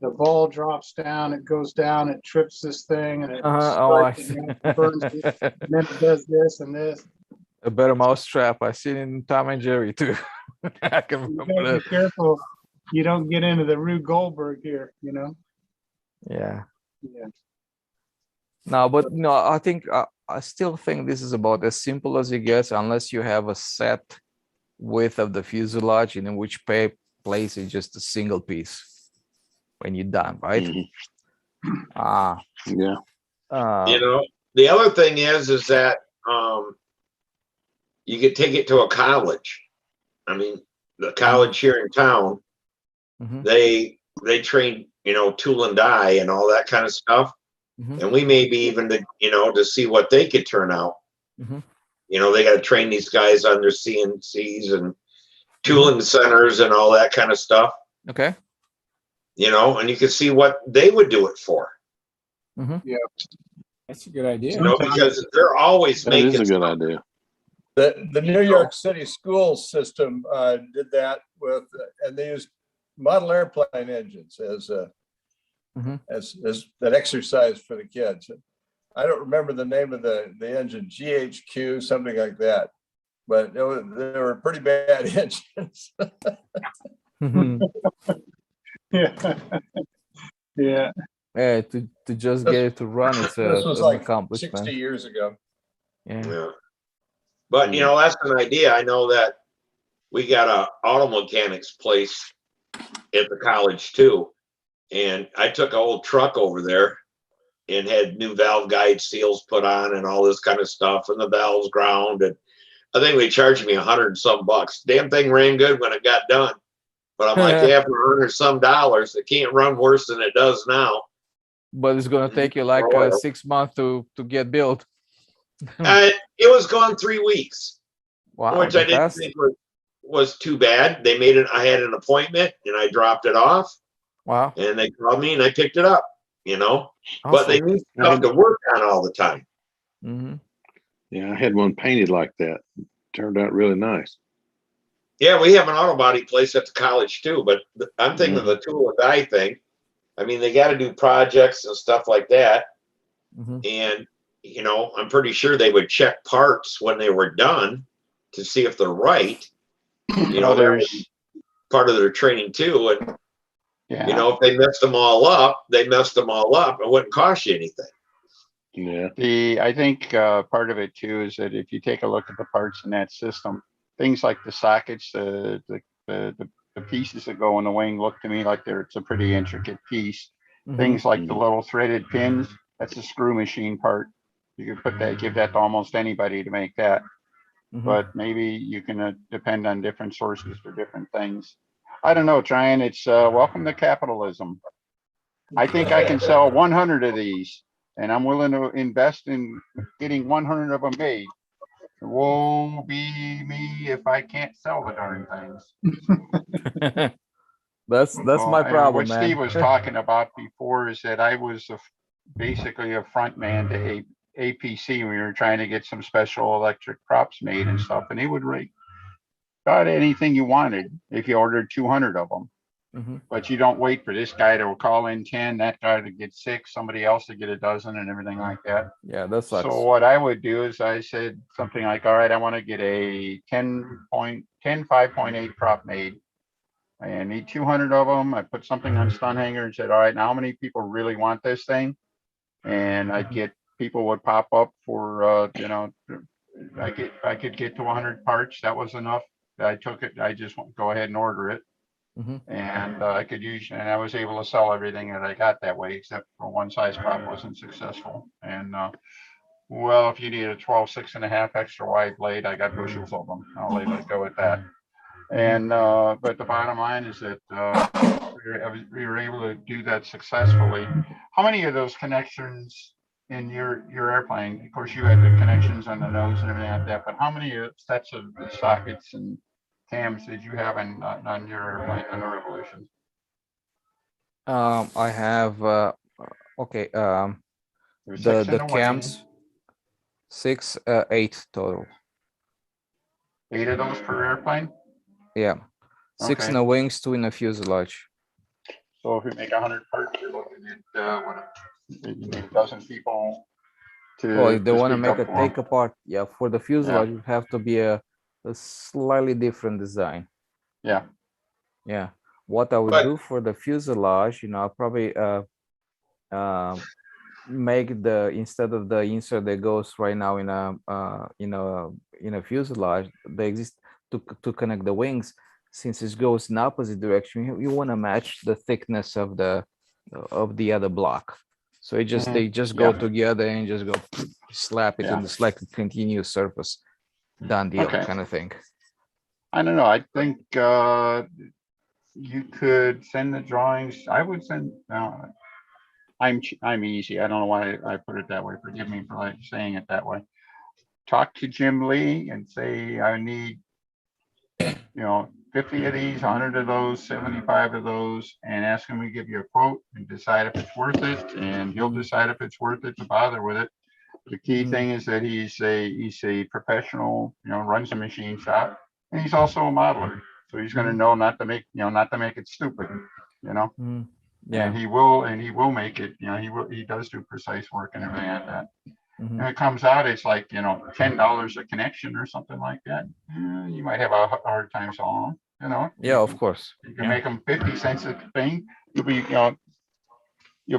The ball drops down, it goes down, it trips this thing, and it strikes and burns it, and then it does this and this. A better mousetrap. I seen it in Tom and Jerry too. I can You remember gotta that. be careful you don't get into the Rube Goldberg here, you know? Yeah. Yeah. No, but no, I think I still think this is about as simple as it gets, unless you have a set width of the fuselage in which place is just a single piece when you're done, right? Yeah. you know, the other thing is that you could take it to a college. I mean, the college here in town, they train, you know, tool and die and all that kind of stuff. And we may be even to, you know, to see what they could turn out. You know, they got to train these guys on their CNCs and tooling centers and all that kind of stuff. Okay. You know, and you can see what they would do it for. Yeah. That's a good idea. You know, because they're always That making. is a good idea. The New York City school system did that with, and they used model airplane engines as that exercise for the kids. I don't remember the name of the engine, GHQ, something like that, but they were pretty bad engines. Yeah. Yeah, to just get it to run, it's this was an like accomplishment. 60 years ago. Yeah. But you know, that's an idea. I know that we got a auto mechanics place at the college too, and I took an old truck over there and had new valve guide seals put on and all this kind of stuff, and the valves ground, and I think they charged me $100 and some bucks. Damn thing ran good when it got done, but I'm like, yeah, for $100 and some, it can't run worse than it does now. But it's gonna take you like 6 months to get built. It was gone 3 weeks. Wow, which I didn't think was too bad. They made it. I had an appointment and I dropped it off. Wow. And they called me and I picked it up, you know, but they need stuff to work on all the time. Yeah, I had one painted like that. Turned out really nice. Yeah, we have an auto body place at the college too, but I'm thinking of the tool or die thing. I mean, they got to do projects and stuff like that. And, you know, I'm pretty sure they would check parts when they were done to see if they're right. You know, that would be there's, part of their training too. And, yeah. you know, if they messed them all up, they messed them all up. It wouldn't cost you anything. Yeah. I think part of it too is that if you take a look at the parts in that system, things like the sockets, the pieces that go in the wing look to me like it's a pretty intricate piece. Things like the little threaded pins, that's a screw machine part. You could put that, give that to almost anybody to make that. But maybe you can depend on different sources for different things. I don't know, Tryon, it's welcome to capitalism. I think I can sell 100 of these, and I'm willing to invest in getting 100 of them made. Woe be me if I can't sell the darn things. That's my problem, what man. Steve was talking about before is that I was basically a front man to APC. We were trying to get some special electric props made and stuff, and they would rate about anything you wanted if you ordered 200 of them. But you don't wait for this guy to call in 10, that guy to get 6, somebody else to get a dozen, and everything like that. Yeah, that sucks. So what I would do is I said something like, all right, I want to get a 5.8 prop made. I need 200 of them. I put something on StuntHangar and said, all right, now how many people really want this thing? And I'd get, people would pop up for, you know, I could get to 100 parts. That was enough. I took it. I just go ahead and order it. And I could use, and I was able to sell everything that I got that way, except for one size prop wasn't successful. And well, if you need a 12 6.5 extra wide blade, I got bushels of them. I'll leave it go with that. And but the bottom line is that we were able to do that successfully. How many of those connections in your airplane? Of course, you had the connections on the nose and everything like that, but how many sets of sockets and cams did you have on your airplane on the Revolution? I have okay. The cams, 6, 8 total. 8 of those per airplane? Yeah, 6 in the wings, 2 in the fuselage. So if you make 100 parts, you're looking at what, you need a dozen people to. Well, if they want to speak make up a for 'em. take apart, yeah, for the fuselage, it have to be a slightly different design. Yeah. Yeah. What I would do for the fuselage, you know, I'll probably make the, instead of the insert that goes right now in a fuselage, they exist to connect the wings. Since it goes in opposite direction, you want to match the thickness of the other block. So they just go together and just go slap it, and it's like a continuous surface. Done deal, kind of thing. I don't know. I think you could send the drawings. I would send. I'm easy. I don't know why I put it that way. Forgive me for saying it that way. Talk to Jim Lee and say I need, 50 of these, 100 of those, 75 of those, and ask him to give you a quote and decide if it's worth it. And he'll decide if it's worth it to bother with it. The key thing is that he's a professional, runs a machine shop, and he's also a modeler. So he's going to know not to make it stupid, Yeah. And he will make it, he does do precise work and everything like that. And it comes out, it's like, $10 a connection or something like that. You might have a hard time selling them, Yeah, of course. You can make them 50 cents a thing. You'll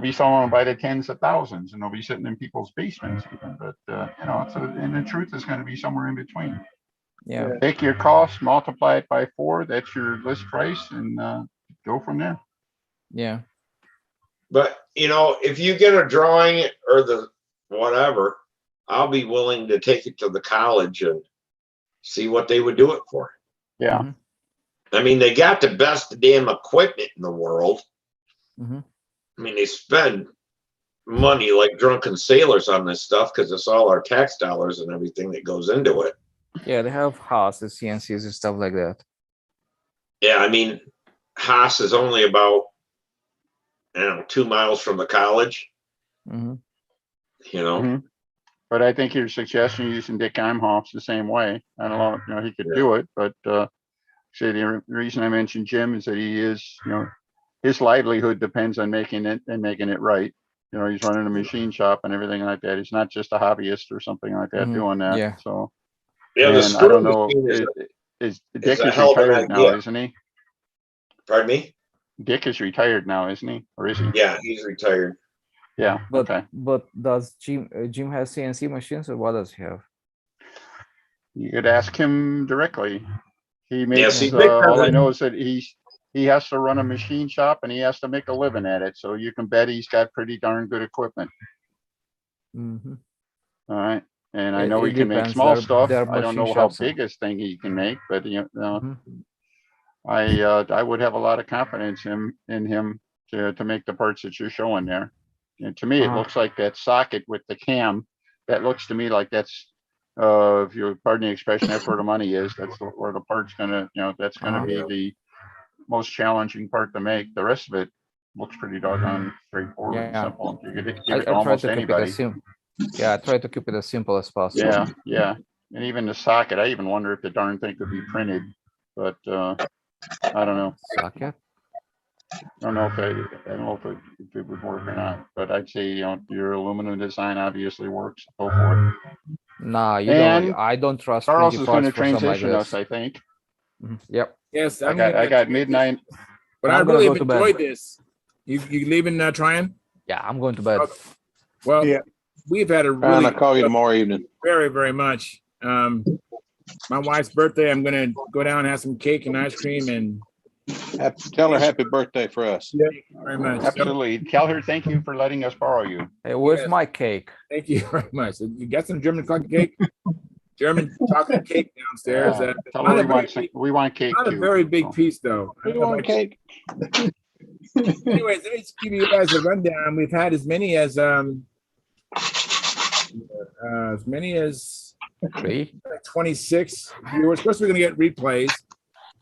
be selling them by the tens of thousands, and they'll be sitting in people's basements even. But and the truth is going to be somewhere in between. Yeah. Take your cost, multiply it by 4. That's your list price, and go from there. Yeah. But if you get a drawing or the whatever, I'll be willing to take it to the college and see what they would do it for. Yeah. I mean, they got the best damn equipment in the world. I mean, they spend money like drunken sailors on this stuff because it's all our tax dollars and everything that goes into it. Yeah, they have Haas, CNCs and stuff like that. Yeah, I mean, Haas is only about 2 miles from the college. But I think your suggestion using Dick Imhoff's the same way. I don't know, he could do it, but say the reason I mentioned Jim is that he is, his livelihood depends on making it and making it right. He's running a machine shop and everything like that. He's not just a hobbyist or something like that doing that. Yeah. So yeah, I don't know. Dick a is hell of an retired now, idea. isn't he? Pardon me? Dick is retired now, isn't he? Or is he? Yeah, he's retired. Yeah. But Okay. does Jim has CNC machines, or what does he have? You could ask him directly. He Yeah, makes. see, All I know is that he has to run a machine shop and he has to make a living at it. So you can bet he's got pretty darn good equipment. Mm-hmm. All right. And I It- know it he can make depends. small There- stuff. there are I don't machine know how shops. big his thing he can make, but Mhm. I would have a lot of confidence in him to make the parts that you're showing there. And to me, it Uh-huh. looks like that socket with the cam. That looks to me like that's, if you pardon the expression, that's where the money is. That's where the part's gonna, that's gonna be the most challenging part to make. The rest of it looks pretty doggone straightforward and Yeah. simple. You could give I it to try almost to keep it anybody. as simple. Yeah, I try to keep it as simple as possible. Yeah, yeah. And even the socket, I even wonder if the darn thing could be printed, but I don't know. Socket. I don't know if it would work or not, but I'd say, your aluminum design obviously works. Go for it. Nah, you And don't. I don't trust Charles printing is going parts to for something like transition us, this. I think. Mhm. Yep. Yes, I got midnight. But I'm I gonna really go have to bed. enjoyed this. You leaving Tryon? Yeah, I'm going to bed. Well, Yeah. we've had a Ryan, really I'll call you tomorrow evening. very, very much. My wife's birthday, I'm gonna go down and have some cake and ice cream, and Tell her happy birthday for us. thank you very much. So, Absolutely. Tell her thank you for letting us borrow you. Hey, where's Yes. my cake? thank you very much. You got some German chocolate cake? German chocolate cake downstairs. Tell Not her a we want cake not a too. very big So, piece though. I We don't know want if I- cake. Anyways, let me just give you guys a rundown. We've had as many as 3. 26 viewers. Of course, we're going to get replays.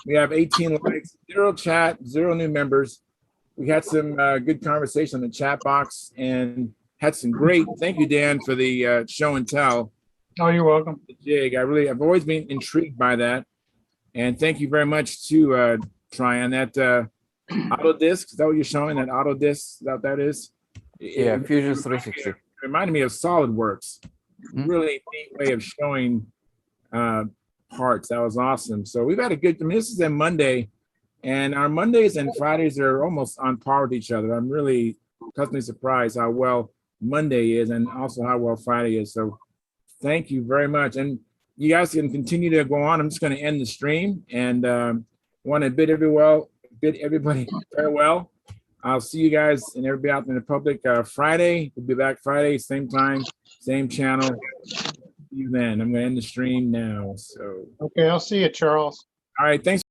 We have 18 likes, 0 chat, 0 new members. We had some good conversation in the chat box and had some great. Thank you, Dan, for the show and tell. Oh, you're welcome. The jig. I've always been intrigued by that. And thank you very much to Tryon. That auto disc, is that what you're showing? That auto disc, that is? Yeah, It Fusion 360. reminded me of SolidWorks. Mhm. Really neat way of showing parts. That was awesome. So we've had a good, this is a Monday, and our Mondays and Fridays are almost on par with each other. I'm really pleasantly surprised how well Monday is and also how well Friday is. So thank you very much. And you guys can continue to go on. I'm just going to end the stream and want to bid everybody farewell. I'll see you guys and everybody out in the public Friday. We'll be back Friday, same time, same channel. See you then. I'm going to end the stream now. So, Okay, I'll see you, Charles. all right. Thanks.